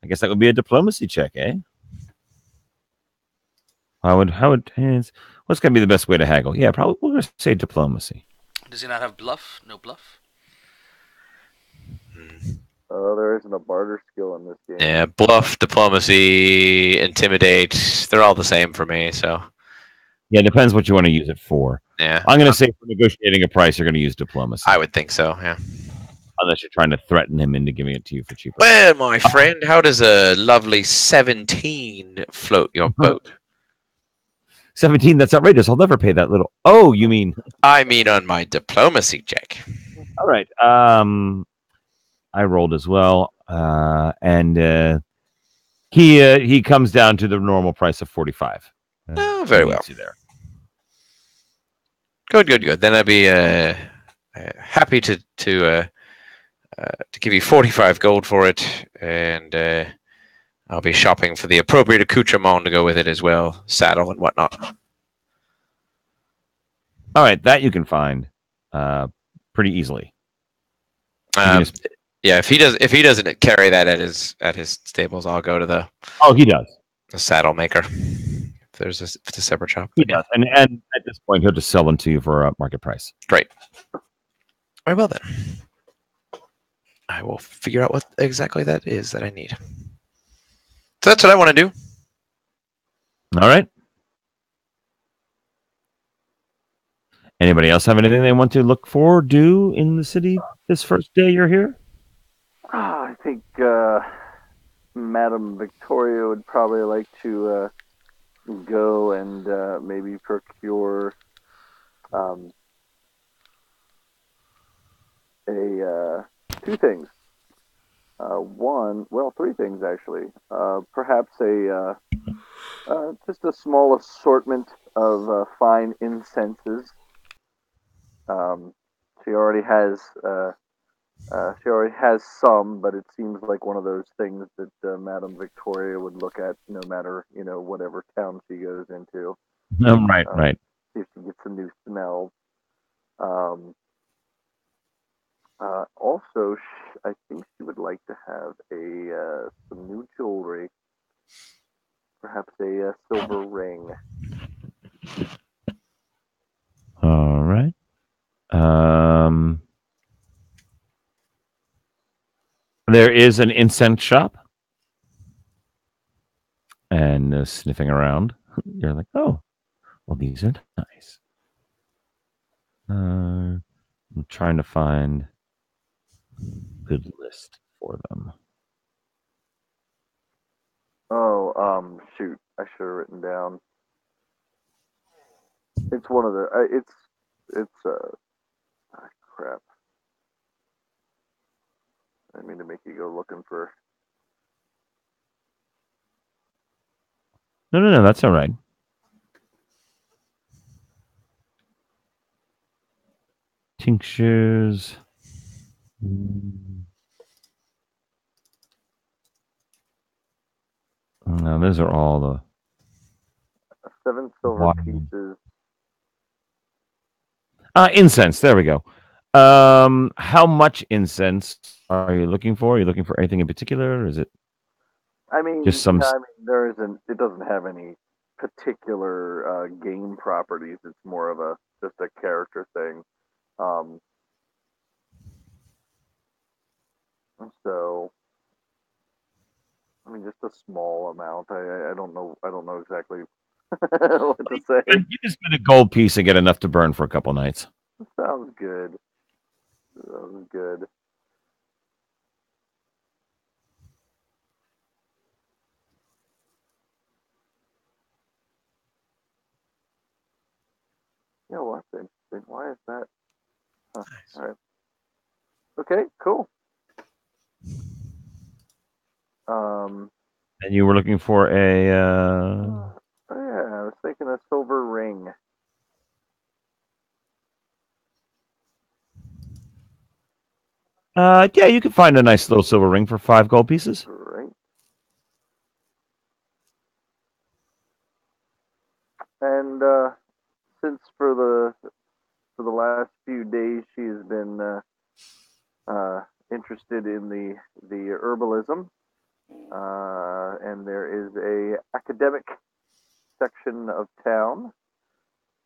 I guess that would be a diplomacy check, eh? What's going to be the best way to haggle? Yeah, probably we're going to say diplomacy. Does he not have bluff? No bluff? Oh, there isn't a barter skill in this game. Yeah, bluff, diplomacy, intimidate, they're all the same for me, so. Yeah, it depends what you want to use it for. Yeah. I'm going to say for negotiating a price, you're going to use diplomacy. I would think so, yeah. Unless you're trying to threaten him into giving it to you for cheaper. Well, my friend, how does a lovely 17 float your boat? 17? That's outrageous. I'll never pay that little. Oh, you mean? I mean on my diplomacy check. All right. I rolled as well, and he comes down to the normal price of 45. Oh, very well. There. Good. Then I'd be happy to give you 45 gold for it, and I'll be shopping for the appropriate accoutrement to go with it as well, saddle and whatnot. All right, that you can find pretty easily. Yeah, if he doesn't carry that at his stables, I'll go to the. Oh, he does. The saddle maker. If it's a separate shop. He does, and at this point, he'll just sell them to you for a market price. Great. Very well then. I will figure out what exactly that is that I need. So that's what I want to do. All right. Anybody else have anything they want to look for, do in the city this first day you're here? I think Madame Victoria would probably like to go and maybe procure two things. Three things actually. Perhaps just a small assortment of fine incenses. She already has She already has some, but it seems like one of those things that Madame Victoria would look at no matter whatever town she goes into. Right, Um, right. See if she gets some new smells. Um, also, I think she would like to have a some new jewelry, perhaps a silver ring. All right. Um, there is an incense shop, and sniffing around, you're like, oh, well, these are nice. I'm trying to find a good list for them. Oh, shoot! I should have written down. It's one of the. Crap. I didn't mean to make you go looking for. No, no, no, that's all right. Tinctures. No, those are all the 7 silver wild. pieces. Incense. There we go. How much incense are you looking for? Are you looking for anything in particular? Or is it I just mean, some? yeah, I mean, there isn't. It doesn't have any particular game properties. It's more of a just a character thing. Um, so I mean, just a small amount. I don't know. I don't know exactly what to say. You can spend a gold piece and get enough to burn for a couple nights. Sounds good. Sounds good. You know what? That's interesting. Why is that? Huh. All right. Okay. Cool. Um. And you were looking for a. Oh yeah, I was thinking a silver ring. Yeah, you can find a nice little silver ring for 5 gold pieces. Right. And since for the last few days she has been interested in the herbalism, and there is a academic section of town.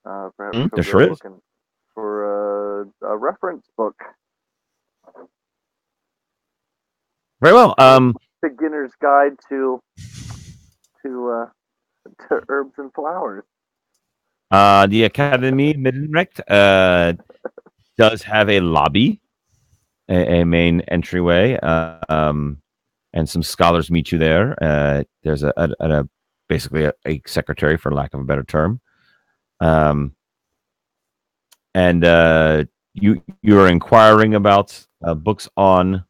Perhaps she'll There sure go is. looking for a reference book. Very well. Beginner's Guide to uh, to herbs and flowers. The Academy Middenrecht does have a lobby, a main entryway, and some scholars meet you there. There's a basically a secretary, for lack of a better term, um, and you are inquiring about books on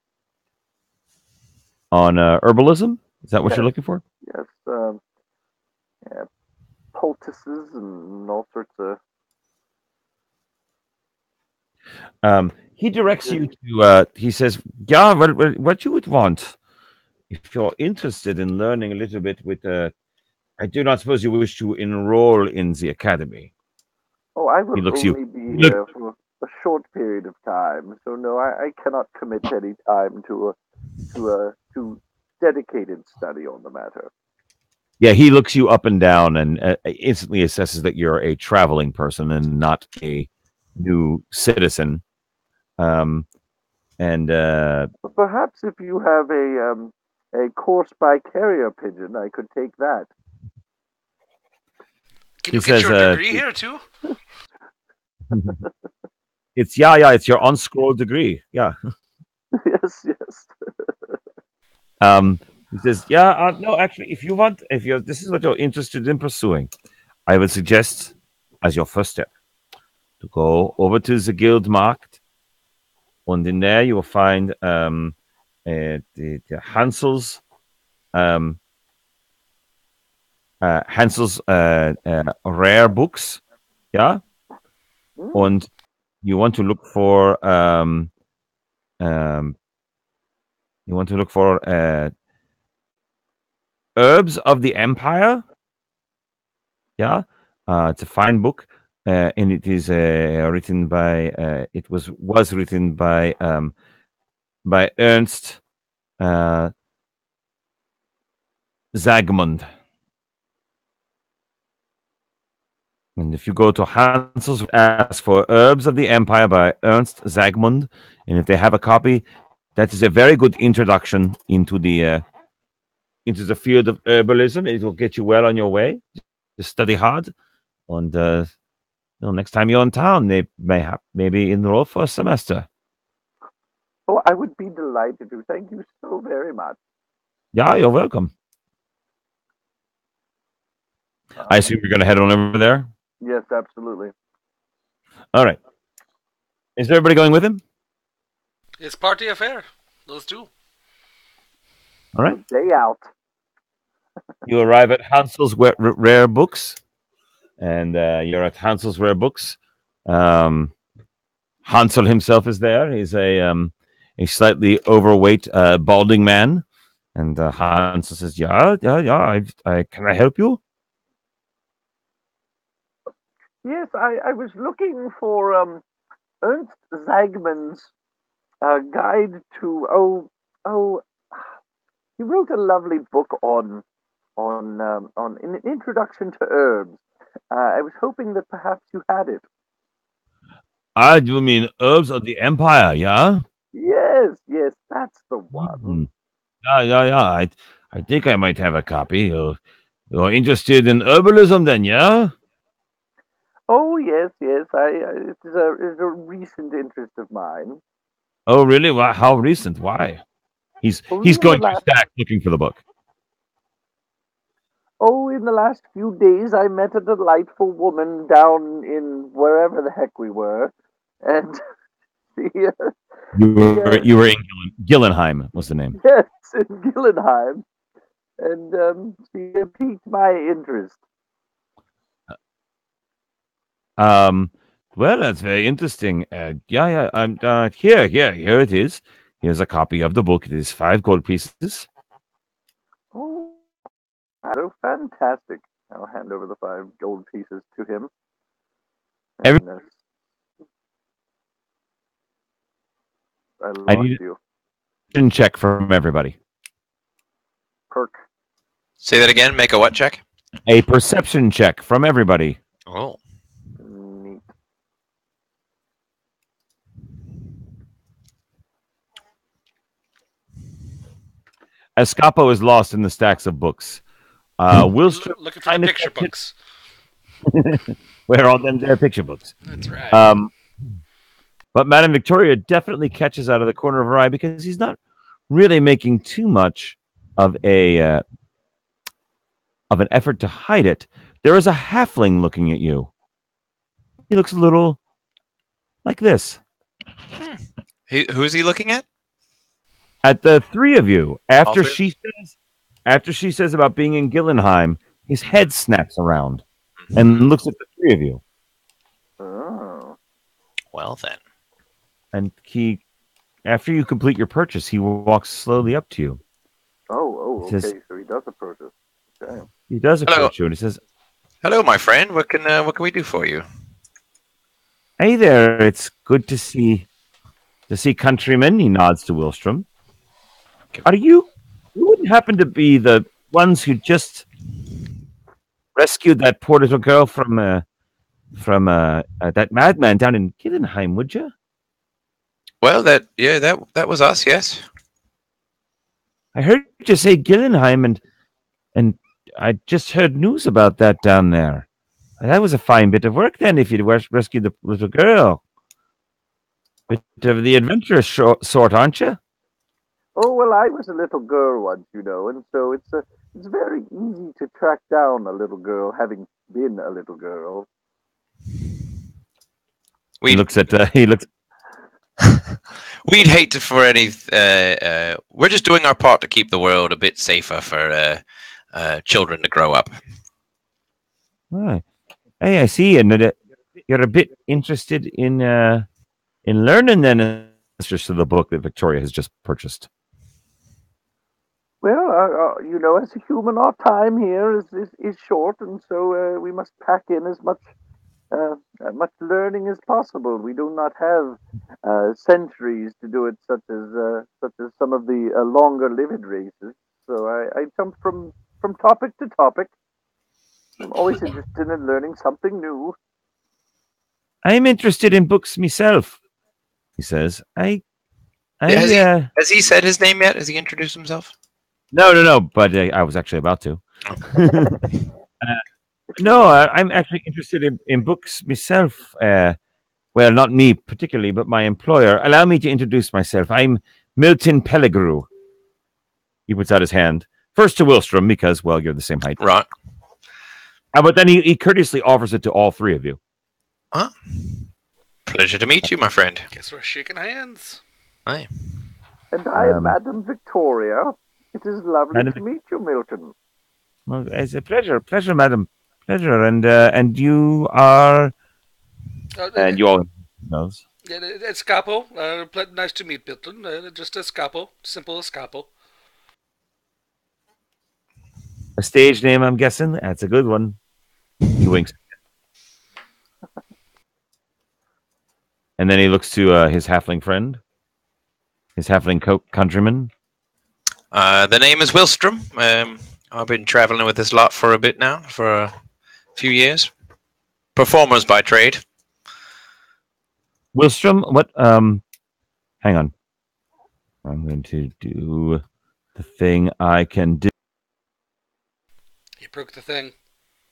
herbalism. Is that what Yes, you're looking for? yes. Yeah, poultices and all sorts of. He directs you to. He says, "Yeah, what you would want if you're interested in learning a little bit with. I do not suppose you wish to enroll in the academy." Oh, I He will looks you. only be Look, here for a short period of time, so no, I cannot commit any time to dedicated study on the matter. yeah, he looks you up and down and instantly assesses that you're a traveling person and not a new citizen. Um, and But perhaps if you have a course by carrier pigeon, I could take that. Can he you get says, your degree here too? "It's yeah, it's your on-scroll degree, yeah." Yes, yes. He says, "Yeah, no, actually, if you want, if you're this is what you're interested in pursuing, I would suggest as your first step to go over to the guild market, and in there you will find the um, Hansel's rare books, yeah, Mm, and you want to look for Um, you want to look for Herbs of the Empire. Yeah, it's a fine book, and it is written by. It was written by Ernst uh, Zagmund. And if you go to Hansel's, ask for Herbs of the Empire by Ernst Zagmund, and if they have a copy, that is a very good introduction into the field of herbalism. It will get you well on your way. Just study hard, and next time you're in town, they maybe enroll for a semester. Oh, I would be delighted to. Thank you so very much. Yeah, you're welcome. I assume you're going to head on over there. Yes, absolutely. All right. Is everybody going with him? It's party affair. Let's do. All right. Day out. You arrive at Hansel's Rare Books, and you're at Hansel's Rare Books. Hansel himself is there. He's a slightly overweight, balding man, and Hansel says, "Yeah. Can I help you?" Yes, I was looking for Ernst Zagman's guide to he wrote a lovely book on an introduction to herbs. I was hoping that perhaps you had it. Ah, you mean Herbs of the Empire? Yeah. Yes, yes, that's the one. Mm. Yeah. I think I might have a copy. You're interested in herbalism, then? Yeah. Oh yes, yes. It's a recent interest of mine. Oh, really? Why, how recent? Why? He's Oh, he's going through stacks looking for the book. in the last few days, I met a delightful woman down in wherever the heck we were, and she, You were in Gilenheim. Was the name? yes, in Gilenheim, and she piqued my interest. Well, that's very interesting. Yeah. I'm here. Here it is. Here's a copy of the book. It is 5 gold pieces. Oh, so fantastic! I'll hand over the 5 gold pieces to him. Every, And, I I lost need you. a check from everybody. Perk. Say that again. Make a what check? A perception check from everybody. Oh. Neat. Escapo is lost in the stacks of books. Willstrom Looking for the picture books. Where all them their picture books. That's right. But Madame Victoria definitely catches out of the corner of her eye because he's not really making too much of an effort to hide it. There is a halfling looking at you. He looks a little like this. Who's he looking at? At the 3 of you. After three? she says about being in Gilenheim, his head snaps around and looks at the 3 of you. Oh. Well then. And after you complete your purchase, he walks slowly up to you. Oh, He okay. says- So he does approach us. Okay. He does Hello. approach you and he says, Hello, my friend. What can we do for you? "Hey there, it's good to see countrymen." He nods to Willstrom. Are you wouldn't happen to be the ones who just rescued that poor little girl from that madman down in Gilenheim, would you? Well, that was us. Yes. I heard you say Gilenheim, and I just heard news about that down there. That was a fine bit of work then, if you'd rescued the little girl. Bit of the adventurous sort, aren't you? Oh well, I was a little girl once, and so it's very easy to track down a little girl, having been a little girl. He looks. We'd hate for any. We're just doing our part to keep the world a bit safer for children to grow up. Right. Hey, I see, and you're a bit interested in learning then gestures to the book that Victoria has just purchased. Well, as a human, our time here is short, and so we must pack in as much learning as possible. We do not have centuries to do it, such as some of the longer lived races. So I jump from topic to topic. I'm always interested in learning something new. I'm interested in books myself, he says. Has he said his name yet? Has he introduced himself? No, but I was actually about to. No, I'm actually interested in books myself. Well, not me particularly, but my employer. Allow me to introduce myself. I'm Milton Pellegrew. He puts out his hand. First to Wilstrom, because, well, you're the same height. Right. But then he courteously offers it to all three of you. Huh? Pleasure to meet you, my friend. Guess we're shaking hands. Hi. And I am Madam Victoria. It is lovely to meet you, Milton. Well, it's a pleasure, madam, pleasure. And you are, and you all knows. Escapo. Nice to meet Milton. Just Escapo. Simple Escapo. A stage name, I'm guessing. That's a good one. He winks. And then he looks to his halfling friend, his halfling countryman. The name is Wilstrom. I've been traveling with this lot for a bit now, for a few years. Performers by trade. Wilstrom, what? Hang on. I'm going to do the thing I can do. You broke the thing.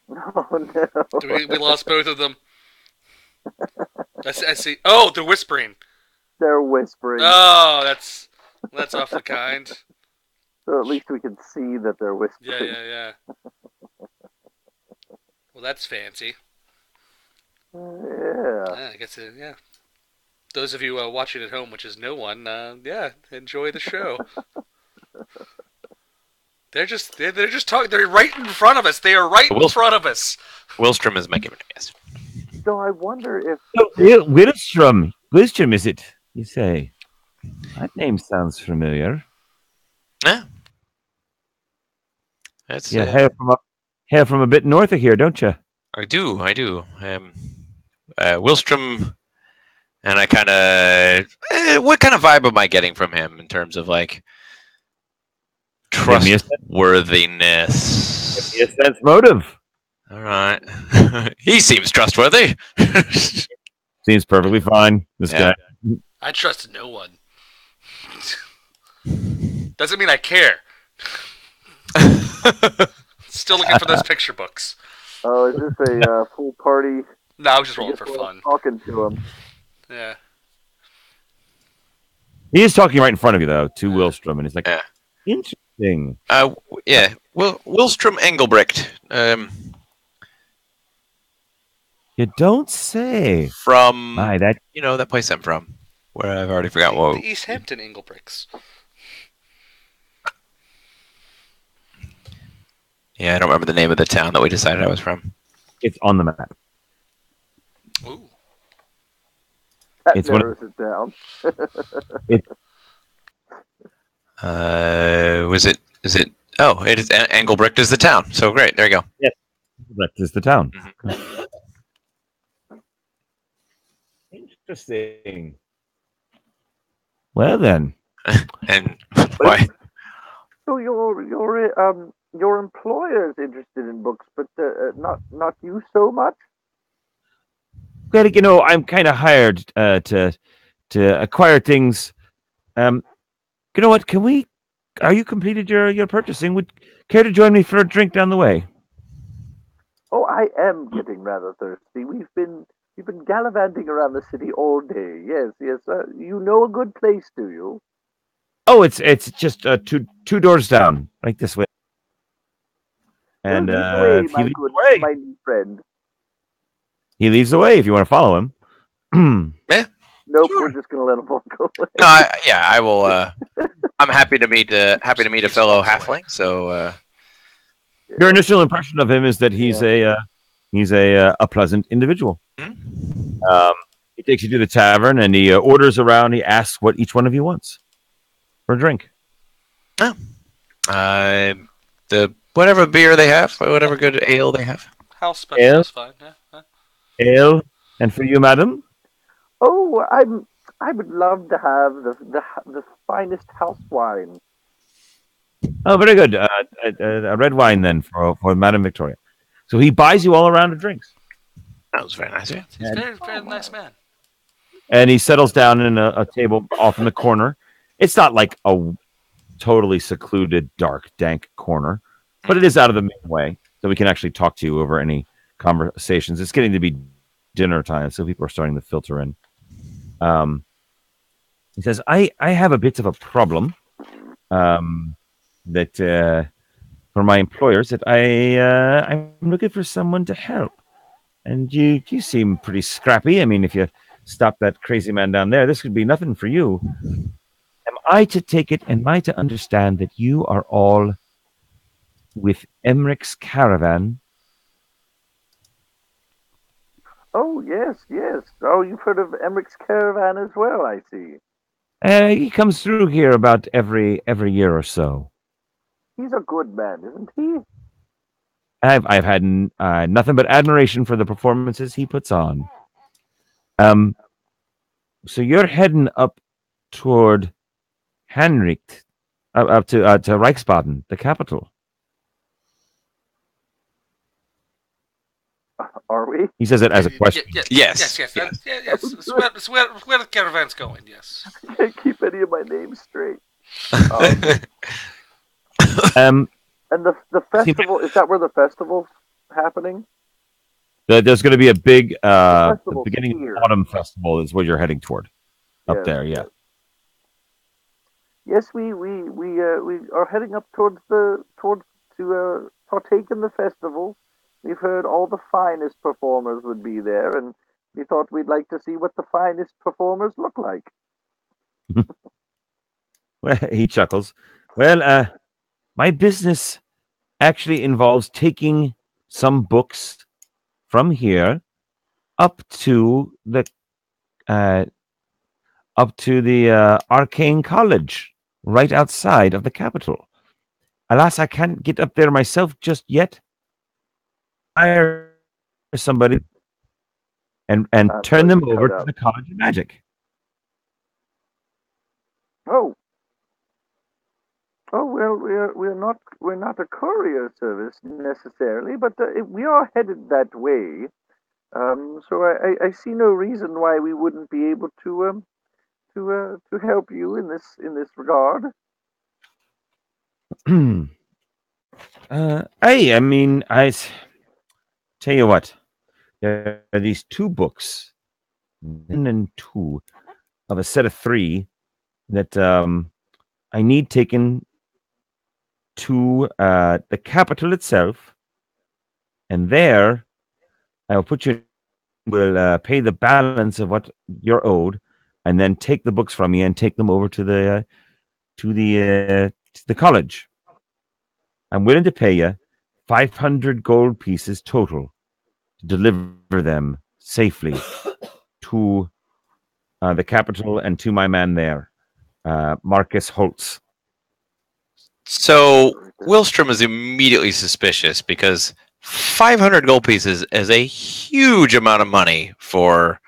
Oh, no. We lost both of them. I see. Oh, they're whispering. They're whispering. Oh, that's awfully kind. So at least we can see that they're whispering. Yeah. Well, that's fancy. Yeah. I guess, yeah. Those of you watching at home, which is no one, enjoy the show. They're just talking. They're right in front of us. They are right in front of us. Wilstrom is making it. Yes. So I wonder if Wilstrom, is it? You say that name sounds familiar. Yeah. That's hail from a bit north of here, don't you? I do. Wilstrom, and I kind of. What kind of vibe am I getting from him in terms of like trustworthiness? Give me a sense motive. All right. He seems trustworthy. Seems perfectly fine. This guy. I trust no one. Doesn't mean I care. Still looking for those picture books. Oh, is this a full party? No, I was just rolling for fun. Talking to him. Yeah. He is talking right in front of you, though, to Wilstrom, and he's like, interesting. Yeah. Wilstrom Engelbrecht. You don't say. From that that place I'm from, where I've already forgotten what. The East Hampton Engelbrechts. Yeah, I don't remember the name of the town that we decided I was from. It's on the map. Ooh. That narrows it down. Is it? Oh, it is. Engelbrecht is the town. So great. There you go. Yes. Engelbrecht is the town. Mm-hmm. Interesting. Well then. And why? So your employer is interested in books, but not you so much. Well, I'm kind of hired to acquire things. You know what? Are you completed your purchasing? Would care to join me for a drink down the way? Oh, I am getting rather thirsty. We've been gallivanting around the city all day. Yes. You know a good place, do you? Oh, it's just two doors down, right this way. And my new friend. He leads the way if you want to follow him. Yeah. Nope, sure. We're just gonna let him walk away. No, I will. I'm happy to meet a fellow halfling. So your initial impression of him is that he's a pleasant individual. Mm-hmm. He takes you to the tavern and he orders around. He asks what each one of you wants for a drink. Oh. The whatever beer they have, whatever good ale they have. House special Ale, is fine. Yeah. ale, and for you, madam. Oh, I would love to have the finest house wine. Oh, very good. A red wine then for Madam Victoria. So he buys you all around of drinks, That was very nice. Yeah. He's a very, very nice man. and he settles down in a table off in the corner. It's not like a totally secluded, dark, dank corner, but it is out of the main way, so we can actually talk to you over any conversations. It's getting to be dinner time, so people are starting to filter in. He says, I have a bit of a problem that for my employers that I'm looking for someone to help. And you seem pretty scrappy. I mean, if you stop that crazy man down there, this could be nothing for you. Am I to take it, am I to understand that you are all with Emmerich's caravan? Oh, yes, yes. Oh, you've heard of Emmerich's caravan as well, I see. He comes through here about every year or so. He's a good man, isn't he? I've had nothing but admiration for the performances he puts on. So you're heading up toward Henrik, up to Reichsbaden, the capital. Are we? He says it as a question. Yes. Yes. It's where the caravan's going. Yes. I can't keep any of my names straight. Um, And the festival, is that where the festival's happening? there's going to be a big the festival's beginning here. of autumn festival is what you're heading toward. Up Yes, there, yeah. Yes, we are heading up towards to partake in the festival. We've heard all the finest performers would be there, and we thought we'd like to see what the finest performers look like. Well, he chuckles. Well, my business actually involves taking some books from here up to the Arcane College, right outside of the capital. Alas, I can't get up there myself just yet. Hire somebody and turn them over to the College of Magic. Oh. Oh well, we're not a courier service necessarily, but we are headed that way. So I see no reason why we wouldn't be able to help you in this regard. I mean, tell you what, there are these two books, 1 and 2, of a set of 3 that I need taken to the capital itself, and there I'll put you. Will pay the balance of what you're owed, and then take the books from you and take them over to the college. I'm willing to pay you 500 gold pieces total to deliver them safely to the capital and to my man there, Marcus Holtz. So Wilstrom is immediately suspicious because 500 gold pieces is a huge amount of money for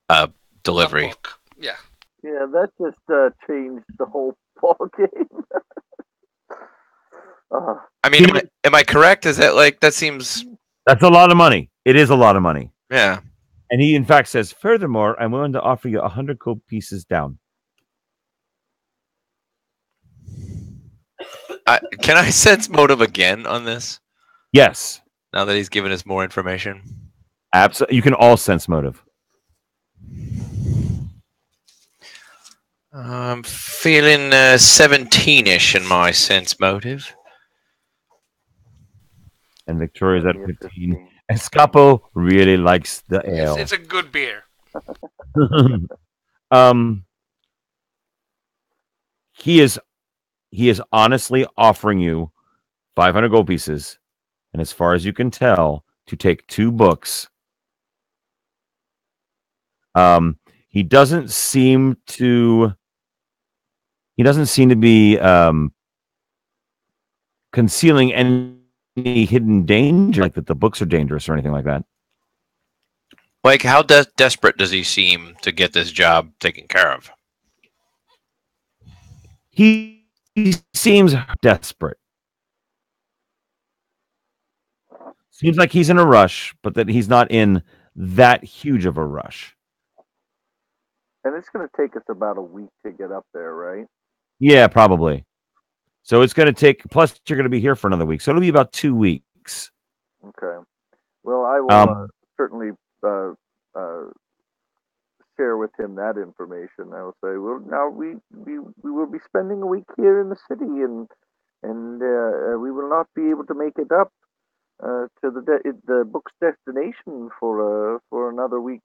a delivery. Yeah. Yeah, that just changed the whole ball game. I mean, am I correct? Is that that seems... That's a lot of money. It is a lot of money. Yeah. And he, in fact, says, furthermore, I'm willing to offer you 100 gold pieces down. Can I sense motive again on this? Yes. Now that he's given us more information. Absolutely. You can all sense motive. I'm feeling 17-ish in my sense motive. And Victoria's at 15. Escapo really likes the ale. It's a good beer. He is honestly offering you 500 gold pieces, and as far as you can tell, to take 2 books. He doesn't seem to. He doesn't seem to be concealing any hidden danger, like that the books are dangerous or anything like that. Like, how desperate does he seem to get this job taken care of? He seems desperate. Seems like he's in a rush, but that he's not in that huge of a rush. And it's going to take us about a week to get up there, right? Yeah, probably. So it's going to take. Plus, you're going to be here for another week, so it'll be about 2 weeks. Okay. Well, I will certainly share with him that information. I will say, well, now we will be spending a week here in the city, and we will not be able to make it up to the book's destination for another week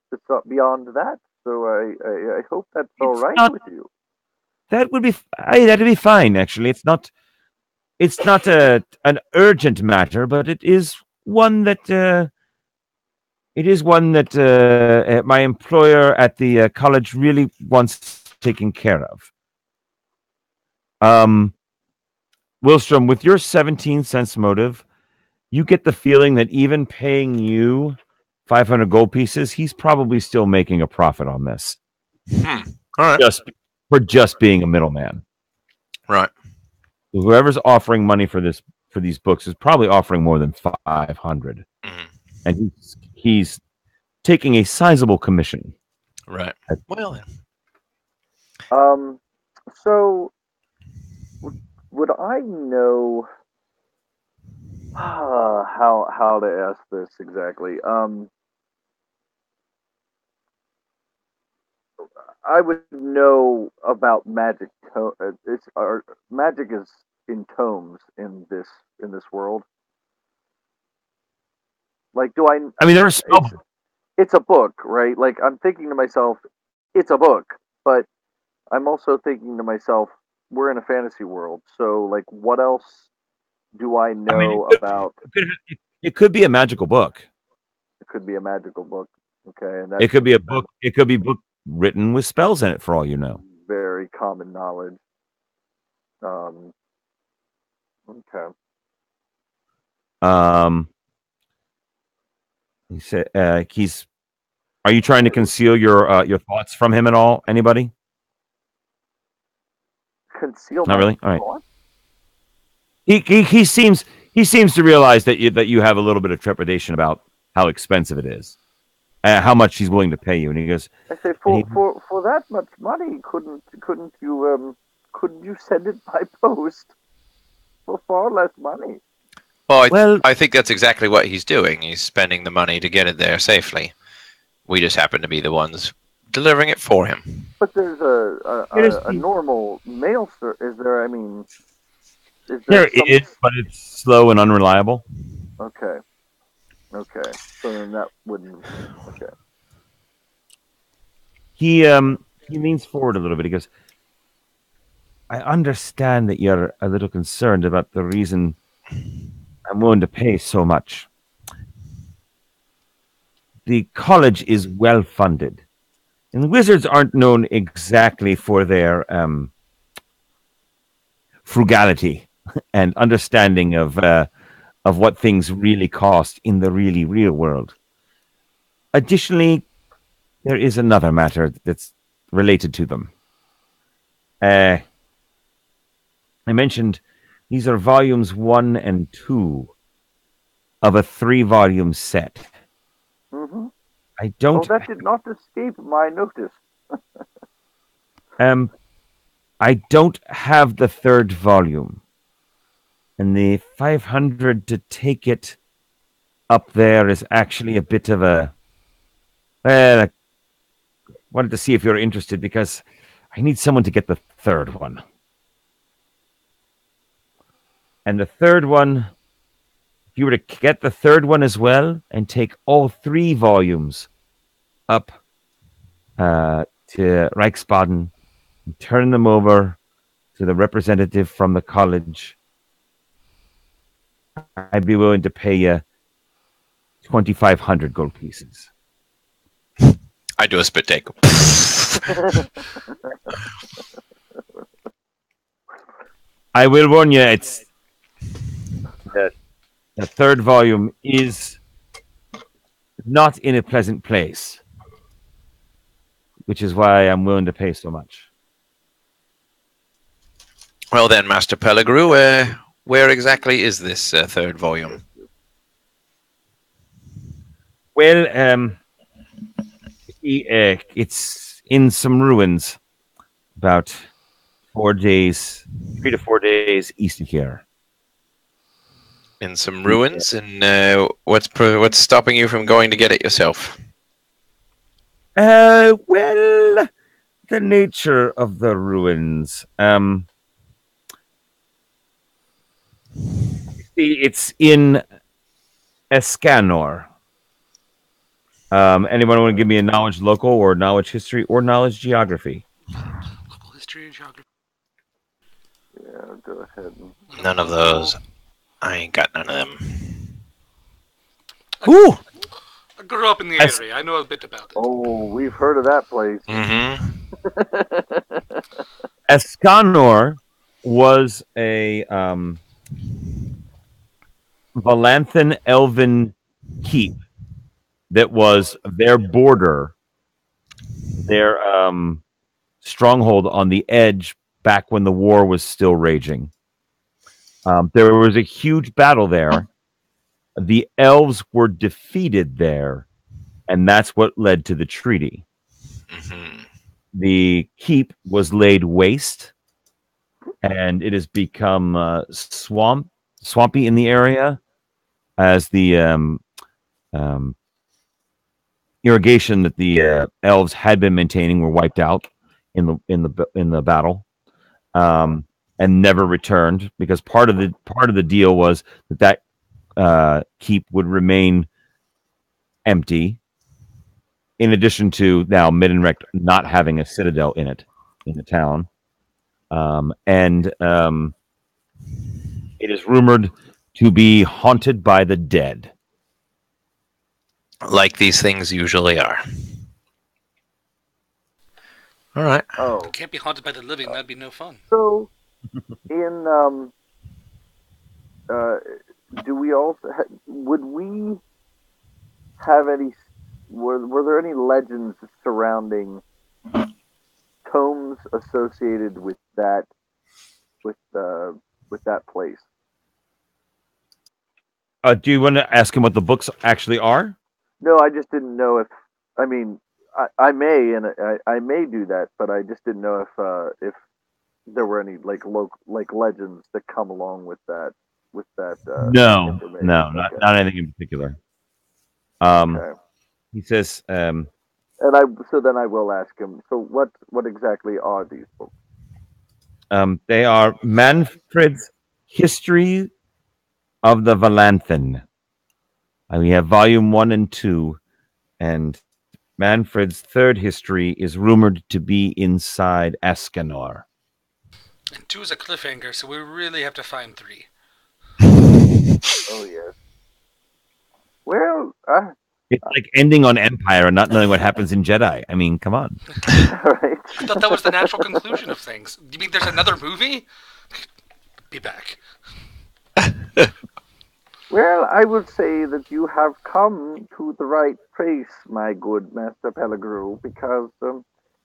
beyond that. So I hope that's all right with you. That would be that'd be fine. Actually, it's not an urgent matter, but it is one that my employer at the college really wants taken care of. Wilstrom, with your 17 cents motive, you get the feeling that even paying you 500 gold pieces, he's probably still making a profit on this. All right. Just being a middleman. Right. Whoever's offering money for these books is probably offering more than 500. Mm-hmm. And he's taking a sizable commission. Right. Well then. So would I know how to ask this exactly? I would know about magic. Magic is in tomes in this world. Like, do I? I mean, there's it's a book, right? Like, I'm thinking to myself, it's a book, but I'm also thinking to myself, we're in a fantasy world, so like, what else do I know about? It could be a magical book. It could be a magical book. Okay, and it could be a book. It could be a book written with spells in it, for all you know. Very common knowledge. Okay. He said, "He's. Are you trying to conceal your thoughts from him at all? Anybody? Conceal? Not really. All right. Thoughts? He seems to realize that you have a little bit of trepidation about how expensive it is, how much he's willing to pay you, and he goes, "I say for that much money, couldn't you send it by post for far less money?" Well, I think that's exactly what he's doing. He's spending the money to get it there safely. We just happen to be the ones delivering it for him. But there's a normal mail service. Is there? I mean, there is, but it's slow and unreliable. Okay. So then that wouldn't. Okay. He leans forward a little bit. He goes, "I understand that you're a little concerned about the reason I'm willing to pay so much. The college is well funded, and the wizards aren't known exactly for their frugality and understanding of what things really cost in the really real world. Additionally, there is another matter that's related to them. I mentioned these are volumes 1 and 2 of a 3-volume set. Mm-hmm. I don't. Oh, that did not escape my notice. I don't have the 3rd volume, and the 500 to take it up there is actually a bit of a. I wanted to see if you're interested because I need someone to get the 3rd one. And the 3rd one, if you were to get the 3rd one as well and take all 3 volumes up to Reichsbaden and turn them over to the representative from the college, I'd be willing to pay you 2,500 gold pieces. I do a spit take. I will warn you, it's the third volume is not in a pleasant place, which is why I'm willing to pay so much. Well then, Master Pellegru, where exactly is this third volume? Well, it's in some ruins, about 4 days, 3 to 4 days east of here. In some ruins, and what's stopping you from going to get it yourself? Well, the nature of the ruins. See, it's in Escanor. Anyone want to give me a knowledge local or knowledge history or knowledge geography? Local history and geography. Yeah, go ahead. None of those. I ain't got none of them. Ooh! I grew up in the area. I know a bit about it. Oh, we've heard of that place. Mm-hmm. Escanor was a Valanthan elven keep that was their border, their stronghold on the edge back when the war was still raging. There was a huge battle there. The elves were defeated there, and that's what led to the treaty. Mm-hmm. The keep was laid waste, and it has become swampy in the area as the irrigation that the elves had been maintaining were wiped out in the battle, and never returned because part of the deal was that keep would remain empty. In addition to now Middenrecht not having a citadel in the town, and it is rumored to be haunted by the dead. Like these things usually are. All right. Oh, Can't be haunted by the living. That'd be no fun. so in do we also would we have any? Were there any legends surrounding tomes associated with that with that place? Do you want to ask him what the books actually are? No, I just didn't know if. I mean, I may and I may do that, but I just didn't know if there were any like legends that come along with that No, information. not anything in particular. Okay. He says, And so then I will ask him. So what exactly are these books? they are Manfred's History of the Valanthan. We have volume 1 and 2, and Manfred's third history is rumored to be inside Escanor. And 2 is a cliffhanger, so we really have to find 3. Oh yes. Well, It's like ending on Empire and not knowing what happens in Jedi. I mean, come on. right. I thought that was the natural conclusion of things. You mean there's another movie? Be back. Well, I would say that you have come to the right place, my good Master Pellegru, because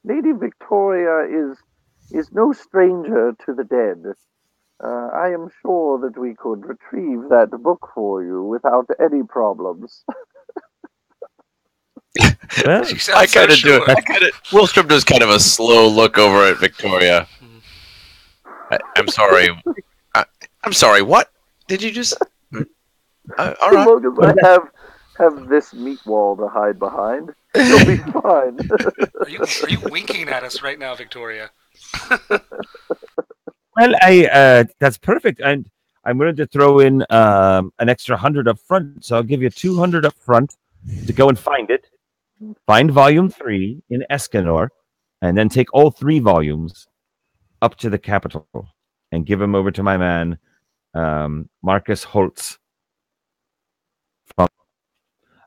Lady Victoria is no stranger to the dead. I am sure that we could retrieve that book for you without any problems. Well, She sounds so do sure. it. Willstrom does kind of a slow look over at Victoria. I'm sorry. I'm sorry. What did you just? All As right. long as I have this meat wall to hide behind, you'll be fine. Are you winking at us right now, Victoria? well, that's perfect. And I'm willing to throw in an extra 100 up front. So I'll give you 200 up front to go and find it. Find volume 3 in Escanor, and then take all 3 volumes up to the capital and give them over to my man, Marcus Holtz.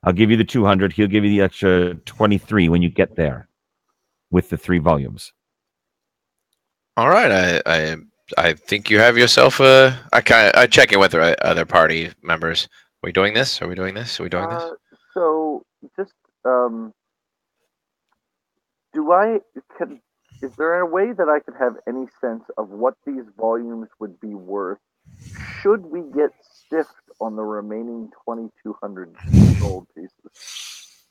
I'll give you the 200. He'll give you the extra 23 when you get there with the 3 volumes. All right, I think you have yourself a. I check in with other party members. Are we doing this? Are we doing this? Are we doing this? So just um, do I can is there a way that I could have any sense of what these volumes would be worth should we get stiffed on the remaining 2,200 gold pieces?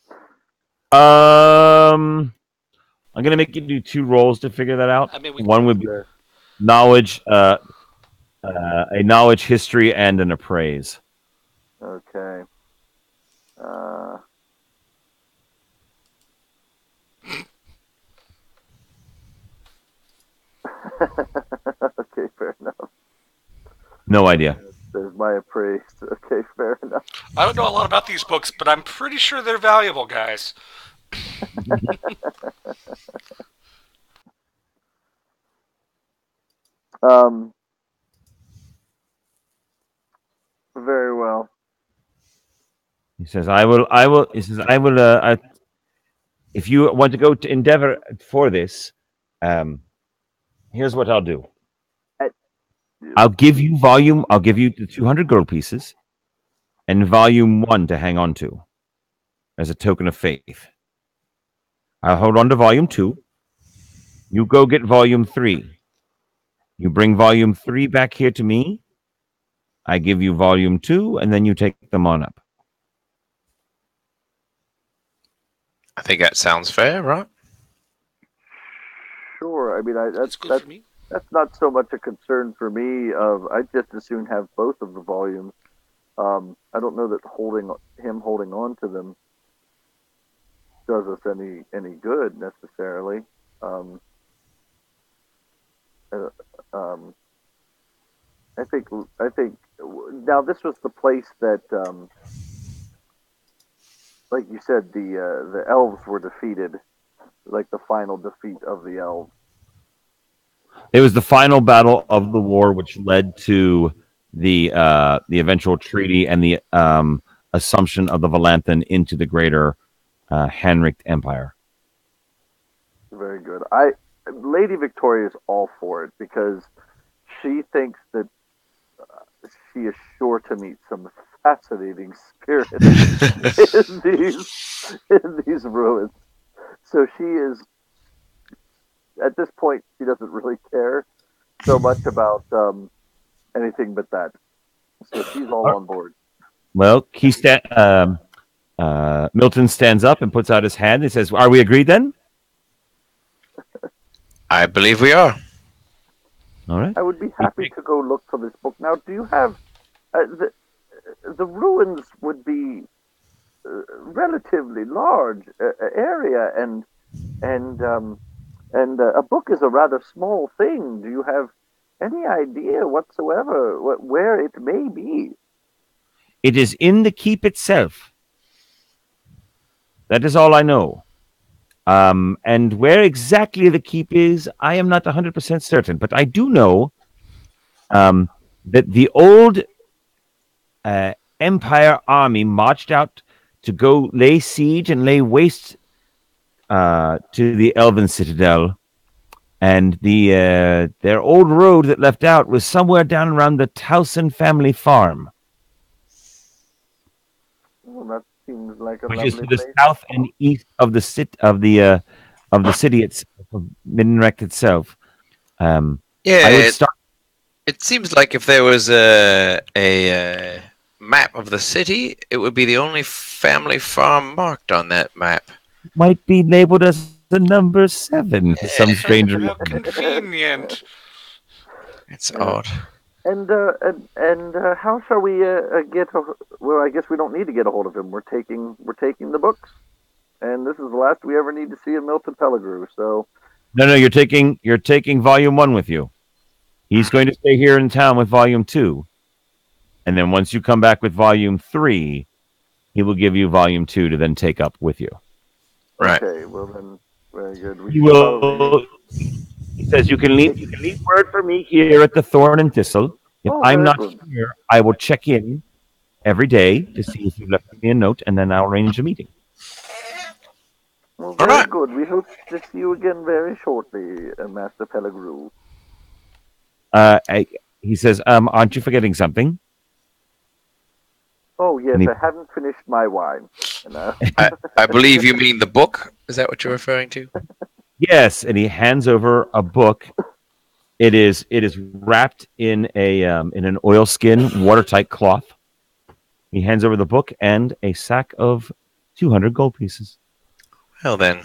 I'm gonna make you do 2 rolls to figure that out. I mean, One would be Okay. knowledge, a knowledge history, and an appraise. Okay. Uh, okay, fair enough. No idea. There's my appraise. Okay, fair enough. I don't know a lot about these books, but I'm pretty sure they're valuable, guys. Um, very well. He says, "I will. He says, "I will. If you want to go to endeavor for this, here's what I'll do. Uh, I'll give you volume. I'll give you the 200 gold pieces, and volume 1 to hang on to, as a token of faith. I'll hold on to volume 2. You go get volume 3. You bring volume 3 back here to me. I give you volume 2, and then you take them on up." I think that sounds fair, right? Sure. I mean, That's good for me. that's not so much a concern for me. Of I'd just as soon have both of the volumes. I don't know that holding on to them does us any good necessarily. Um, uh, um, I think now this was the place that, like you said, the elves were defeated, like the final defeat of the elves. It was the final battle of the war, which led to the eventual treaty and the assumption of the Valanthan into the greater Hanricht Empire. Very good. Lady Victoria is all for it because she thinks that she is sure to meet some fascinating spirits in these ruins. So she is at this point she doesn't really care so much about anything but that. So she's all on board. Well, Milton stands up and puts out his hand and says, "Are we agreed then?" I believe we are. All right. I would be happy to go look for this book. Now, do you have the ruins would be relatively large area, and a book is a rather small thing. Do you have any idea whatsoever where it may be? It is in the keep itself. That is all I know. And where exactly the keep is, I am not 100% certain. But I do know that the old Empire army marched out to go lay siege and lay waste to the Elven citadel. And their old road that left out was somewhere down around the Towson family farm, Well, that seems like a which lovely is to the place. south and east of the city itself, of Middenrecht itself. Yeah, I would start. it seems like if there was a map of the city, it would be the only family farm marked on that map. Might be labeled as the number 7 for some strange How reason. convenient. It's odd. And how shall we get? Well, I guess we don't need to get a hold of him. We're taking the books, and this is the last we ever need to see of Milton Pellegrew. So No, you're taking volume 1 with you. He's going to stay here in town with volume 2, and then once you come back with volume 3, he will give you volume 2 to then take up with you. Right. okay, well then, very good. We He should probably will. He says you can leave word for me here at the Thorn and Thistle. If Oh, I'm very not good. here, I will check in every day to see if you've left me a note, and then I'll arrange a meeting. Well, All very right. good. We hope to see you again very shortly, Master Pellegru. He says, aren't you forgetting something? Oh, yes, And he- I haven't finished my wine. And, I believe you mean the book. Is that what you're referring to? Yes, and he hands over a book. It is wrapped in an oilskin, watertight cloth. He hands over the book and a sack of 200 gold pieces. Well then,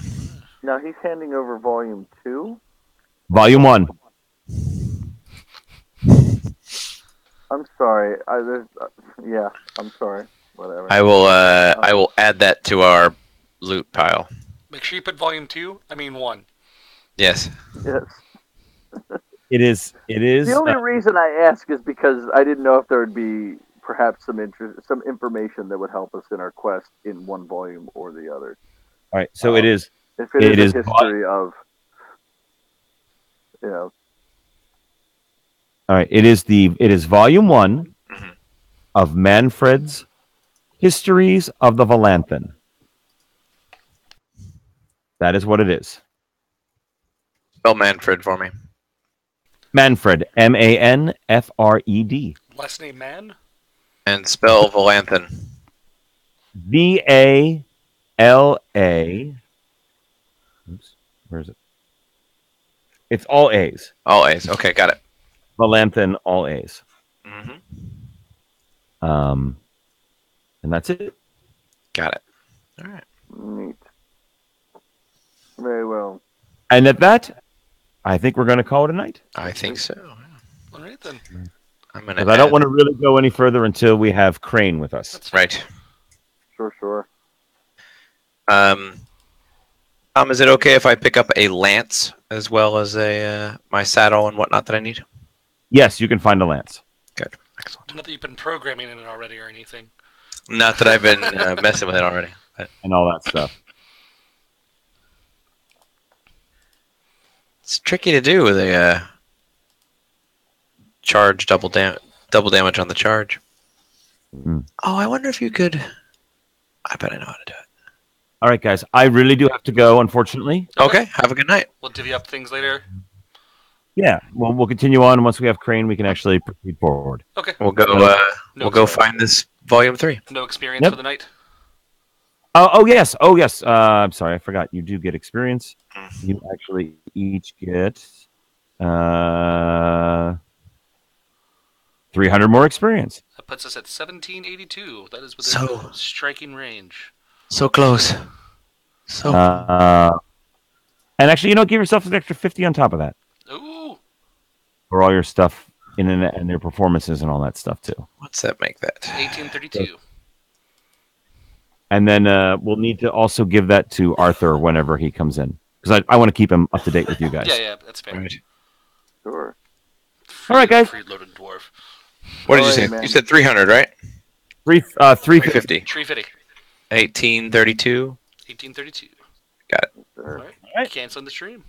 now he's handing over volume 2. Volume 1. I'm sorry. Yeah, I'm sorry. Whatever. I will add that to our loot pile. Make sure you put volume 2. I mean 1. Yes. Yes. It is. The only reason I ask is because I didn't know if there would be perhaps some information that would help us in our quest in one volume or the other. All right, so it is. If it is a history of, you know. All right, it is volume 1 of Manfred's Histories of the Valanthan. That is what it is. Spell Manfred for me. Manfred, Manfred. Last name Man? And spell Valanthan. Valla. Oops, where is it? It's all A's. All A's. Okay, got it. Valanthan, all A's. Mm-hmm. And that's it. Got it. All right. Neat. Very well. And at that, I think we're going to call it a night. I think so. All right, then. I'm gonna. Because I don't want to really go any further until we have Crane with us. That's fine. Right. Sure. Tom, is it okay if I pick up a lance as well as a my saddle and whatnot that I need? Yes, you can find a lance. Good. Excellent. Not that you've been programming in it already or anything. Not that I've been messing with it already. But And all that stuff. it's tricky to do with a charge double damage on the charge. Mm. Oh, I wonder if you could. I bet I know how to do it. All right, guys. I really do have to go, unfortunately. Okay. Have a good night. We'll divvy up things later. Yeah, we'll continue on. Once we have Crane, we can actually proceed forward. Okay. We'll go. No We'll go experience. find this volume 3. No experience Yep. for the night? Oh yes. I'm sorry, I forgot. You do get experience. You actually each get 300 more experience. That puts us at 1782. That is within striking range. So close. So. And actually, give yourself an extra 50 on top of that Ooh. for all your stuff and your performances and all that stuff too. What's that make that? 1832. And then we'll need to also give that to Arthur whenever he comes in, because I want to keep him up to date with you guys. Yeah, that's fair. Right. Sure. All right, guys. Preloaded dwarf. What did you All say? right, man. You said 300, right? 350. 350. 350. 1832. 1832. Got it. Sure. All right. right. Canceling the stream.